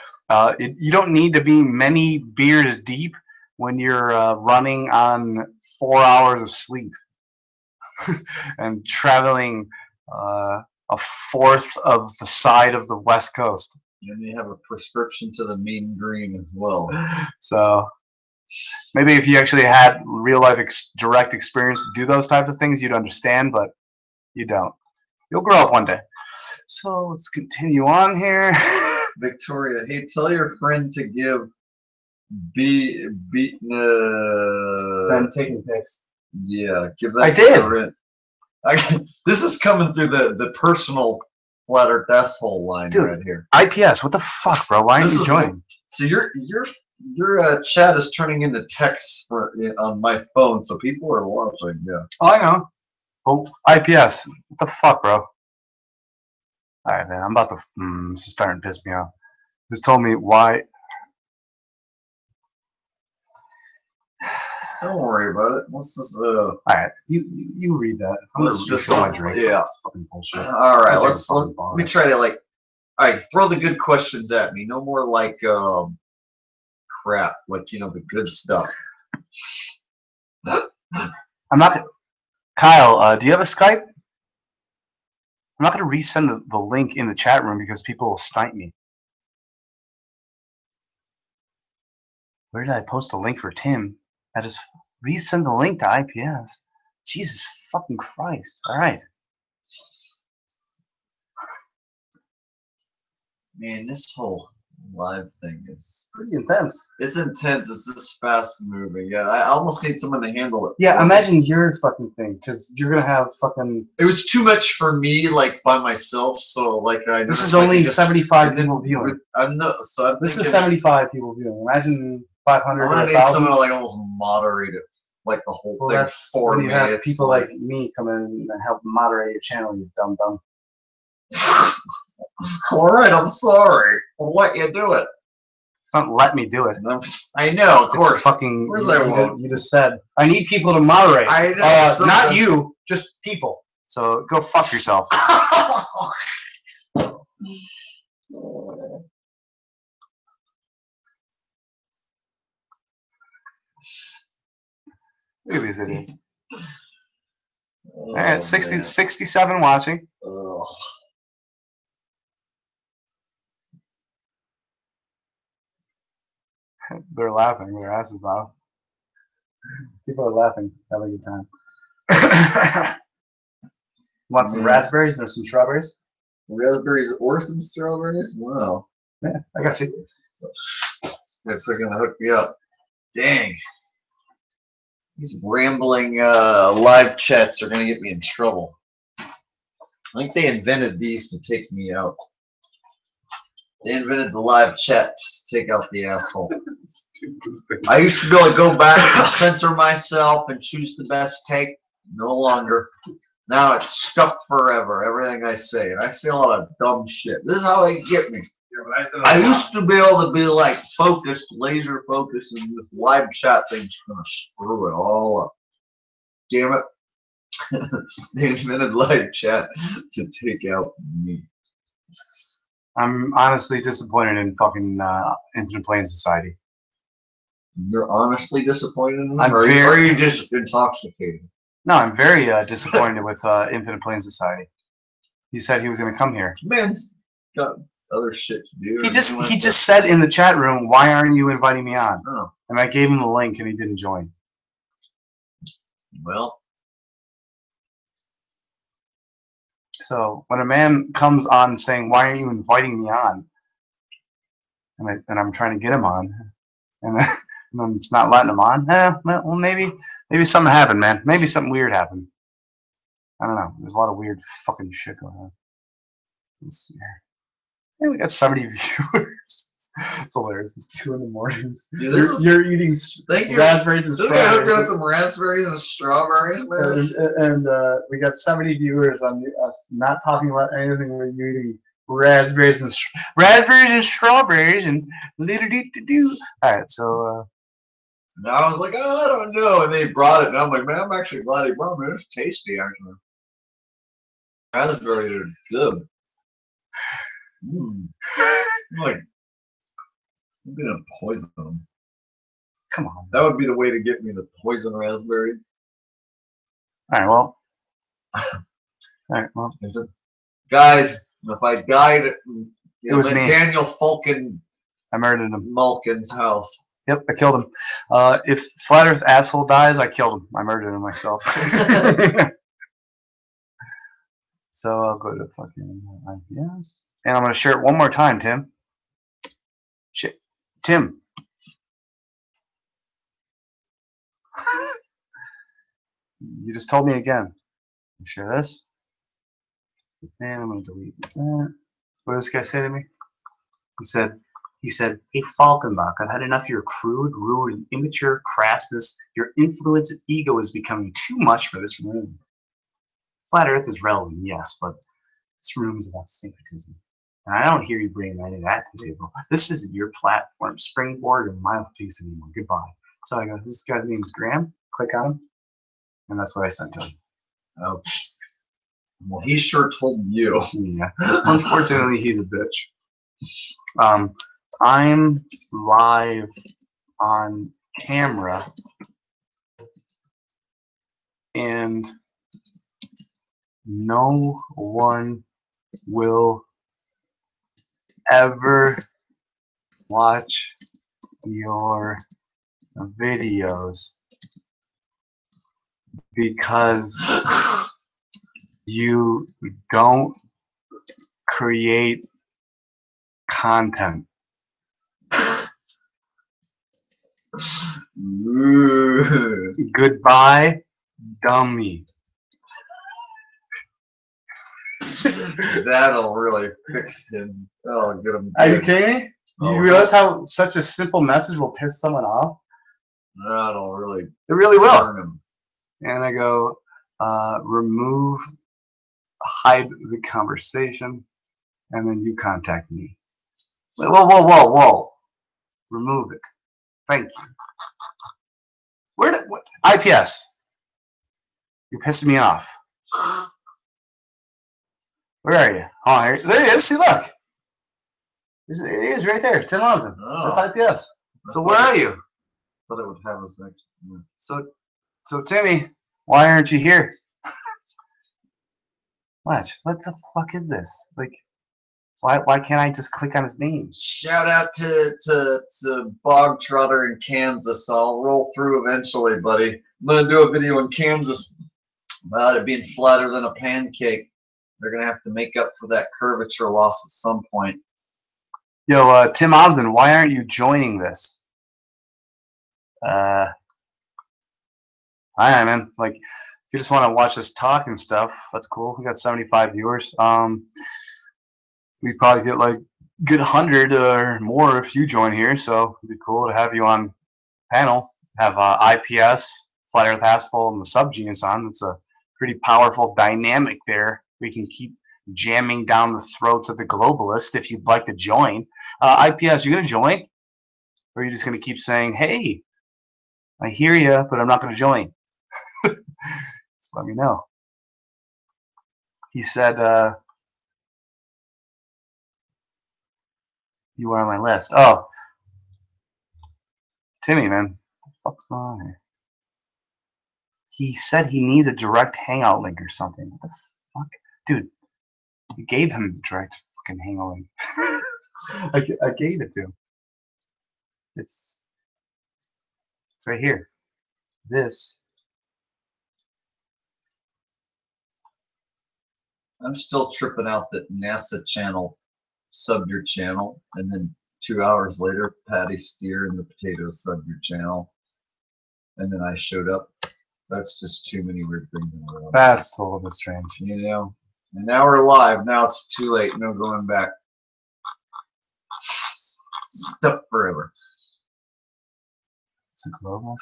you don't need to be many beers deep when you're running on 4 hours of sleep and traveling a fourth of the side of the West Coast. And you have a prescription to the Mean Green as well. So maybe if you actually had real life direct experience to do those types of things, you'd understand, but you don't. You'll grow up one day. So let's continue on here. Victoria, hey, tell your friend to give I'm taking pics. yeah, give that. I did. This is coming through the personal Flat Earth asshole line. Dude, right here. IPS, what the fuck, bro? Why aren't This you is joining? So your chat is turning into text on my phone, so people are watching. Yeah. Oh, I know. Oh, IPS, what the fuck, bro? All right, man. I'm about to. This is starting to piss me off. Just told me why. Don't worry about it. Let's just. All right, you read that. I'm Let's just just refill my drink. yeah. It's fucking bullshit. All right. That's Let's a let fucking bother. me try to like. All right, throw the good questions at me. No more like crap. Like the good stuff. I'm not. Kyle, do you have a Skype? I'm not going to resend the link in the chat room because people will snipe me. Where did I post the link for Tim? I just resend the link to IPS. Jesus fucking Christ. All right. Man, this whole live thing is Pretty intense. it's intense. It's just fast moving. Yeah, I almost need someone to handle it. Yeah, for me. imagine your fucking thing, because you're going to have fucking... It was too much for me, like by myself. So like I. This noticed, is like, only I just- 75 and then people viewing. I'm not. So I'm This is thinking, 75 people viewing. Imagine 500 I'm or gonna need 1,000. someone to like almost moderate it, like the whole Well, thing that's for when you me. have It's people like me come in and help moderate your channel, you dumb dumb. all right, I'm sorry. I'll let you do it. It's not let me do it. And I know, of It's course. fucking. course I won't. You just said I need people to moderate. I know, not sometimes- you, just people. So go fuck yourself. Look at these idiots. All right, 67 watching. Oh, They're laughing. Their asses off. People are laughing. Having a good time. Want some Yeah. raspberries or some strawberries? Raspberries or some strawberries? Wow. Yeah, I got you. That's they're gonna hook me up. Dang. These rambling live chats are gonna get me in trouble. I think they invented these to take me out. They invented the live chat to take out the asshole. I used to be able to go back and censor myself and choose the best take. No longer. Now it's stuck forever, everything I say. And I say a lot of dumb shit. This is how they get me. I used to be able to be like focused, laser focused, and this live chat thing's gonna screw it all up. Damn it. They invented live chat to take out me. I'm honestly disappointed in fucking Infinite Plane Society. You're honestly disappointed in them? I'm Or very- are you just intoxicated? No, I'm very disappointed with Infinite Plane Society. He said he was going to come here. Man's got other shit to do. He just said in the chat room, "Why aren't you inviting me on?" Oh, And I gave him a link, and he didn't join. well. So when a man comes on saying, "Why aren't you inviting me on?" and I'm trying to get him on, and then it's not letting him on, well, maybe something happened, man. Maybe something weird happened. I don't know. There's a lot of weird fucking shit going on. Let's see here. Hey, we got 70 viewers. It's hilarious. It's 2 in the mornings. Dude, this is- You're eating Thank you. raspberries and So we hooked up strawberries. some raspberries and strawberries, man. And we got 70 viewers on us not talking about anything. We're eating raspberries and strawberries and little do. All right, so And I was like, oh, I don't know. And they brought it, and I'm like, man, I'm actually glad he brought it. It's tasty, actually. Raspberries are good. I'm like, I'm gonna poison them. come on. That would be the way to get me to poison raspberries. All right, well. All right, well. Is it? Guys, if I died at It was at me. Daniel Fulkin I murdered him. Malkin's house. Yep, I killed him. If Flat Earth asshole dies, I killed him. I murdered him myself. So I'll go to fucking IPS. And I'm going to share it one more time, Tim. Shit. Tim. You just told me again. Share this. And I'm going to delete that. What did this guy say to me? He said, "Hey, Falkenbach, I've had enough of your crude, rude, and immature crassness. Your influence and ego is becoming too much for this room. Flat Earth is relevant, yes, but this room is about syncretism. And I don't hear you bringing any of that to the table. This isn't your platform, springboard, or mouthpiece anymore. Goodbye." So I go, "This guy's name is Graham." Click on him. And that's what I sent to him. Oh. Well, he sure told you. Yeah. Unfortunately, he's a bitch. I'm live on camera, and no one will ever watch your videos because you don't create content. Ooh. Goodbye, dummy. That'll really fix him. That'll get him. Are you good. kidding me? Oh, You realize how such a simple message will piss someone off? That'll really It really will. burn him. And I go, remove, hide the conversation, and then you contact me. Wait, whoa. Remove it. Thank you. What? IPS. You're pissing me off. Where are you? Oh, here, there he is. See, look. There he is right there. Tim Robinson. Oh. That's IPS. So where are you? Thought it would have us next. So Timmy, why aren't you here? Watch. What the fuck is this? Like, why can't I just click on his name? Shout out to Bog Trotter in Kansas. I'll roll through eventually, buddy. I'm gonna do a video in Kansas About it being flatter than a pancake, they're gonna have to make up for that curvature loss at some point. Yo, Tim Osmond, why aren't you joining this? I am, man. Like, if you just want to watch us talk and stuff, that's cool. We got 75 viewers. We probably get 100 or more if you join here. So it'd be cool to have you on panel. Have IPS, Flat Earth Haspel, and the Subgenus on. It's a pretty powerful dynamic there. We can keep jamming down the throats of the globalist if you'd like to join. IPS, you gonna join? Or are you just gonna keep saying, hey, I hear you, but I'm not gonna join? Just let me know. He said, you are on my list. Oh, Timmy, man. What the fuck's going on here? He said he needs a direct hangout link or something. What the fuck? Dude, you gave him the direct fucking hangout link. I gave it to him. It's right here. This. I'm still tripping out that NASA channel subbed your channel, and then 2 hours later, Patty Steer and the Potatoes subbed your channel, and then I showed up. That's just too many weird things in a row. That's a little bit strange. You know? And now we're live. Now it's too late. No going back. Stuck forever. It's a global.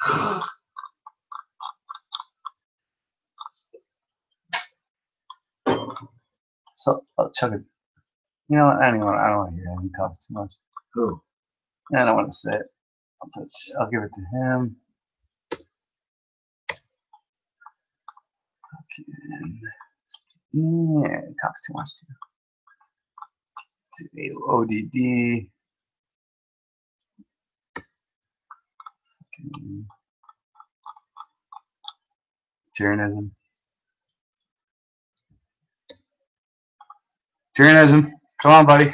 So, Chuck it. You know what? I don't want to hear him. He talks too much. Who? I don't want to say it. I'll give it to him. Yeah, he talks too much too. ODD. Tyrannism. Tyrannism. Come on, buddy.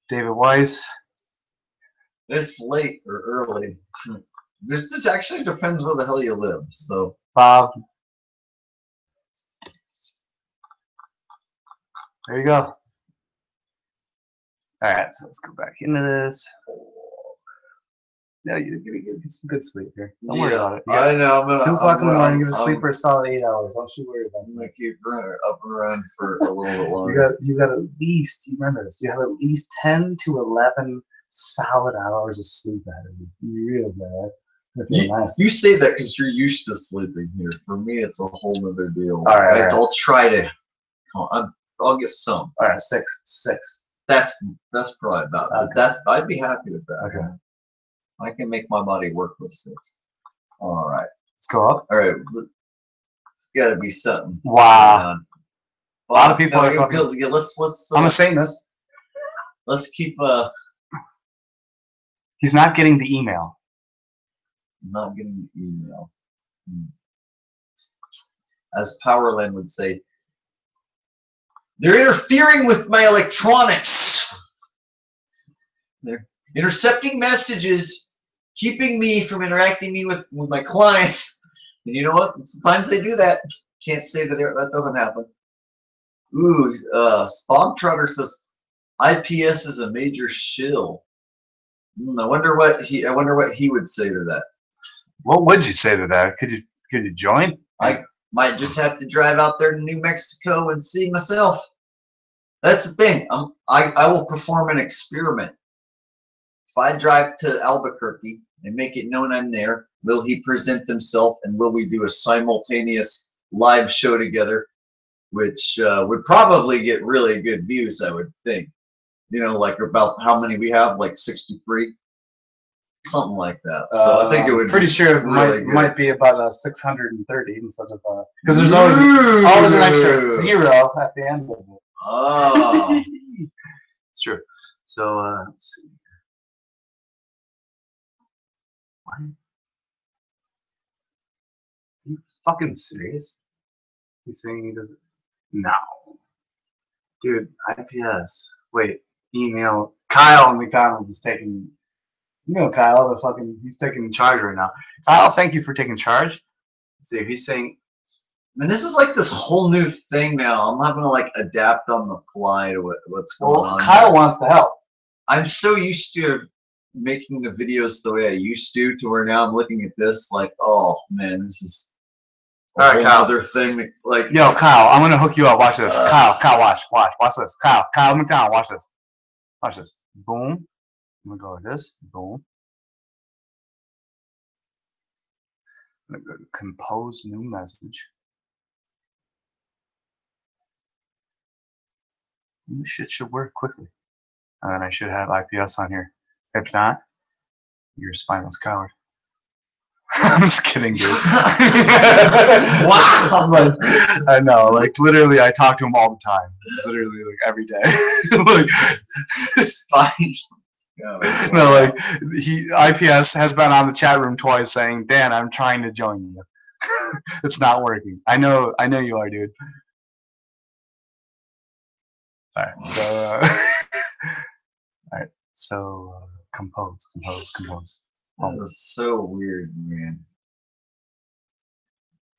David Weiss. It's late or early. This actually depends where the hell you live. So Bob. There you go. Alright, so let's go back into this. No, you're gonna get some good sleep here. Don't worry about it. I know. It's 2 o'clock in the morning. You're gonna sleep for a solid 8 hours. Don't you worry about it. I'm gonna keep up and running for a little bit longer. You got at least, you remember this, you have at least 10 to 11 solid hours of sleep out of you. You realize that, right? You say that because you're used to sleeping here. For me, it's a whole other deal. All right. I'll try to. I'll get some. All right, six. That's probably about. Okay. I'd be happy with that. Okay. I can make my body work with 6. All right. Let's go up. All right. It's got to be something. Wow. A lot of people are fucking. Yeah, let's. I'm a Satanist. Let's keep. He's not getting the email. Not getting the email. As Powerland would say, they're interfering with my electronics. They're intercepting messages, keeping me from interacting with my clients. And you know what? Sometimes they do that. Can't say that that doesn't happen. Ooh, Spog Trotter says IPS is a major shill. I wonder what he would say to that. What would you say to that? Could you join? I might just have to drive out there to New Mexico and see myself. That's the thing. I will perform an experiment. If I drive to Albuquerque and make it known I'm there, will he present himself and will we do a simultaneous live show together, which would probably get really good views, I would think. You know, like about how many we have, like 63, something like that. So I think it would. Pretty sure it really might be about 630 instead of because there's always an extra 0 at the end of it. Oh, it's true. So let's see. What? Are you fucking serious? He's saying he doesn't. No, dude. IPS. Wait. Email Kyle McDonald is taking. You know Kyle, he's taking charge right now. Kyle, thank you for taking charge. Let's see if he's saying And this is like this whole new thing now. I'm having to like adapt on the fly to what's going Well, on. Kyle wants to help. I'm so used to making the videos the way I used to where now I'm looking at this like, oh man, this is a All right, whole Kyle. other thing. That, like, Yo, Kyle, I'm gonna hook you up. Watch this. Kyle, watch this. Kyle McDonald, watch this. Watch this. Boom. I'm gonna go like this. Boom. I'm gonna go to compose new message. And this shit should work quickly. And then I should have IPS on here. If not, you're a spineless coward. I'm just kidding, dude. Wow. Like, I know, like literally, I talk to him all the time. Literally, like every day. Like, spine. no, like IPS has been on the chat room twice saying, "Dan, I'm trying to join you. It's not working." I know you are, dude. All right, so all right, so compose. That was so weird, man.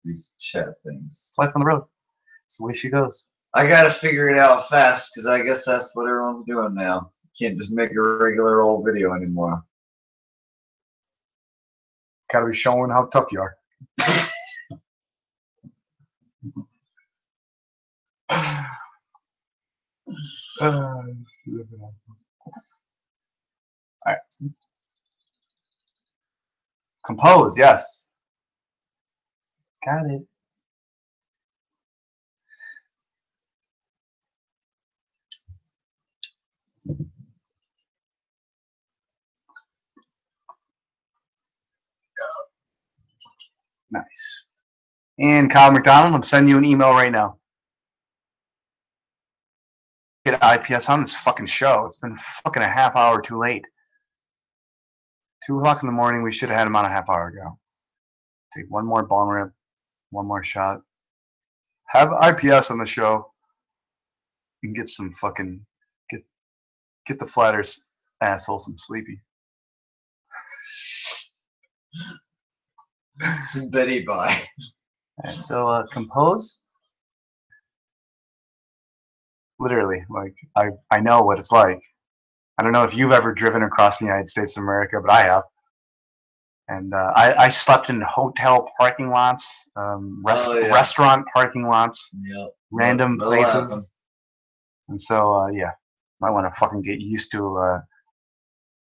These chat things. It's life on the road. It's the way she goes. I gotta figure it out fast because I guess that's what everyone's doing now. Can't just make a regular old video anymore. Gotta be showing how tough you are. Alright. Compose, yes. Got it. Nice. And Kyle McDonald, I'm sending you an email right now. Get IPS on this fucking show. It's been fucking a half hour too late. 2 o'clock in the morning, we should have had him on a half hour ago. Take one more bong rip, one more shot. Have IPS on the show and get some fucking get the Flat Earth asshole some sleepy. Some Betty Bye. Alright, so compose. Literally, like I know what it's like. I don't know if you've ever driven across the United States of America, but I have. And I slept in hotel parking lots, restaurant parking lots, random places. Happen. And so, yeah, might want to fucking get used to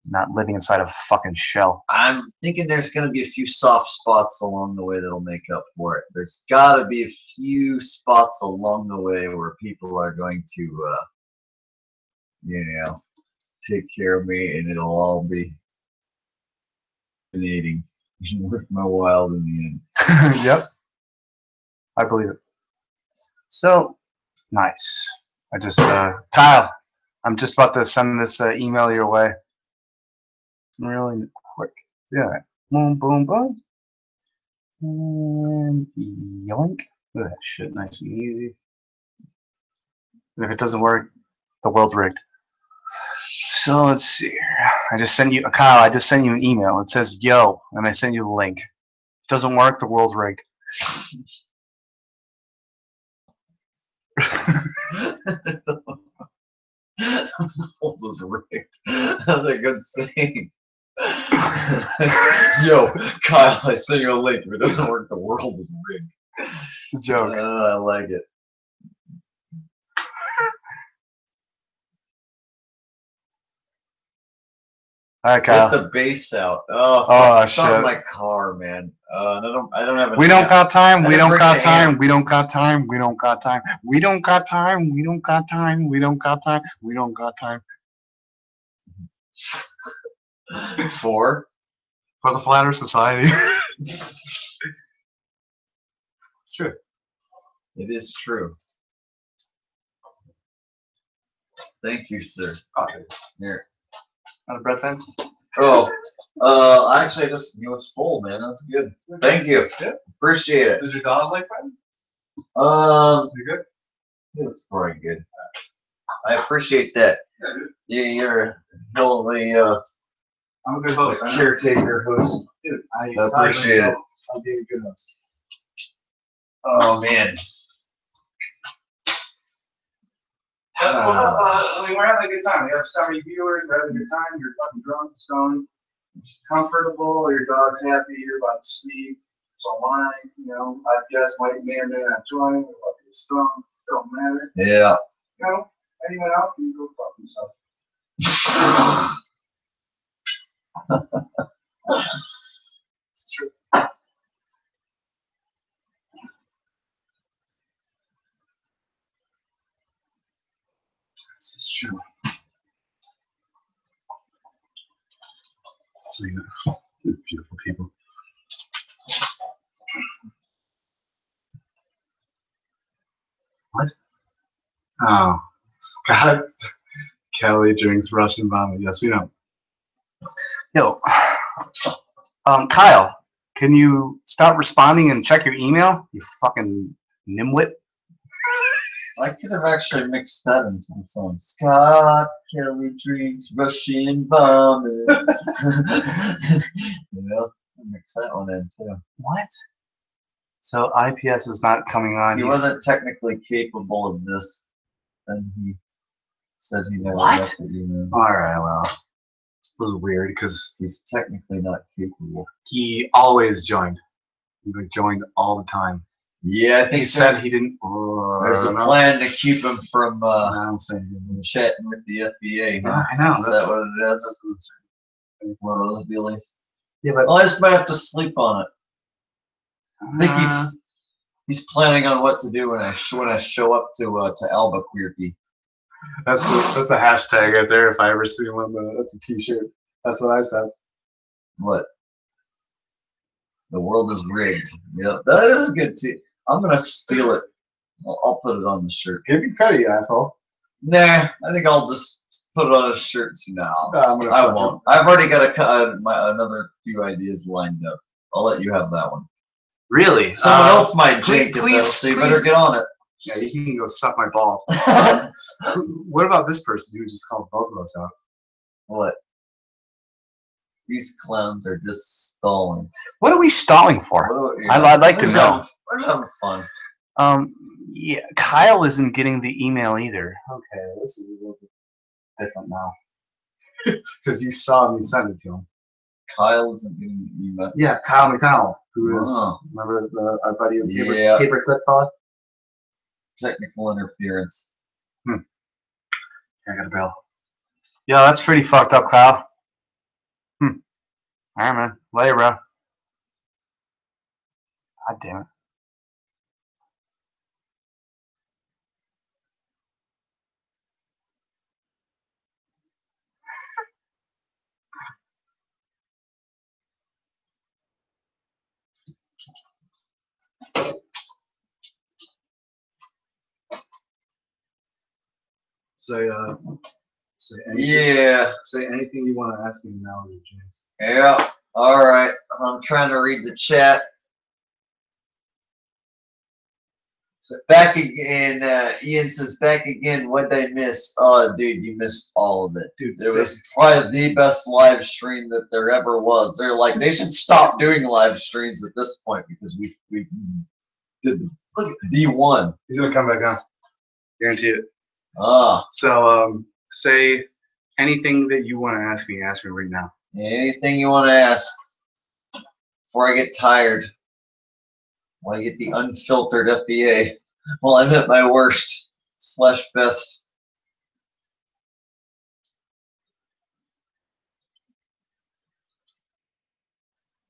not living inside a fucking shell. I'm thinking there's going to be a few soft spots along the way that'll make up for it. There's got to be a few spots along the way where people are going to, you know, take care of me, and it'll all be fascinating, worth my while in the end. Yep, I believe it. So nice. I just Kyle, I'm just about to send this email your way. Really quick. Yeah. Boom, boom, boom. And yoink. Look at that shit, nice and easy. And if it doesn't work, the world's rigged. So let's see here. I just sent you, Kyle, I just sent you an email. It says, yo, and I sent you the link. If it doesn't work, the world's rigged. The world is rigged. That's a good saying. Yo, Kyle, I sent you a link. If it doesn't work, the world is rigged. It's a joke. I like it. All right, Kyle. Get the bass out. Oh shit! My car, man. I don't have. We don't got time. We don't got time. We don't got time. We don't got time. We don't got time. We don't got time. We don't got time. We don't got time. For the Flat Earth Society. It's true. It is true. Thank you, sir. Here. Not a bread fan? Oh, actually, it was full, man. That's good. Thank you. Yeah. Appreciate it. Does your dog like bread? You good? It's probably good. I appreciate that. Yeah, dude. You're a hell of a I'm a good host. caretaker host. Dude, I appreciate it. I'll be a good host. Oh man. I mean, we're having a good time. We have 70 viewers. We're having a good time. You're fucking drunk, stoned, comfortable. Your dog's happy. You're about to sleep. So am I. You know, I guess might may or may not join. We're about to get stoned. Don't matter. Yeah. You know, anyone else can go fuck himself. It's true. This is true. So, these beautiful people. What? Oh, Scott Kelly drinks Russian vomit. Yes, we know. Yo, Kyle, can you stop responding and check your email? You fucking nimwit. I could have actually mixed that into the song. Scott Kelly drinks Russian vomit. You know, mix that one in too. What? So IPS is not coming on. He wasn't technically capable of this, and he said he never What? got the email. All right, well, it was weird because He's technically not capable. he always joined. He joined all the time. Yeah, I think He said he didn't. there's a plan to keep him from I'm saying. chatting with the FBA. Huh? I know. Is that what it is? One of those dealings. Yeah, but Well, I just might have to sleep on it. I think he's planning on what to do when I show up to Albuquerque. That's a hashtag right there. If I ever see one, that's a T-shirt. That's what I said. What? The world is rigged. Yeah, that is a good tee. I'm gonna steal it. I'll put it on the shirt. Give me credit, you asshole. Nah, I think I'll just put it on a shirt. No, I'm gonna I fucking- won't. I've already got another few ideas lined up. I'll let you have that one. Really? Someone else might please- take it though, please- so you please. better get on it. Yeah, you can go suck my balls. What about this person who just called both of us out? What? These clowns are just stalling. What are we stalling for? I'd like to We're just know. having- We're just having fun. Yeah, Kyle isn't getting the email either. Okay, this is a little bit different now. Because you saw me send it to him. Kyle isn't getting the email. Yeah, Kyle McDonald, who is, Oh. remember our buddy of Yeah. Paperclip Pod? Technical interference. I got a bill. Yo, that's pretty fucked up, Kyle. Alright, man. Later, bro. God damn it. Say anything. Yeah. Say anything you want to ask me now, James. Yeah. All right. I'm trying to read the chat. Back again. Ian says, back again. What'd I miss? Oh, dude, you missed all of it. Dude, It was probably the best live stream that there ever was. They're like, they should stop doing live streams at this point because we did the D1. he's gonna come back on. Guarantee it. Ah, So, say anything that you want to ask me right now. anything you want to ask before I get tired. When I get the unfiltered FBA. Well, I'm at my worst / best.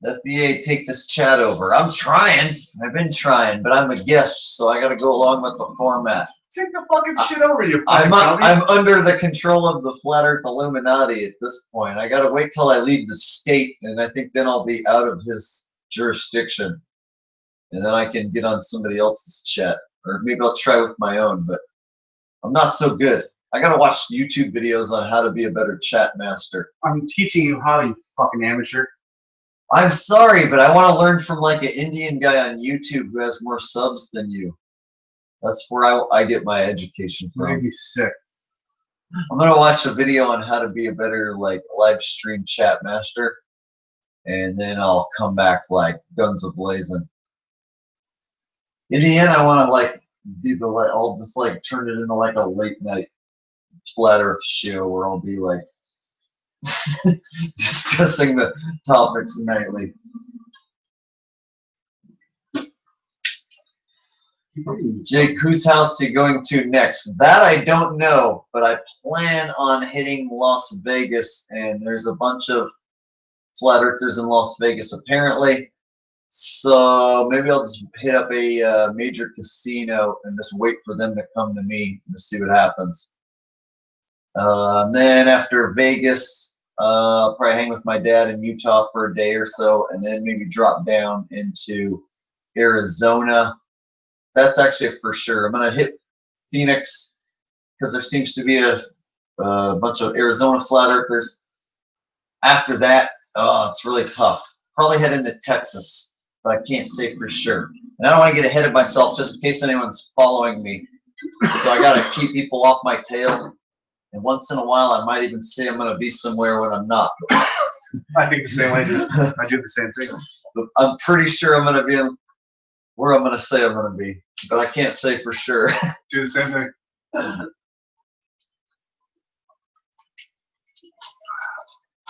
FBA, take this chat over. I'm trying. I've been trying, but I'm a guest, so I got to go along with the format. Take the fucking shit over, you fucking I'm under the control of the Flat Earth Illuminati at this point. I got to wait till I leave the state, and I think then I'll be out of his jurisdiction. And then I can get on somebody else's chat. Or maybe I'll try with my own, but I'm not so good. I gotta watch YouTube videos on how to be a better chat master. I'm teaching you how, you fucking amateur. I'm sorry, but I want to learn from like an Indian guy on YouTube who has more subs than you. That's where I get my education You make from. me sick. I'm gonna watch a video on how to be a better like live stream chat master, and then I'll come back like guns a blazing. In the end, I want to like be the like. I'll just like turn it into like a late night flat Earth show where I'll be like discussing the topics nightly. Jake, whose house are you going to next? That I don't know, but I plan on hitting Las Vegas, and there's a bunch of flat earthers in Las Vegas apparently. So maybe I'll just hit up a major casino and just wait for them to come to me to see what happens. Then after Vegas, I'll probably hang with my dad in Utah for a day or so, and then maybe drop down into Arizona. That's actually for sure. I'm going to hit Phoenix because there seems to be a bunch of Arizona flat earthers. After that, oh, it's really tough. Probably head into Texas, but I can't say for sure. And I don't want to get ahead of myself just in case anyone's following me. So I got to keep people off my tail. And once in a while, I might even say I'm going to be somewhere when I'm not. I think the same way. I do the same thing. But I'm pretty sure I'm going to be where I'm going to say I'm going to be. But I can't say for sure. Do the same thing.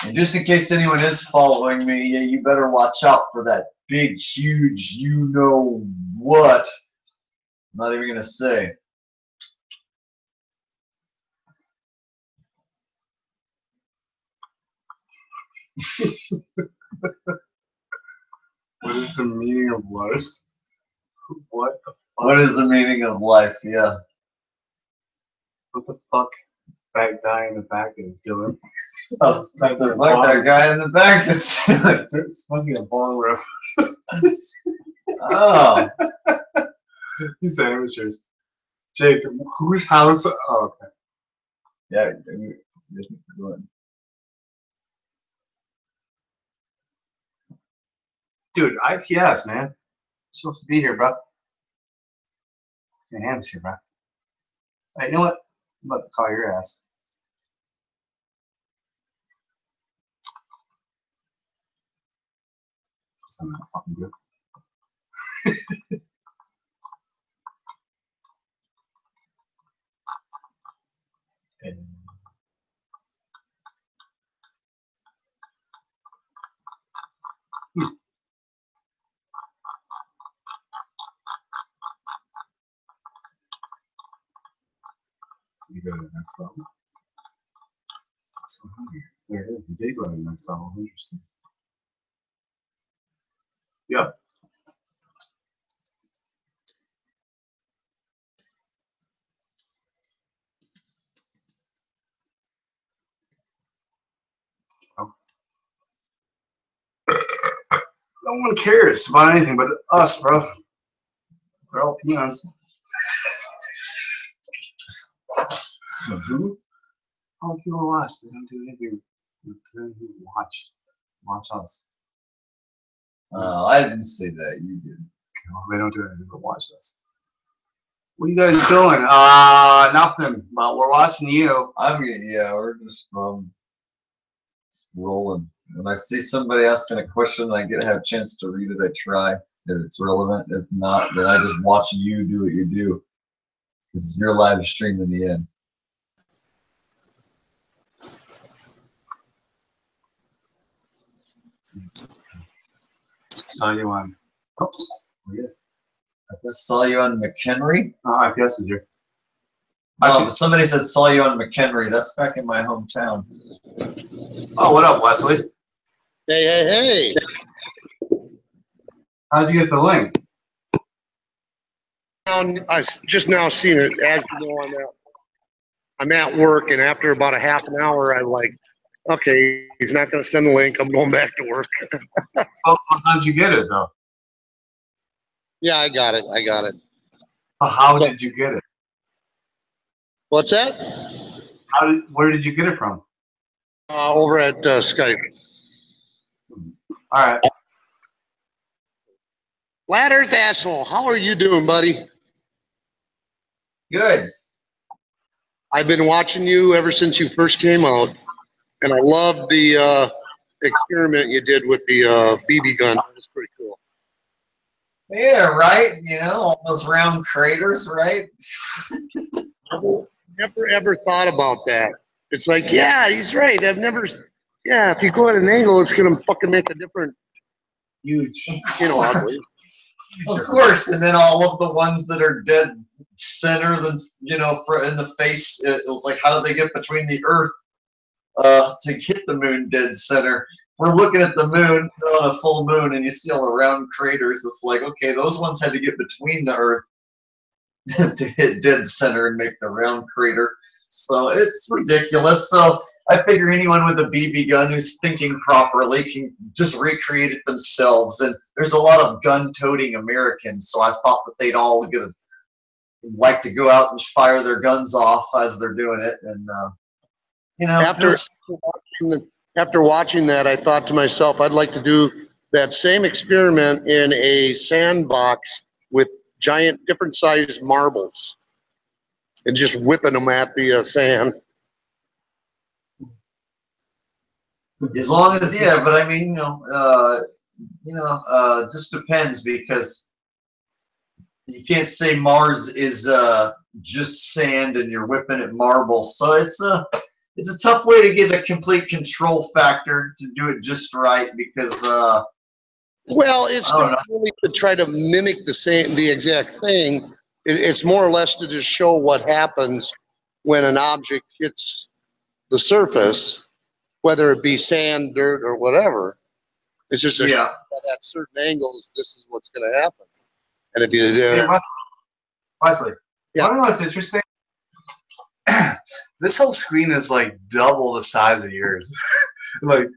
And just in case anyone is following me, yeah, you better watch out for that big, huge, you know what. I'm not even going to say. What is the meaning of life? What the fuck? What is the meaning of life? Yeah. What the fuck that guy in the back is doing? Oh, like that guy in the back is doing. It's fucking a bong rip. Oh. These amateurs. Jake, whose house? Oh, okay. Yeah. Dude, IPS, man. You're supposed to be here, bro. Your hand's here, bro. Hey, you know what? I'm about to call your ass. I'm not fucking good. You go to the next level. So hungry. There it is. You did go to the next level. Interesting. Yep. Oh. No one cares about anything but us, bro. We're all peons. All people watch. They don't do anything. They watch. Watch us. I didn't say that. You did. Well, they don't do anything but watch us. What are you guys doing? Nothing. But we're watching you. Yeah, we're just rolling. When I see somebody asking a question and I have a chance to read it, I try. If it's relevant. If not, then I just watch you do what you do. This is your live stream in the end. Saw you on. Oh, yeah. I saw you on McHenry. Oh, IPS is here. Oh, but somebody said saw you on McHenry. That's back in my hometown. Oh, what up, Wesley? Hey. How'd you get the link? I just now seen it. As you know, I'm at work, and after about a half an hour, I'm like, okay, he's not going to send the link. I'm going back to work. Oh, how'd you get it, though? Yeah, I got it. How did you get it? What's that? Where did you get it from? Over at Skype. All right. Flat Earth asshole, how are you doing, buddy? Good. I've been watching you ever since you first came out, and I love the experiment you did with the BB gun. That was pretty cool. Yeah, right. You know, all those round craters, right? Never ever thought about that. It's like, yeah, he's right. I've never. Yeah, if you go at an angle, it's gonna fucking make a different, Huge. ugly. Of course, and then all of the ones that are dead center, in the face, it was like, how did they get between the Earth to hit the moon dead center? We're looking at the moon on a full moon, and you see all the round craters. It's like, okay, those ones had to get between the Earth to hit dead center and make the round crater. So it's ridiculous. So I figure anyone with a BB gun who's thinking properly can just recreate it themselves. And there's a lot of gun-toting Americans, so I thought that they'd all like to go out and fire their guns off as they're doing it. And After watching that, I thought to myself, I'd like to do that same experiment in a sandbox with giant, different sized marbles, and just whipping them at the sand. as long as, yeah, but I mean, just depends, because you can't say Mars is just sand and you're whipping at marbles. So it's a tough way to get a complete control factor to do it just right, because Well, it's I don't not really to try to mimic the exact thing. It's more or less to just show what happens when an object hits the surface, whether it be sand, dirt, or whatever. It's just a yeah. at certain angles, this is what's going to happen. And if you Hey, Wesley, Yeah. I don't know what's interesting. This whole screen is like double the size of yours. like,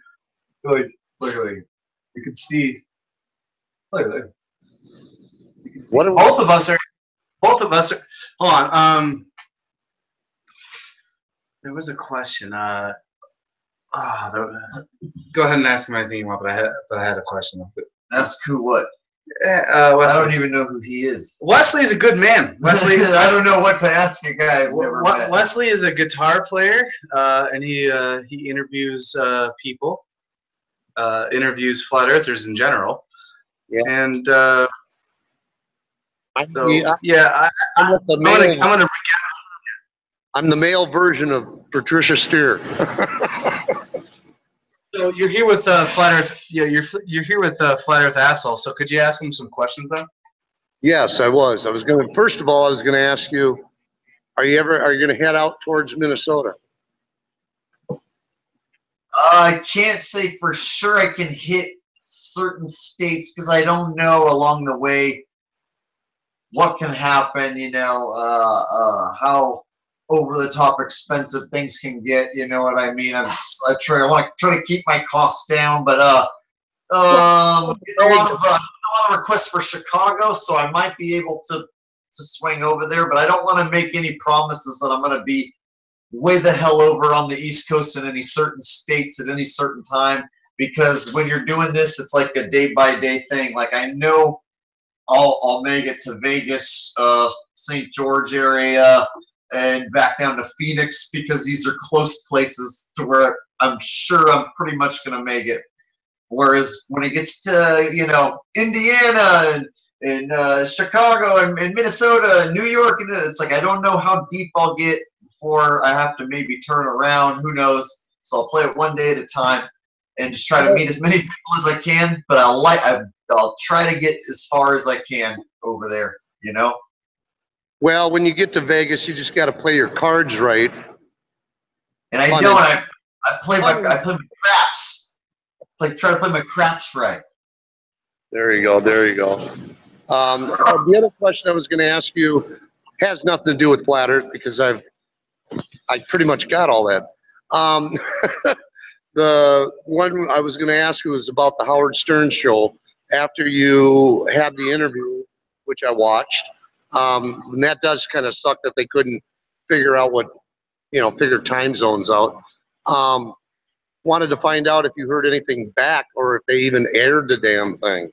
you can see. Look. You can see. What are we- Both of us are. Hold on. There was a question. Go ahead and ask me anything you want, but I had a question. Ask who what? Wesley. I don't even know who he is. Wesley is a good man. Wesley. I don't know what to ask a guy I've never met. Wesley is a guitar player, and he interviews people, interviews flat earthers in general. Yeah. And I'm so the, yeah, I'm the male, I'm gonna. I'm the male version of Patricia Steer. So you're here with flat Earth. Yeah, you're here with flat Earth asshole. So could you ask him some questions then? Yes, I was. First of all, I was going to ask you, are you going to head out towards Minnesota? I can't say for sure I can hit certain states, because I don't know along the way what can happen, how over the top expensive things can get, you know what I mean? I want to try to keep my costs down, but a lot of requests for Chicago, so I might be able to swing over there, but I don't want to make any promises that I'm going to be way the hell over on the East Coast in any certain states at any certain time, because when you're doing this, it's like a day-by-day thing. Like, I know I'll make it to Vegas, St. George area, and back down to Phoenix, because these are close places to where I'm sure I'm pretty much going to make it. Whereas when it gets to, Indiana and Chicago and Minnesota and New York, and it's like I don't know how deep I'll get before I have to maybe turn around. Who knows? So I'll play it one day at a time and just try to meet as many people as I can. But I'll try to get as far as I can over there, Well, when you get to Vegas, you just got to play your cards right. And I don't. I play my craps. Try to play my craps right. There you go. The other question I was going to ask you has nothing to do with flat Earth, because I pretty much got all that. The one I was going to ask you was about the Howard Stern show. After you had the interview, which I watched, and that does kind of suck that they couldn't figure out figure time zones out. Wanted to find out if you heard anything back, or if they even aired the damn thing.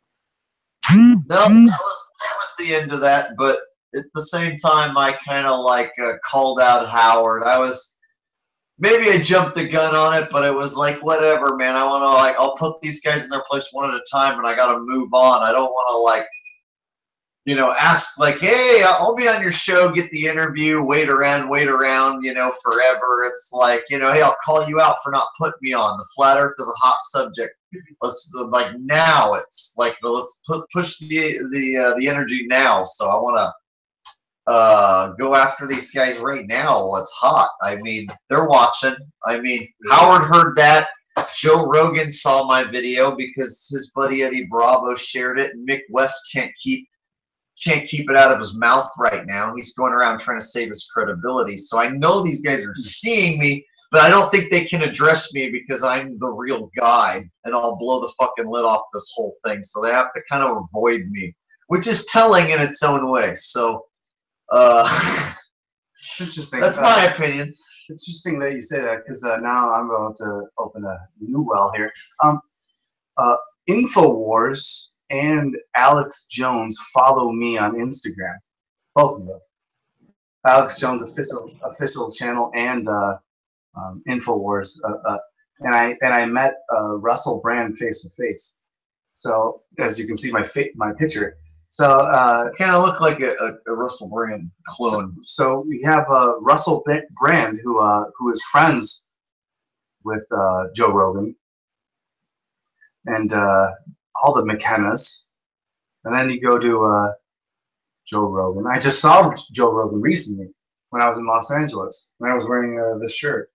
No, that was the end of that. But at the same time, I kind of called out Howard. Maybe I jumped the gun on it, but it was like, whatever, man. I want to I'll put these guys in their place one at a time, and I got to move on. I don't want to you know, ask like, hey, I'll be on your show, get the interview, wait around, you know, forever. It's like, you know, hey, I'll call you out for not putting me on. The flat Earth is a hot subject. Let's like now. It's like let's push the energy now. So I want to go after these guys right now while it's hot. I mean, they're watching. I mean, Howard heard that. Joe Rogan saw my video because his buddy Eddie Bravo shared it, and Mick West can't keep it out of his mouth right now. He's going around trying to save his credibility. So I know these guys are seeing me, but I don't think they can address me because I'm the real guy, and I'll blow the fucking lid off this whole thing. So they have to kind of avoid me, which is telling in its own way. So It's interesting. that's my opinion. It's interesting that you say that because now I'm going to open a new well here. Infowars and Alex Jones follow me on Instagram, both of them. Alex Jones official channel and Infowars, and I met Russell Brand face to face. So as you can see my picture. So Kind of look like a Russell Brand clone. So we have Russell Brand who is friends with Joe Rogan and all the McKennas, and then you go to Joe Rogan. I just saw Joe Rogan recently when I was in Los Angeles when I was wearing this shirt,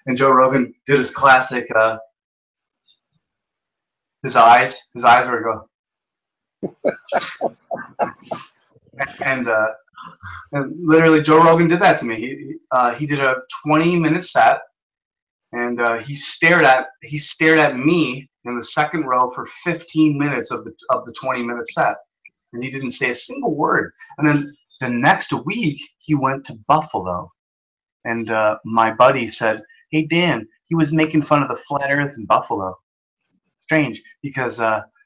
and Joe Rogan did his classic. His eyes were go. and literally Joe Rogan did that to me. He did a 20-minute set, and he stared at me in the second row for 15 minutes of the 20-minute set, and he didn't say a single word. And then the next week he went to Buffalo, and my buddy said, "Hey Dan, he was making fun of the flat Earth in Buffalo." Strange, because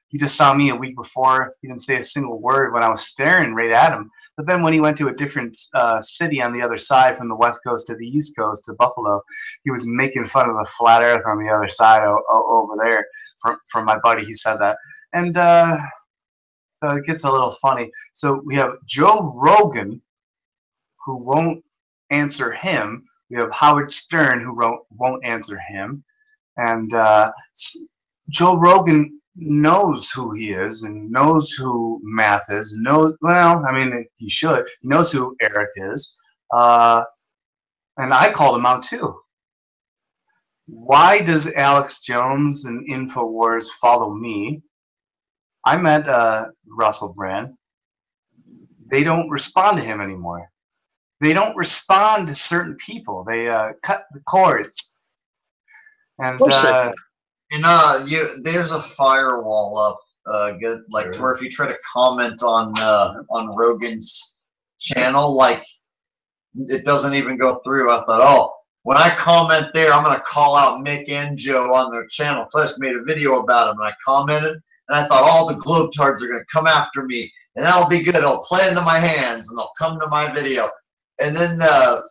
he just saw me a week before. He didn't say a single word when I was staring right at him. But then when he went to a different city on the other side, from the West Coast to the East Coast to Buffalo, he was making fun of the flat Earth on the other side over there. From my buddy, he said that. And so it gets a little funny. So we have Joe Rogan, who won't answer him. We have Howard Stern, who won't answer him. And Joe Rogan knows who he is and knows who Math is. Well, I mean, he should. He knows who Eric is. And I called him out too. Why does Alex Jones and Infowars follow me? I met Russell Brand. They don't respond to him anymore. They don't respond to certain people. They cut the cords. And there's a firewall up, like to where if you try to comment on Rogan's channel, like it doesn't even go through. I thought, oh, when I comment there, I'm gonna call out Mick and Joe on their channel. So I just made a video about them, and I commented, and I thought all the globetards are gonna come after me, and that'll be good. It'll play into my hands, and they'll come to my video. And then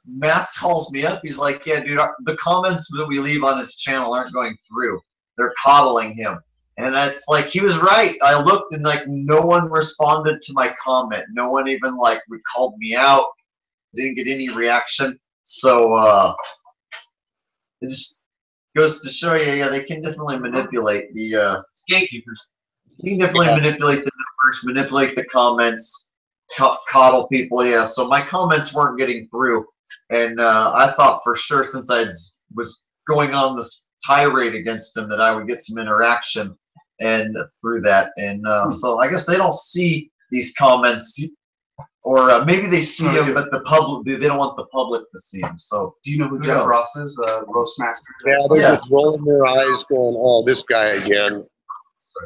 Math calls me up. He's like, yeah, dude, the comments that we leave on his channel aren't going through. They're coddling him. And it's like, he was right. I looked and like no one responded to my comment. No one even like called me out. Didn't get any reaction. So it just goes to show you, yeah, they can definitely manipulate the It's gatekeepers. you can definitely manipulate the numbers, manipulate the comments, coddle people, yeah. So my comments weren't getting through. And I thought for sure, since I was going on this tirade against him, that I would get some interaction and through that. And so I guess they don't see these comments, or maybe they see them, but the public, they don't want the public to see them. So do you know who Jeff Ross is? Roast Master. Yeah, they're just rolling their eyes going, oh, this guy again.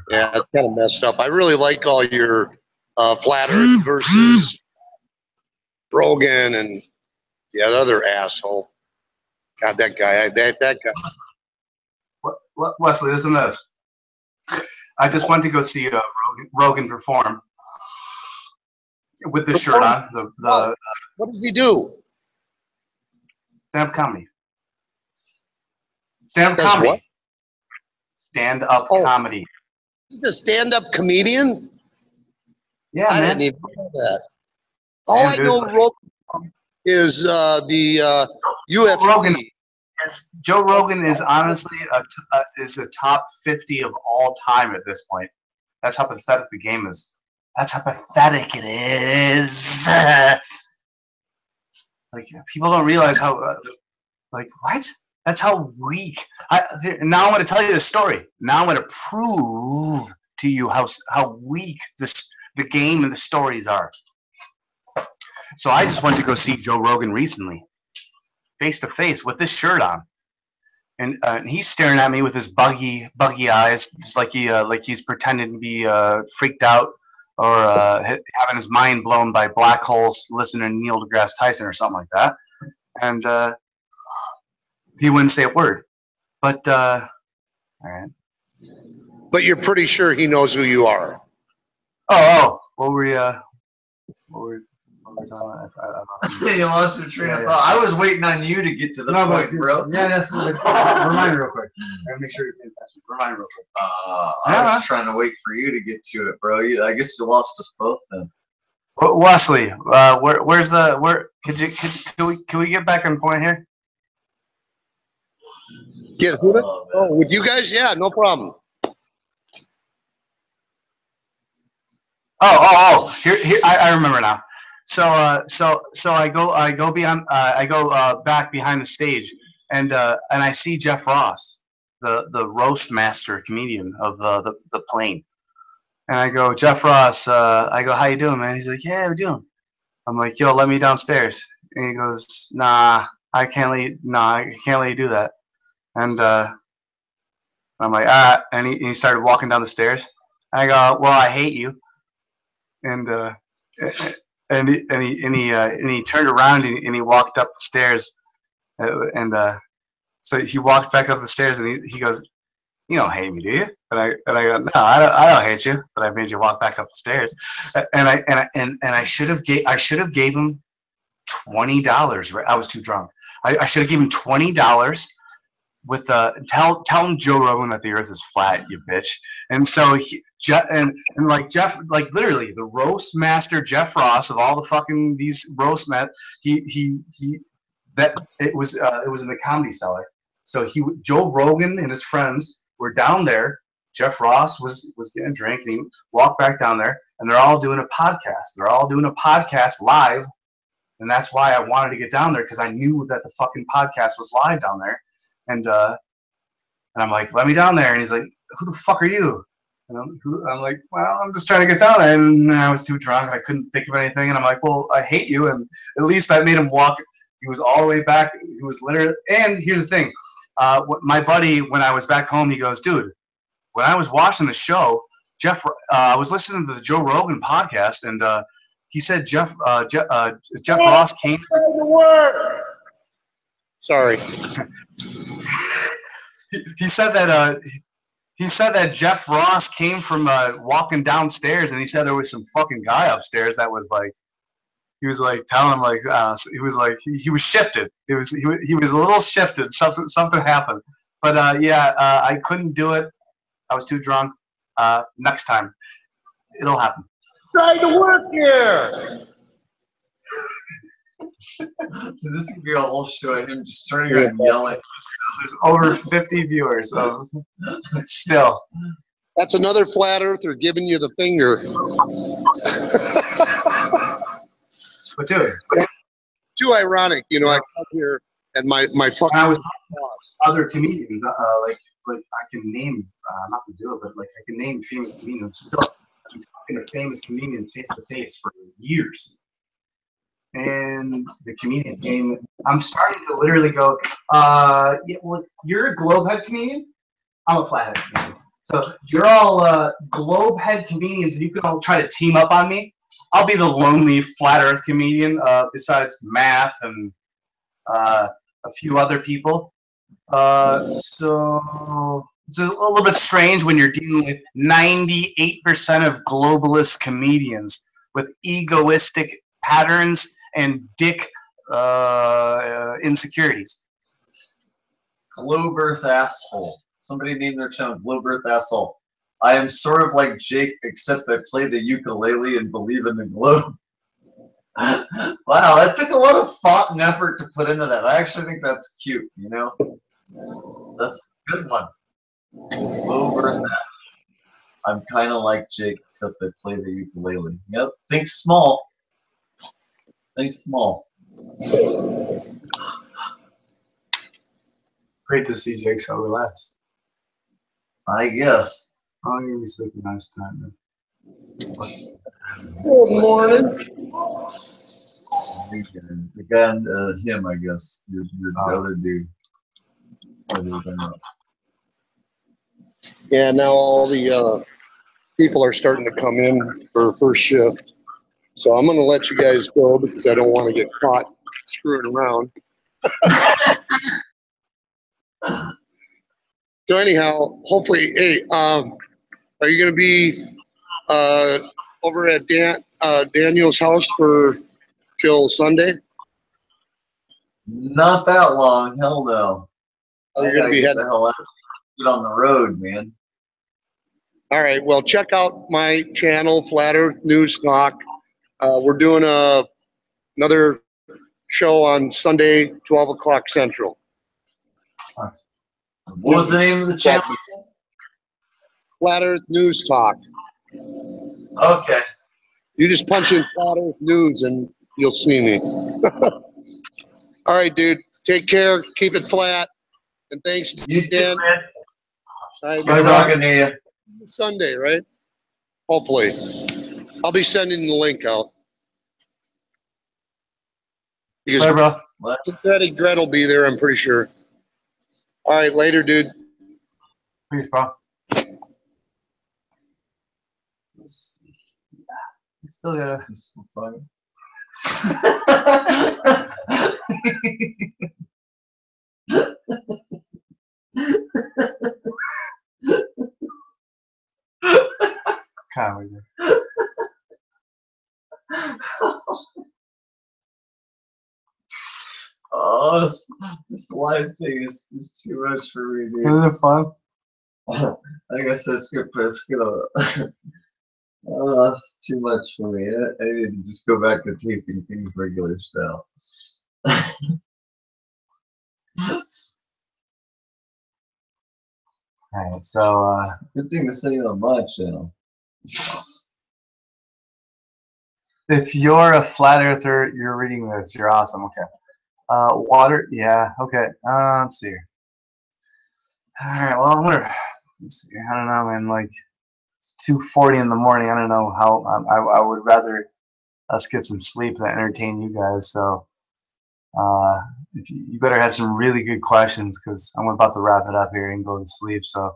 Yeah, it's kind of messed up. I really like all your flat Earth versus Rogan and the other asshole. God, that guy. That guy. What, Wesley, listen to this. I just went to go see Rogan perform with the shirt on. What does he do? Stand-up comedy. Stand-up Does comedy. what? Stand-up comedy. He's a stand-up comedian? Yeah, I man. didn't even know that. All I know Rogan is the UFC. Rogan. Joe Rogan is honestly is the top 50 of all time at this point. That's how pathetic the game is. That's how pathetic it is. Like people don't realize how like what? That's how weak. Now I'm going to tell you the story. Now I'm going to prove to you how weak the game and the stories are. So I just went to go see Joe Rogan recently, face to face with this shirt on. And he's staring at me with his buggy eyes, just like he's pretending to be freaked out or having his mind blown by black holes, listening to Neil deGrasse Tyson or something like that. And he wouldn't say a word. But all right. But you're pretty sure he knows who you are. Oh, what were we talking about? You lost your train of thought. I was waiting on you to get to the point, bro. Yeah, that's remind me real quick. Make sure you're paying attention. Remind me real quick. I was trying to wait for you to get to it, bro. I guess you lost us both then. Wesley, where's the can we get back on point here? Get who? Oh, with you guys? Yeah, no problem. Here I remember now. So I go beyond I go back behind the stage and I see Jeff Ross, the roast master comedian of the plane. And I go, Jeff Ross, I go, how you doing, man? He's like, yeah, how you doing? I'm like, yo, let me downstairs. And he goes, nah, I can't let you do that. And I'm like, and he started walking down the stairs. And I go, well, I hate you. And he turned around and he walked up the stairs. So he walked back up the stairs and he goes, you don't hate me, do you? And I go, no, I don't hate you, but I made you walk back up the stairs. And I should have gave him $20. Right? I was too drunk. I should have given him $20 with tell him Joe Rogan that the Earth is flat, you bitch. And so Jeff, literally the roast master Jeff Ross of all the fucking these roast it was in the Comedy Cellar. So Joe Rogan and his friends were down there. Jeff Ross was getting a drink and he walked back down there and they're all doing a podcast. They're all doing a podcast live. And that's why I wanted to get down there because I knew that the fucking podcast was live down there. And I'm like, let me down there. And he's like, who the fuck are you? And I'm like, well, I'm just trying to get down there. And I was too drunk. I couldn't think of anything. And I'm like, well, I hate you. And at least I made him walk. He was all the way back. He was literally. And here's the thing. My buddy, when I was back home, he goes, dude, when I was watching the show, I was listening to the Joe Rogan podcast, and he said Jeff Ross came. Sorry. He said that Jeff Ross came from walking downstairs, and he said there was some fucking guy upstairs that was like, he was like telling him like he was like he was shifted. He was a little shifted. Something happened, but I couldn't do it. I was too drunk. Next time, it'll happen. Trying to work here. So this could be a whole show of him just turning around and yelling. There's over 50 viewers. So still. That's another flat earther giving you the finger. But dude, too ironic, you know. I come here and my fucking. I was other comedians, like I can name. I'm not gonna do it, but like I can name famous comedians. Still, I'm talking to famous comedians face to face for years. And the comedian came. I'm starting to literally go. Yeah, well, you're a globehead comedian. I'm a flathead comedian. So you're all globehead comedians, and you can all try to team up on me. I'll be the lonely flat Earth comedian. Besides Math and a few other people. So it's a little bit strange when you're dealing with 98% of globalist comedians with egoistic patterns and dick insecurities. Globe Earth asshole. Somebody named their channel Globe Earth asshole. I am sort of like Jake, except I play the ukulele and believe in the globe. Wow, that took a lot of thought and effort to put into that. I actually think that's cute, you know? That's a good one. Globe Earth nest. I'm kind of like Jake, except I play the ukulele. Yep, think small. Think small. Great to see Jake so relaxed. I guess. Oh, you're gonna be sleeping nice time. Good morning. The guy, him, I guess. Your Oh. other dude. Yeah, now all the people are starting to come in for first shift. So I'm going to let you guys go because I don't want to get caught screwing around. So anyhow, hopefully, hey, are you going to be over at Daniel's house for till Sunday? Not that long. Hell no. Are you I going to gotta be get heading? the hell out. Get on the road, man. All right. Well, check out my channel, Flat Earth News Talk. We're doing another show on Sunday, 12 o'clock Central. What was the name of the channel? Flat Earth News Talk. Okay. You just punch in Flat Earth News and you'll see me. All right, dude. Take care. Keep it flat. And thanks You too, again. man. All right, Good talking to you. Sunday, right? Hopefully. I'll be sending the link out. Because Bye, bro. Synthetic Dread will be there, I'm pretty sure. All right, later, dude. Peace, bro. You still gotta. Comedy. Oh, this live thing is too much for me, dude. Isn't it fun? Like I said, it's gonna it's too much for me. I need to just go back to taping things regular style. Alright, so, Good thing to say on my channel. if you're a flat earther, you're reading this, you're awesome. Okay. Water, yeah, okay. Let's see here. Alright, well, let's see. I don't know, man. Like, it's 2:40 in the morning. I don't know how. I would rather us get some sleep than entertain you guys. So, if you better have some really good questions because I'm about to wrap it up here and go to sleep. So,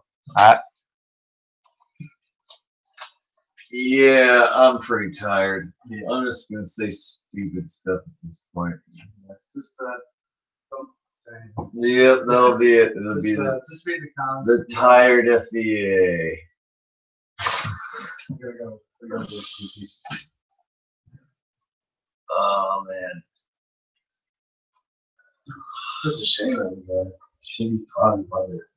Yeah, I'm pretty tired. I'm just gonna say stupid stuff at this point. just don't say. Yep, that'll be it. It'll be Just read the comments. the tired FBA. We're gonna go sleepy. Oh man. Such a shame that was a shitty cloudy weather.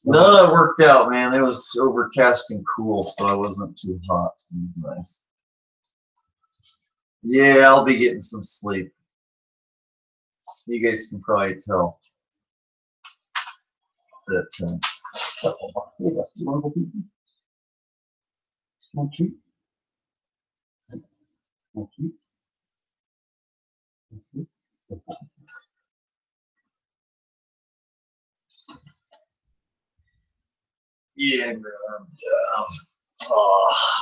No, it worked out, man. It was overcast and cool, so it wasn't too hot. It was nice. Yeah, I'll be getting some sleep. You guys can probably tell. That's it. Hey, that's the wonderful people. Not cheap. Not cheap. Let's see. Yeah, bro.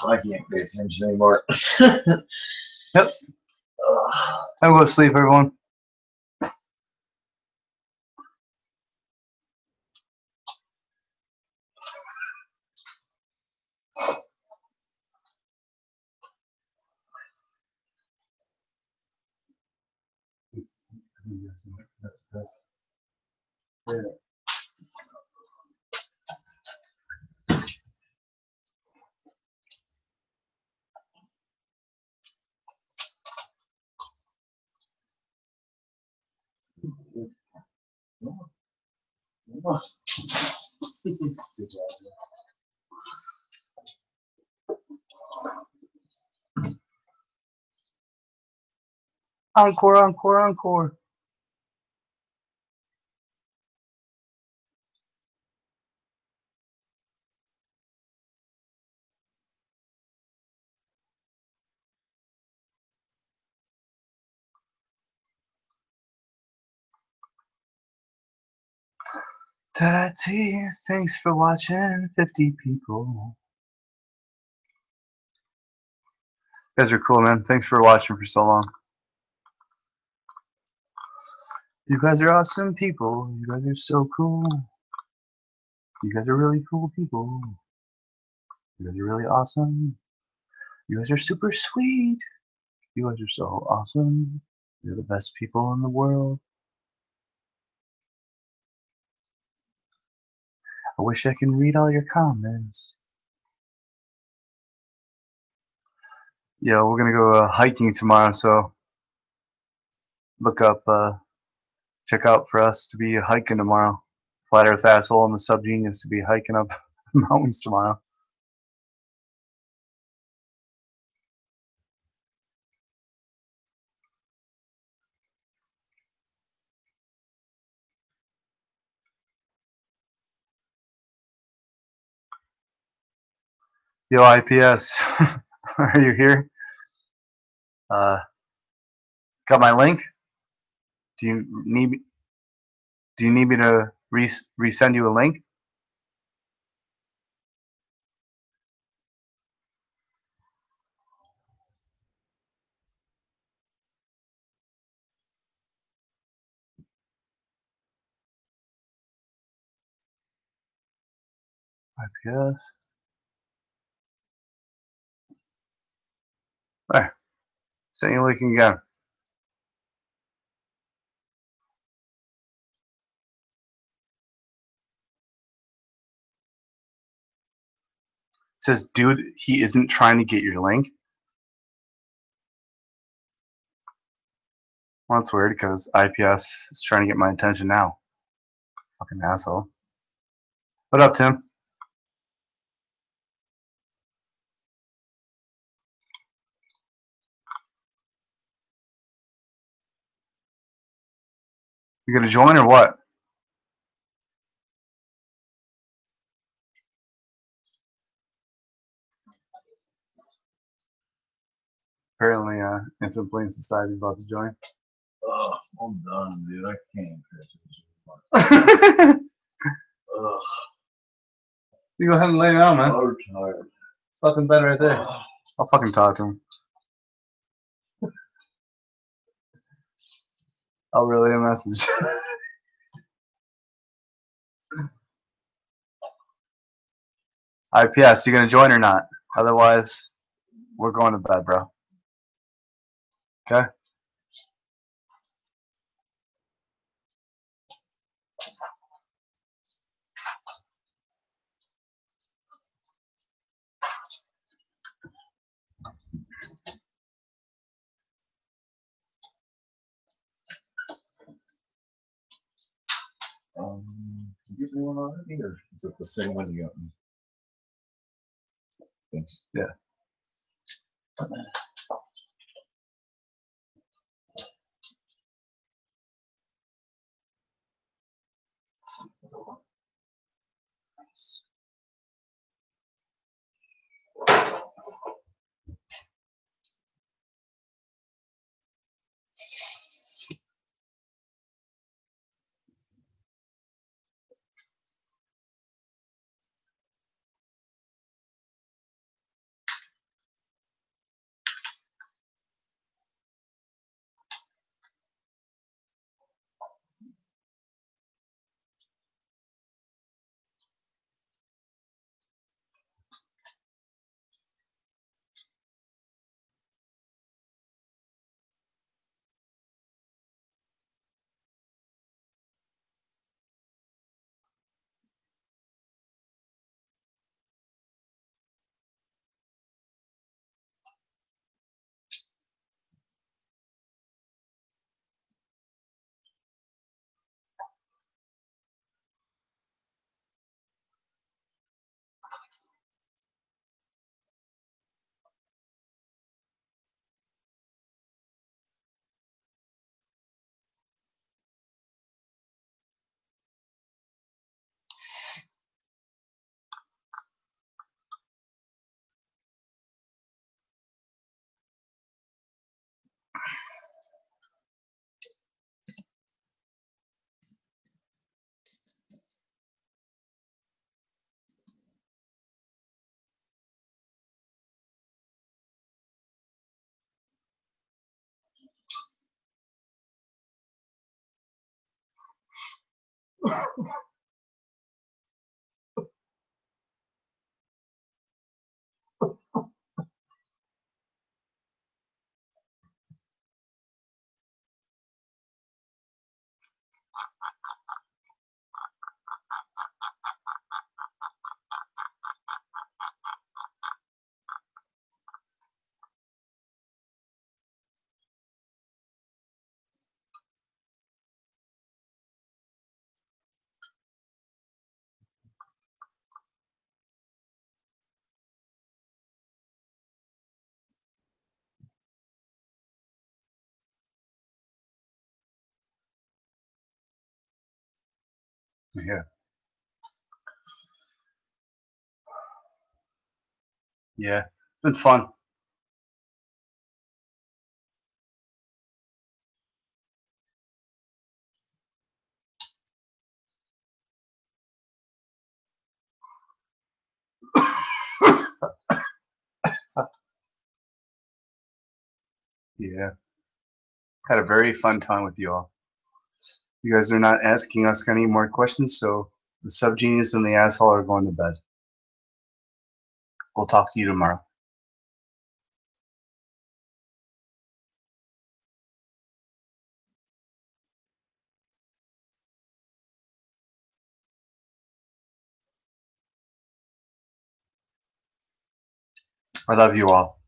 I can't pay attention anymore. Yep. Time to go to sleep, everyone. That's the best. Yeah. Encore, encore, encore. Ta-da-tee, thanks for watching, 50 people. You guys are cool, man. Thanks for watching for so long. You guys are awesome people. You guys are so cool. You guys are really cool people. You guys are really awesome. You guys are super sweet. You guys are so awesome. You're the best people in the world. I wish I can read all your comments. Yeah, we're gonna go hiking tomorrow, so look up, check out for us to be hiking tomorrow. Flat Earth Asshole and the Subgenius to be hiking up mountains tomorrow. Yo, IPS, are you here? Got my link? Do you need me? Do you need me to resend you a link? IPS. There. Send you a link again. It says, dude, he isn't trying to get your link. Well, that's weird because IPS is trying to get my attention now. Fucking asshole. What up, Tim? You gonna join or what? Apparently, Infinite Plane Society is about to join. Oh, I'm done, dude. I can't. Ugh, You go ahead and lay down, man. I'm tired. It's fucking bed right there. I'll fucking talk to him. I'll relay a message. IPS, you gonna join or not? Otherwise, we're going to bed, bro. Okay? Did you get me one already, or is it the same one you got me? Thanks. Yeah. Yeah. Yeah. It's been fun. Yeah. Had a very fun time with you all. You guys are not asking us any more questions, so the subgenius and the asshole are going to bed. We'll talk to you tomorrow. I love you all.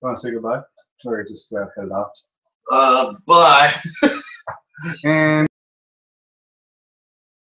Want to say goodbye? Or just head off? Bye. And